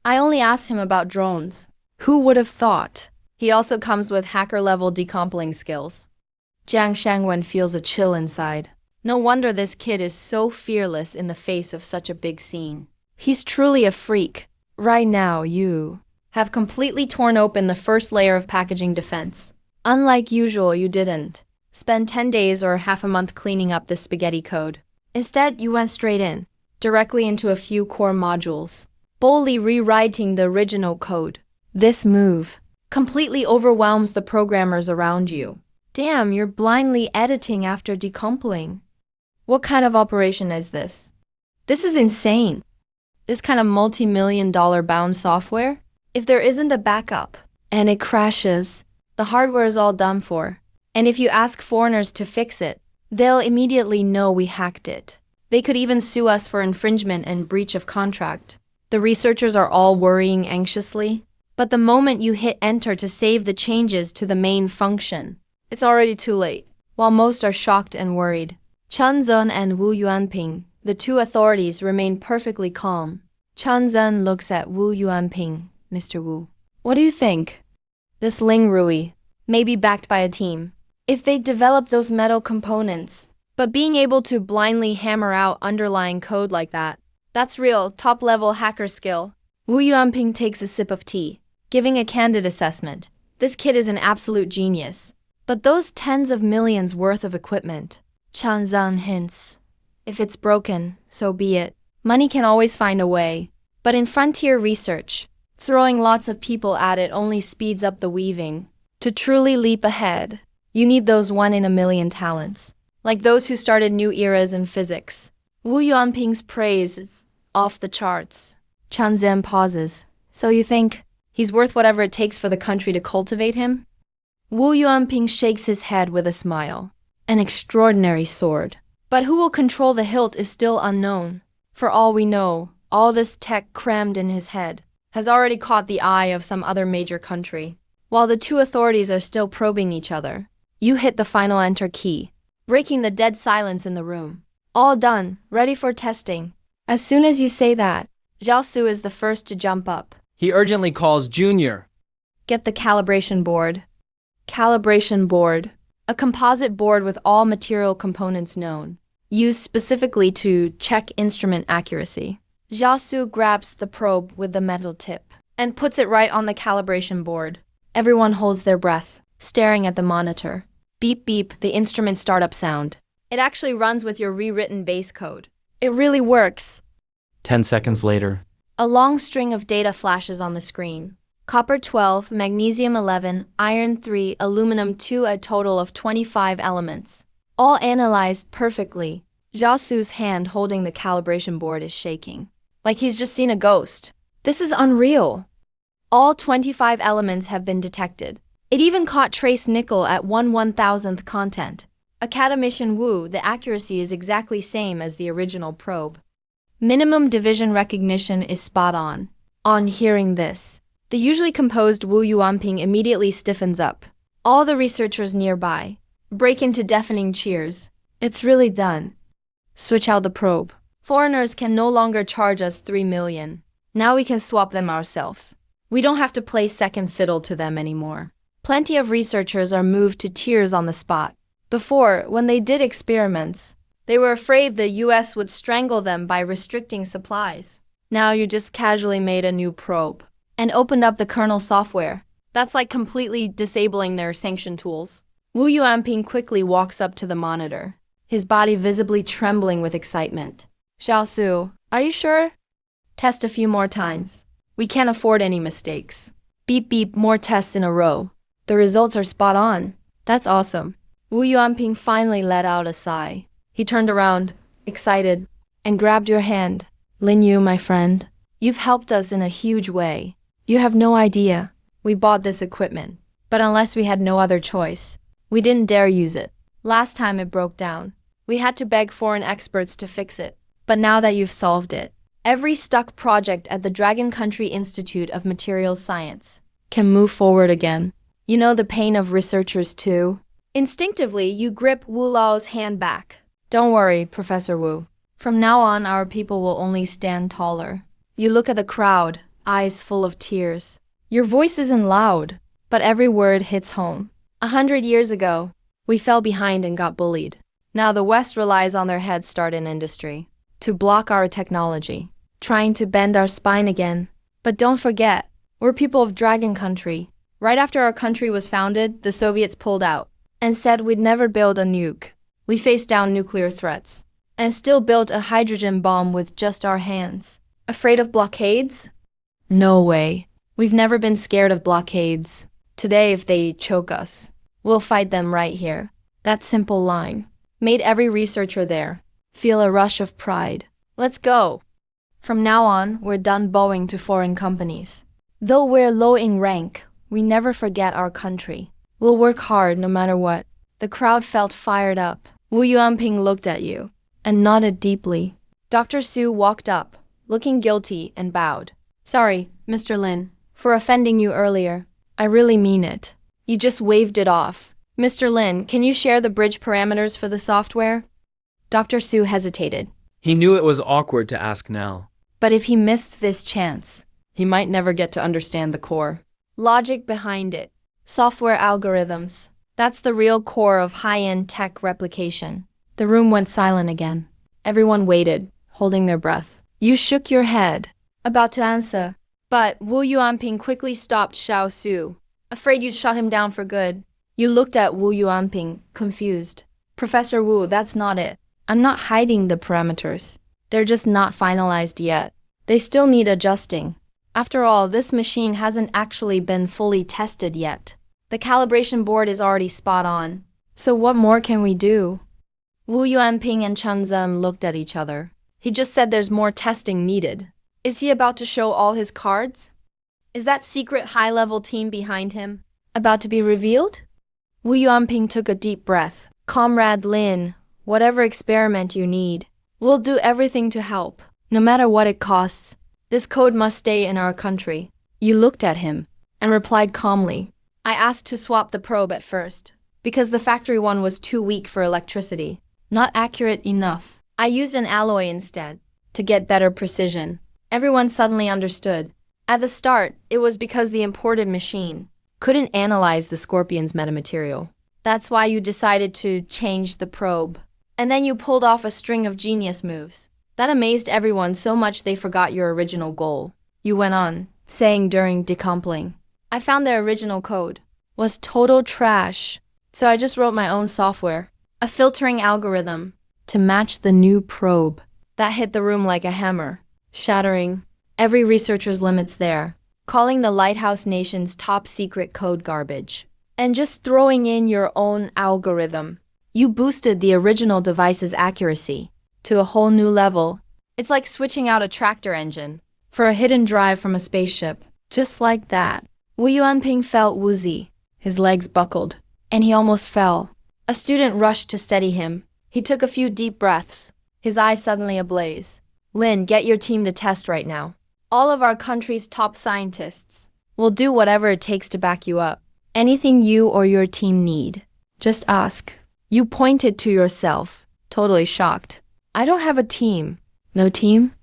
I only asked him about drones. Who would have thought? He also comes with hacker-level decoupling skills." Jiang Shangwen feels a chill inside. No wonder this kid is so fearless in the face of such a big scene. He's truly a freak. Right now, you have completely torn open the first layer of packaging defense. Unlike usual, you didn't spend 10 days or half a month cleaning up this spaghetti code. Instead, you went straight in, directly into a few core modules, boldly rewriting the original code. This move completely overwhelms the programmers around you. Damn, you're blindly editing after decoupling. What kind of operation is this? This is insane. This kind of multi-million-dollar bound software? If there isn't a backup and it crashes, the hardware is all done for. And if you ask foreigners to fix it, they'll immediately know we hacked it. They could even sue us for infringement and breach of contract. The researchers are all worrying anxiously. But the moment you hit enter to save the changes to the main function, it's already too late. While most are shocked and worried, Chen Zhen and Wu Yuanping, the two authorities, remain perfectly calm. Chen Zhen looks at Wu Yuanping. "Mr. Wu, what do you think? This Ling Rui may be backed by a team. If they develop those metal components, but being able to blindly hammer out underlying code like that, that's real top-level hacker skill." Wu Yuanping takes a sip of tea, giving a candid assessment. This kid is an absolute genius. But those tens of millions worth of equipment, Chen Zhen hints. If it's broken, so be it. Money can always find a way. But in frontier research, throwing lots of people at it only speeds up the weaving. To truly leap ahead, you need those one-in-a-million talents, like those who started new eras in physics. Wu Yuanping's praise is off the charts. Chen Zhen pauses. "So you think he's worth whatever it takes for the country to cultivate him?" Wu Yuanping shakes his head with a smile. "An extraordinary sword. But who will control the hilt is still unknown. For all we know, all this tech crammed in his head has already caught the eye of some other major country. While the two authorities are still probing each other, you hit the final enter key, breaking the dead silence in the room. All done, ready for testing. As soon as you say that, Zhao Su is the first to jump up. He urgently calls Junior. Get the calibration board." Calibration board, a composite board with all material components known, used specifically to check instrument accuracy. Zhao Su grabs the probe with the metal tip and puts it right on the calibration board. Everyone holds their breath, staring at the monitor. Beep beep, the instrument startup sound. It actually runs with your rewritten base code. It really works. 10 seconds later. A long string of data flashes on the screen. Copper 12, magnesium 11, iron 3, aluminum 2, a total of 25 elements. All analyzed perfectly. Zhao Su's hand holding the calibration board is shaking, like he's just seen a ghost. This is unreal. All 25 elements have been detected. It even caught trace nickel at 1/1000th content. Academician Wu, the accuracy is exactly same as the original probe. Minimum division recognition is spot on. On hearing this, the usually composed Wu Yuanping immediately stiffens up. All the researchers nearby break into deafening cheers. It's really done. Switch out the probe. Foreigners can no longer charge us 3 million. Now we can swap them ourselves. We don't have to play second fiddle to them anymore. Plenty of researchers are moved to tears on the spot. Before, when they did experiments, they were afraid the US would strangle them by restricting supplies. Now you just casually made a new probe and opened up the kernel software. That's like completely disabling their sanction tools. Wu Yuanping quickly walks up to the monitor. his body visibly trembling with excitement. Xiaosu, are you sure? Test a few more times. We can't afford any mistakes. Beep beep, more tests in a row. The results are spot on. That's awesome. Wu Yuanping finally let out a sigh. He turned around, excited, and grabbed your hand. Lin Yu, my friend, you've helped us in a huge way. You have no idea. We bought this equipment, but unless we had no other choice, we didn't dare use it. Last time it broke down, we had to beg foreign experts to fix it. But now that you've solved it, every stuck project at the Dragon Country Institute of Materials Science can move forward again. You know the pain of researchers too? Instinctively, you grip Wu Lao's hand back. Don't worry, Professor Wu. From now on, our people will only stand taller. You look at the crowd, eyes full of tears. Your voice isn't loud, but every word hits home. 100 years ago, we fell behind and got bullied. Now the West relies on their head start in industry to block our technology, trying to bend our spine again. But don't forget, we're people of Dragon Country. Right after our country was founded, the Soviets pulled out and said we'd never build a nuke. We faced down nuclear threats and still built a hydrogen bomb with just our hands. Afraid of blockades? No way. We've never been scared of blockades. Today, if they choke us, we'll fight them right here. That simple line made every researcher there feel a rush of pride. Let's go. From now on, we're done bowing to foreign companies. Though we're low in rank, we never forget our country. We'll work hard no matter what. The crowd felt fired up. Wu Yuanping looked at you and nodded deeply. Dr. Su walked up, looking guilty, and bowed. Sorry, Mr. Lin, for offending you earlier. I really mean it. You just waved it off. Mr. Lin, can you share the bridge parameters for the software? Dr. Su hesitated. He knew it was awkward to ask now. But if he missed this chance, he might never get to understand the core logic behind it. Software algorithms. That's the real core of high-end tech replication. The room went silent again. Everyone waited, holding their breath. You shook your head, about to answer. But Wu Yuanping quickly stopped Xiao Su, afraid you'd shut him down for good. You looked at Wu Yuanping, confused. Professor Wu, that's not it. I'm not hiding the parameters. They're just not finalized yet. They still need adjusting. After all, this machine hasn't actually been fully tested yet. The calibration board is already spot on. So what more can we do? Wu Yuanping and Chen Zhen looked at each other. He just said there's more testing needed. Is he about to show all his cards? Is that secret high-level team behind him about to be revealed? Wu Yuanping took a deep breath. Comrade Lin, whatever experiment you need, we'll do everything to help, no matter what it costs. This code must stay in our country. You looked at him and replied calmly. I asked to swap the probe at first, because the factory one was too weak for electricity, not accurate enough. I used an alloy instead, to get better precision. Everyone suddenly understood. At the start, it was because the imported machine couldn't analyze the Scorpion's metamaterial. That's why you decided to change the probe. And then you pulled off a string of genius moves. That amazed everyone so much they forgot your original goal. You went on, saying during decoupling, I found the original code was total trash, so I just wrote my own software, a filtering algorithm, to match the new probe. That hit the room like a hammer, shattering every researcher's limits there, calling the Lighthouse Nation's top secret code garbage, and just throwing in your own algorithm. You boosted the original device's accuracy to a whole new level. It's like switching out a tractor engine for a hidden drive from a spaceship. Just like that. Wu Yuanping felt woozy. His legs buckled, and he almost fell. A student rushed to steady him. He took a few deep breaths, his eyes suddenly ablaze. Lin, get your team to test right now. All of our country's top scientists will do whatever it takes to back you up. Anything you or your team need, just ask. You pointed to yourself, totally shocked. I don't have a team. No team?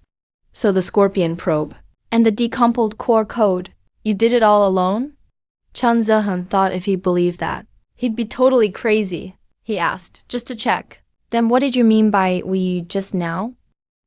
So the Scorpion probe and the decoupled core code, you did it all alone? Chen Zehen thought if he believed that, he'd be totally crazy. He asked, just to check. Then what did you mean by we just now?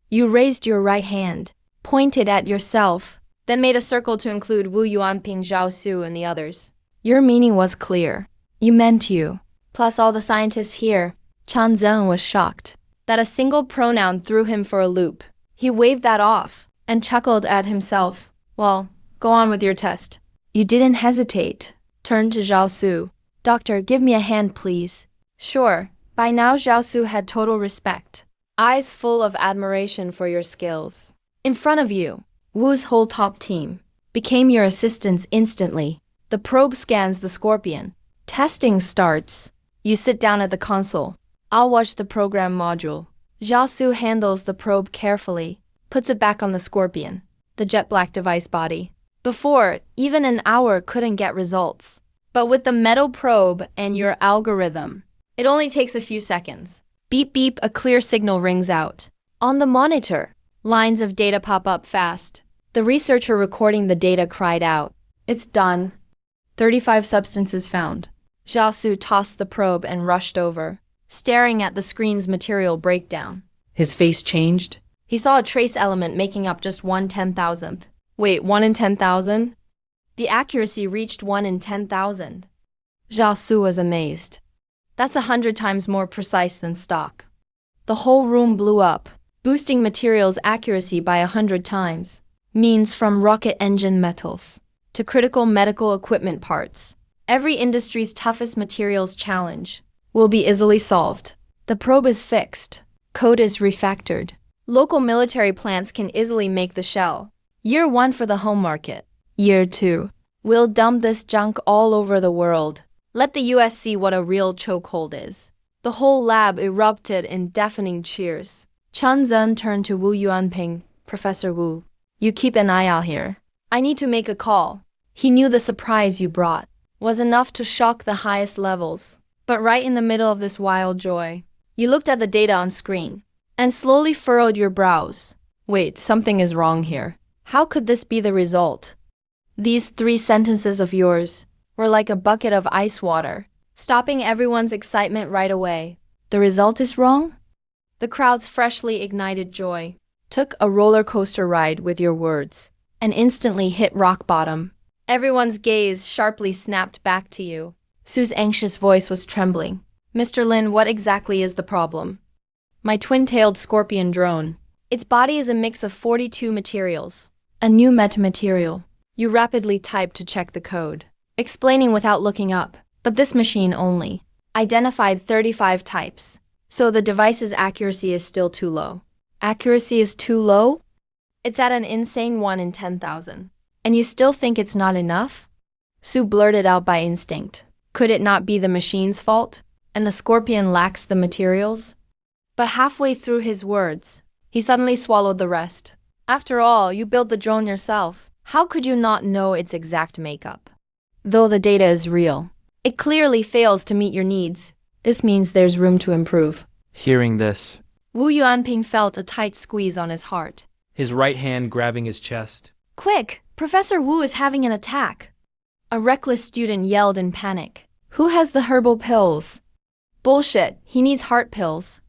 You raised your right hand, pointed at yourself, then made a circle to include Wu Yuanping, Zhao Su, and the others. Your meaning was clear. You meant you, plus all the scientists here. Chan Zeng was shocked that a single pronoun threw him for a loop. He waved that off and chuckled at himself. Well, go on with your test. You didn't hesitate. Turned to Zhao Su. Doctor, give me a hand, please. Sure. By now Zhao Su had total respect, eyes full of admiration for your skills. In front of you, Wu's whole top team became your assistants instantly. The probe scans the scorpion. Testing starts. You sit down at the console. I'll watch the program module. Zhao Su handles the probe carefully, puts it back on the scorpion, the jet black device body. Before, even an hour couldn't get results. But with the metal probe and your algorithm, it only takes a few seconds. Beep beep, a clear signal rings out. On the monitor, lines of data pop up fast. The researcher recording the data cried out, "It's done." 35 substances found. Zhao Su tossed the probe and rushed over, staring at the screen's material breakdown. His face changed. He saw a trace element making up just 1/10,000th. Wait, 1 in 10,000? The accuracy reached 1 in 10,000. Zhao Su was amazed. That's 100 times more precise than stock. The whole room blew up, boosting materials' accuracy by 100 times. Means from rocket engine metals to critical medical equipment parts. Every industry's toughest materials challenge will be easily solved. The probe is fixed. Code is refactored. Local military plants can easily make the shell. Year 1 for the home market. Year 2. We'll dump this junk all over the world. Let the US see what a real chokehold is. The whole lab erupted in deafening cheers. Chan Zeng turned to Wu Yuanping. Professor Wu, you keep an eye out here. I need to make a call. He knew the surprise you brought was enough to shock the highest levels. But right in the middle of this wild joy, you looked at the data on screen and slowly furrowed your brows. Wait, something is wrong here. How could this be the result? These 3 sentences of yours were like a bucket of ice water, stopping everyone's excitement right away. The result is wrong? The crowd's freshly ignited joy took a roller coaster ride with your words and instantly hit rock bottom. Everyone's gaze sharply snapped back to you. Sue's anxious voice was trembling. Mr. Lin, what exactly is the problem? My twin-tailed scorpion drone. Its body is a mix of 42 materials. A new metamaterial. You rapidly typed to check the code, explaining without looking up. But this machine only identified 35 types. So the device's accuracy is still too low. Accuracy is too low? It's at an insane 1 in 10,000. And you still think it's not enough? Sue blurted out by instinct. Could it not be the machine's fault? And the scorpion lacks the materials? But halfway through his words, he suddenly swallowed the rest. After all, you built the drone yourself. How could you not know its exact makeup? Though the data is real, it clearly fails to meet your needs. This means there's room to improve. Hearing this, Wu Yuanping felt a tight squeeze on his heart. his right hand grabbing his chest. Quick! Professor Wu is having an attack. A reckless student yelled in panic. Who has the herbal pills? Bullshit, he needs heart pills.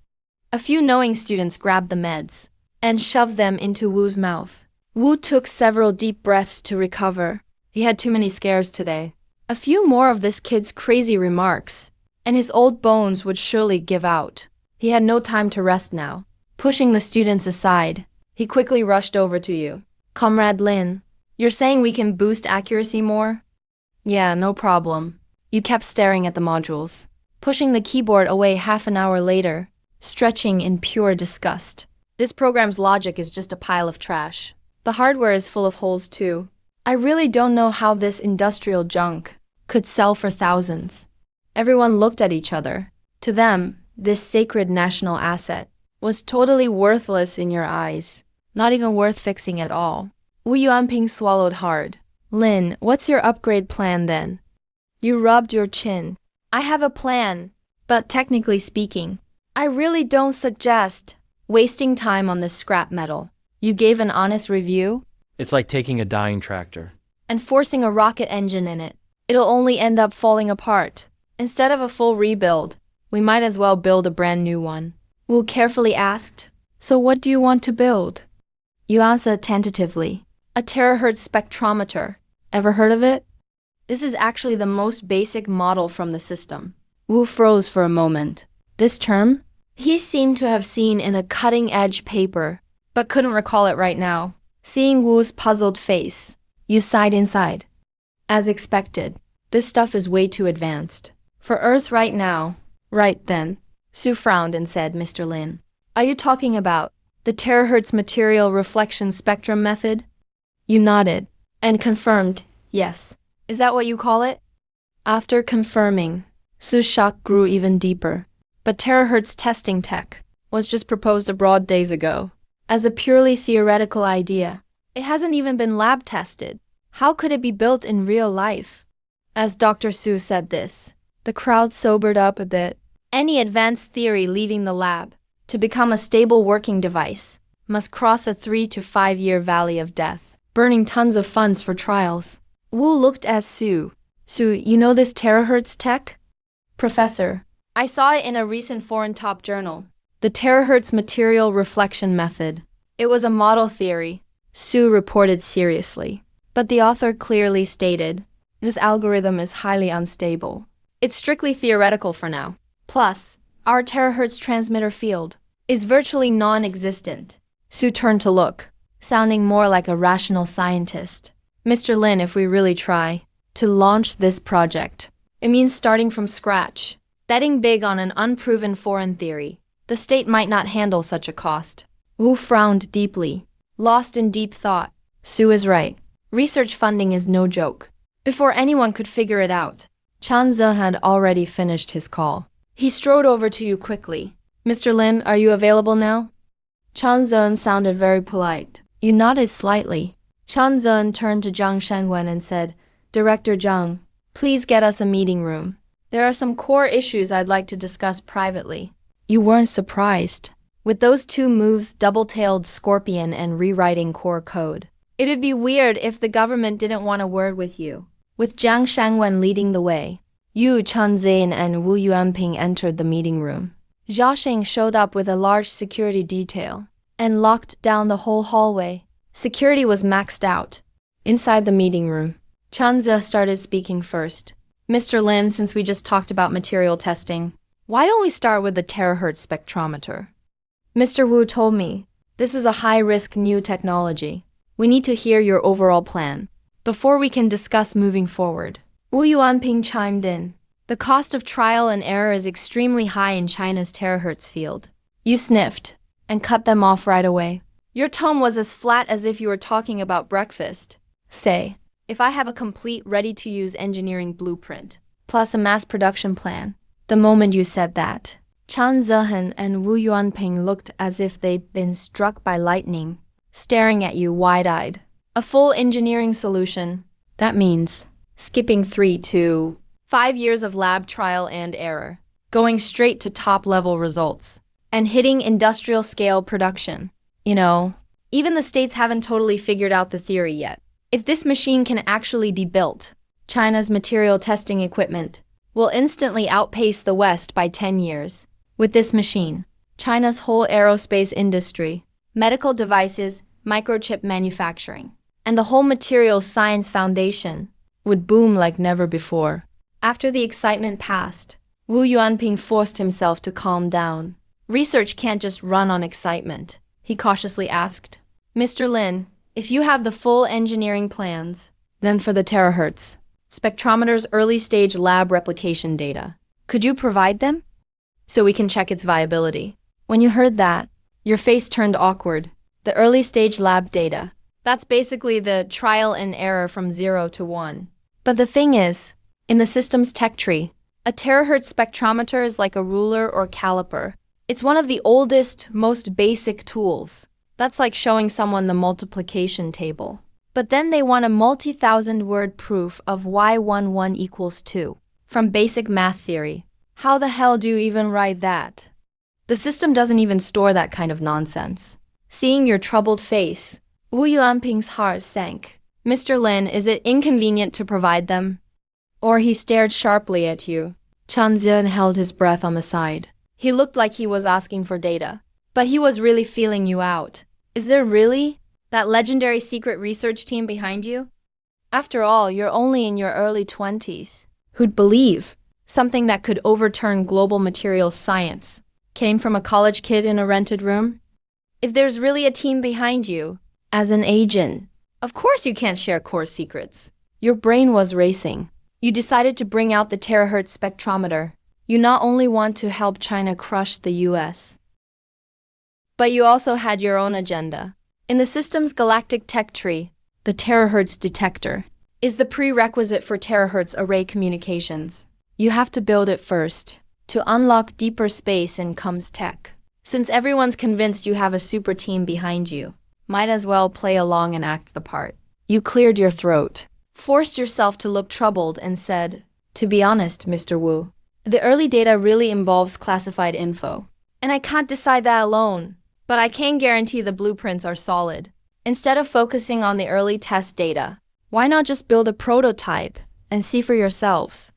A few knowing students grabbed the meds and shoved them into Wu's mouth. Wu took several deep breaths to recover. He had too many scares today. A few more of this kid's crazy remarks, and his old bones would surely give out. He had no time to rest now. Pushing the students aside, he quickly rushed over to you. Comrade Lin, you're saying we can boost accuracy more? Yeah, no problem. You kept staring at the modules, pushing the keyboard away half an hour later, stretching in pure disgust. This program's logic is just a pile of trash. The hardware is full of holes too. I really don't know how this industrial junk could sell for thousands. Everyone looked at each other. To them, this sacred national asset was totally worthless in your eyes, not even worth fixing at all. Wu Yuanping swallowed hard. Lin, what's your upgrade plan then? You rubbed your chin. I have a plan, but technically speaking, I really don't suggest wasting time on this scrap metal. You gave an honest review? It's like taking a dying tractor. And forcing a rocket engine in it. It'll only end up falling apart. Instead of a full rebuild, we might as well build a brand new one. Wu carefully asked, so what do you want to build? You answered tentatively. A terahertz spectrometer. Ever heard of it? This is actually the most basic model from the system. Wu froze for a moment. This term? He seemed to have seen in a cutting-edge paper, but couldn't recall it right now. Seeing Wu's puzzled face, you sighed inside. As expected, this stuff is way too advanced. For Earth right now. Right then. Sue frowned and said, Mr. Lin, are you talking about the terahertz material reflection spectrum method? You nodded and confirmed, yes. Is that what you call it? After confirming, Sue's shock grew even deeper. But terahertz testing tech was just proposed abroad days ago as a purely theoretical idea. It hasn't even been lab tested. How could it be built in real life? As Dr. Sue said this, the crowd sobered up a bit. Any advanced theory leaving the lab to become a stable working device must cross a 3 to 5 year valley of death, burning tons of funds for trials. Wu looked at Sue. Sue, you know this terahertz tech? Professor, I saw it in a recent foreign top journal. The terahertz material reflection method. It was a model theory, Sue reported seriously. But the author clearly stated, this algorithm is highly unstable. It's strictly theoretical for now. Plus, our terahertz transmitter field is virtually non-existent. Sue turned to look, sounding more like a rational scientist. Mr. Lin, if we really try to launch this project, it means starting from scratch, betting big on an unproven foreign theory. The state might not handle such a cost. Wu frowned deeply, lost in deep thought. Sue is right. Research funding is no joke. Before anyone could figure it out, Chanze had already finished his call. He strode over to you quickly. Mr. Lin, are you available now? Chanze sounded very polite. You nodded slightly. Chanze turned to Zhang Shenwen and said, Director Zhang, please get us a meeting room. There are some core issues I'd like to discuss privately. You weren't surprised. With those two moves, double-tailed scorpion and rewriting core code, it'd be weird if the government didn't want a word with you. With Jiang Shangwen leading the way, Yu Chanzin and Wu Yuanping entered the meeting room. Zhao Xing showed up with a large security detail and locked down the whole hallway. Security was maxed out. Inside the meeting room, Chanze started speaking first. Mr. Lim, since we just talked about material testing, why don't we start with the terahertz spectrometer? Mr. Wu told me, this is a high-risk new technology. We need to hear your overall plan before we can discuss moving forward. Wu Yuanping chimed in. The cost of trial and error is extremely high in China's terahertz field. You sniffed and cut them off right away. Your tone was as flat as if you were talking about breakfast. Say, if I have a complete ready-to-use engineering blueprint, plus a mass production plan, the moment you said that, Chan Zehen and Wu Yuanping looked as if they'd been struck by lightning, staring at you wide-eyed. A full engineering solution. That means skipping 3 to 5 years of lab trial and error, going straight to top-level results, and hitting industrial-scale production. You know, even the states haven't totally figured out the theory yet. If this machine can actually be built, China's material testing equipment will instantly outpace the West by 10 years. With this machine, China's whole aerospace industry, medical devices, microchip manufacturing, and the whole materials science foundation would boom like never before. After the excitement passed, Wu Yuanping forced himself to calm down. Research can't just run on excitement, he cautiously asked. Mr. Lin, if you have the full engineering plans, then for the terahertz spectrometer's early-stage lab replication data, could you provide them? So we can check its viability. When you heard that, your face turned awkward. The early-stage lab data. That's basically the trial and error from 0 to 1. But the thing is, in the system's tech tree, a terahertz spectrometer is like a ruler or caliper. It's one of the oldest, most basic tools. That's like showing someone the multiplication table. But then they want a multi-thousand-word proof of why 1 equals 2 from basic math theory. How the hell do you even write that? The system doesn't even store that kind of nonsense. Seeing your troubled face, Wu Yuanping's heart sank. Mr. Lin, is it inconvenient to provide them? Or he stared sharply at you. Chan Zian held his breath on the side. He looked like he was asking for data, but he was really feeling you out. Is there really that legendary secret research team behind you? After all, you're only in your early 20s. Who'd believe? something that could overturn global materials science, came from a college kid in a rented room? If there's really a team behind you, as an agent, of course you can't share core secrets. Your brain was racing. You decided to bring out the terahertz spectrometer. You not only want to help China crush the US, but you also had your own agenda. In the system's galactic tech tree, the terahertz detector is the prerequisite for terahertz array communications. You have to build it first. To unlock deeper space in comes tech. Since everyone's convinced you have a super team behind you, might as well play along and act the part. You cleared your throat, forced yourself to look troubled, and said, "To be honest, Mr. Wu, the early data really involves classified info. And I can't decide that alone. But I can guarantee the blueprints are solid. Instead of focusing on the early test data, why not just build a prototype and see for yourselves?"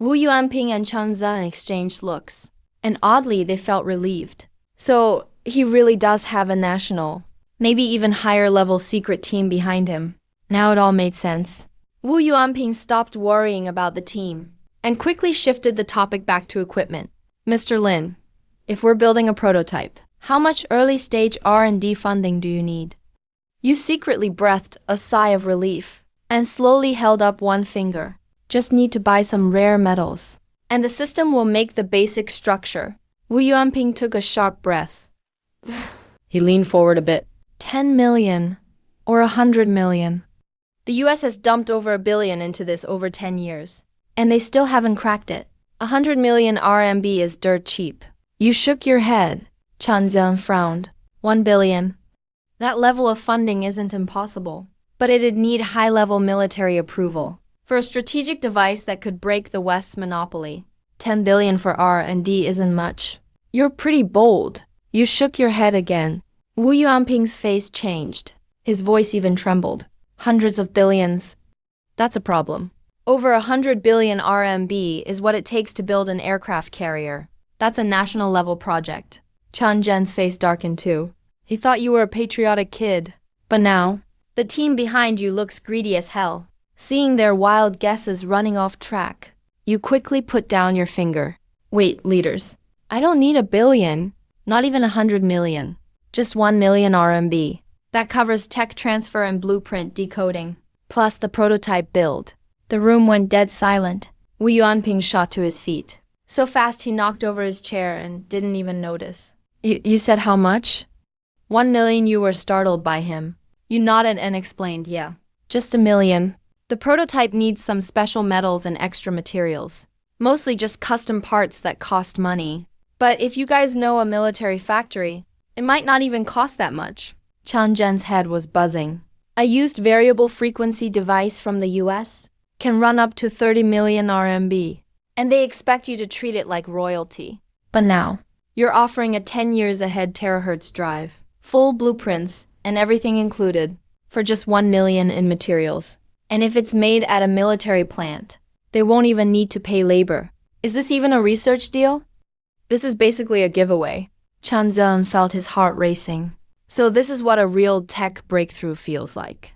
Wu Yuanping and Chen Zhen exchanged looks, and oddly they felt relieved. So he really does have a national, maybe even higher level secret team behind him. Now it all made sense. Wu Yuanping stopped worrying about the team and quickly shifted the topic back to equipment. "Mr. Lin, if we're building a prototype, how much early stage R&D funding do you need?" You secretly breathed a sigh of relief and slowly held up one finger. "Just need to buy some rare metals, and the system will make the basic structure." Wu Yuanping took a sharp breath. He leaned forward a bit. 10 million or 100 million. The US has dumped over $1 billion into this over 10 years, and they still haven't cracked it. 100 million RMB is dirt cheap. You shook your head. Chan Zheng frowned. 1 billion. That level of funding isn't impossible, but it'd need high-level military approval. For a strategic device that could break the West's monopoly, 10 billion for R&D isn't much. You're pretty bold. You shook your head again. Wu Yuanping's face changed. His voice even trembled. Hundreds of billions. That's a problem. Over 100 billion RMB is what it takes to build an aircraft carrier. That's a national-level project. Chan Zhen's face darkened too. He thought you were a patriotic kid. But now, the team behind you looks greedy as hell. Seeing their wild guesses running off track, you quickly put down your finger. "Wait, leaders. I don't need 1 billion, not even 100 million. Just 1 million RMB. That covers tech transfer and blueprint decoding, plus the prototype build." The room went dead silent. Wu Yuanping shot to his feet. So fast he knocked over his chair and didn't even notice. You said how much?" 1 million. You were startled by him. You nodded and explained, "Yeah, just 1 million. The prototype needs some special metals and extra materials. Mostly just custom parts that cost money. But if you guys know a military factory, it might not even cost that much." Chan Zhen's head was buzzing. "A used variable frequency device from the US can run up to 30 million RMB, and they expect you to treat it like royalty. But now, you're offering a 10 years ahead terahertz drive, full blueprints, and everything included, for just 1 million in materials. And if it's made at a military plant, they won't even need to pay labor. Is this even a research deal? This is basically a giveaway." Chan Zhen felt his heart racing. So this is what a real tech breakthrough feels like.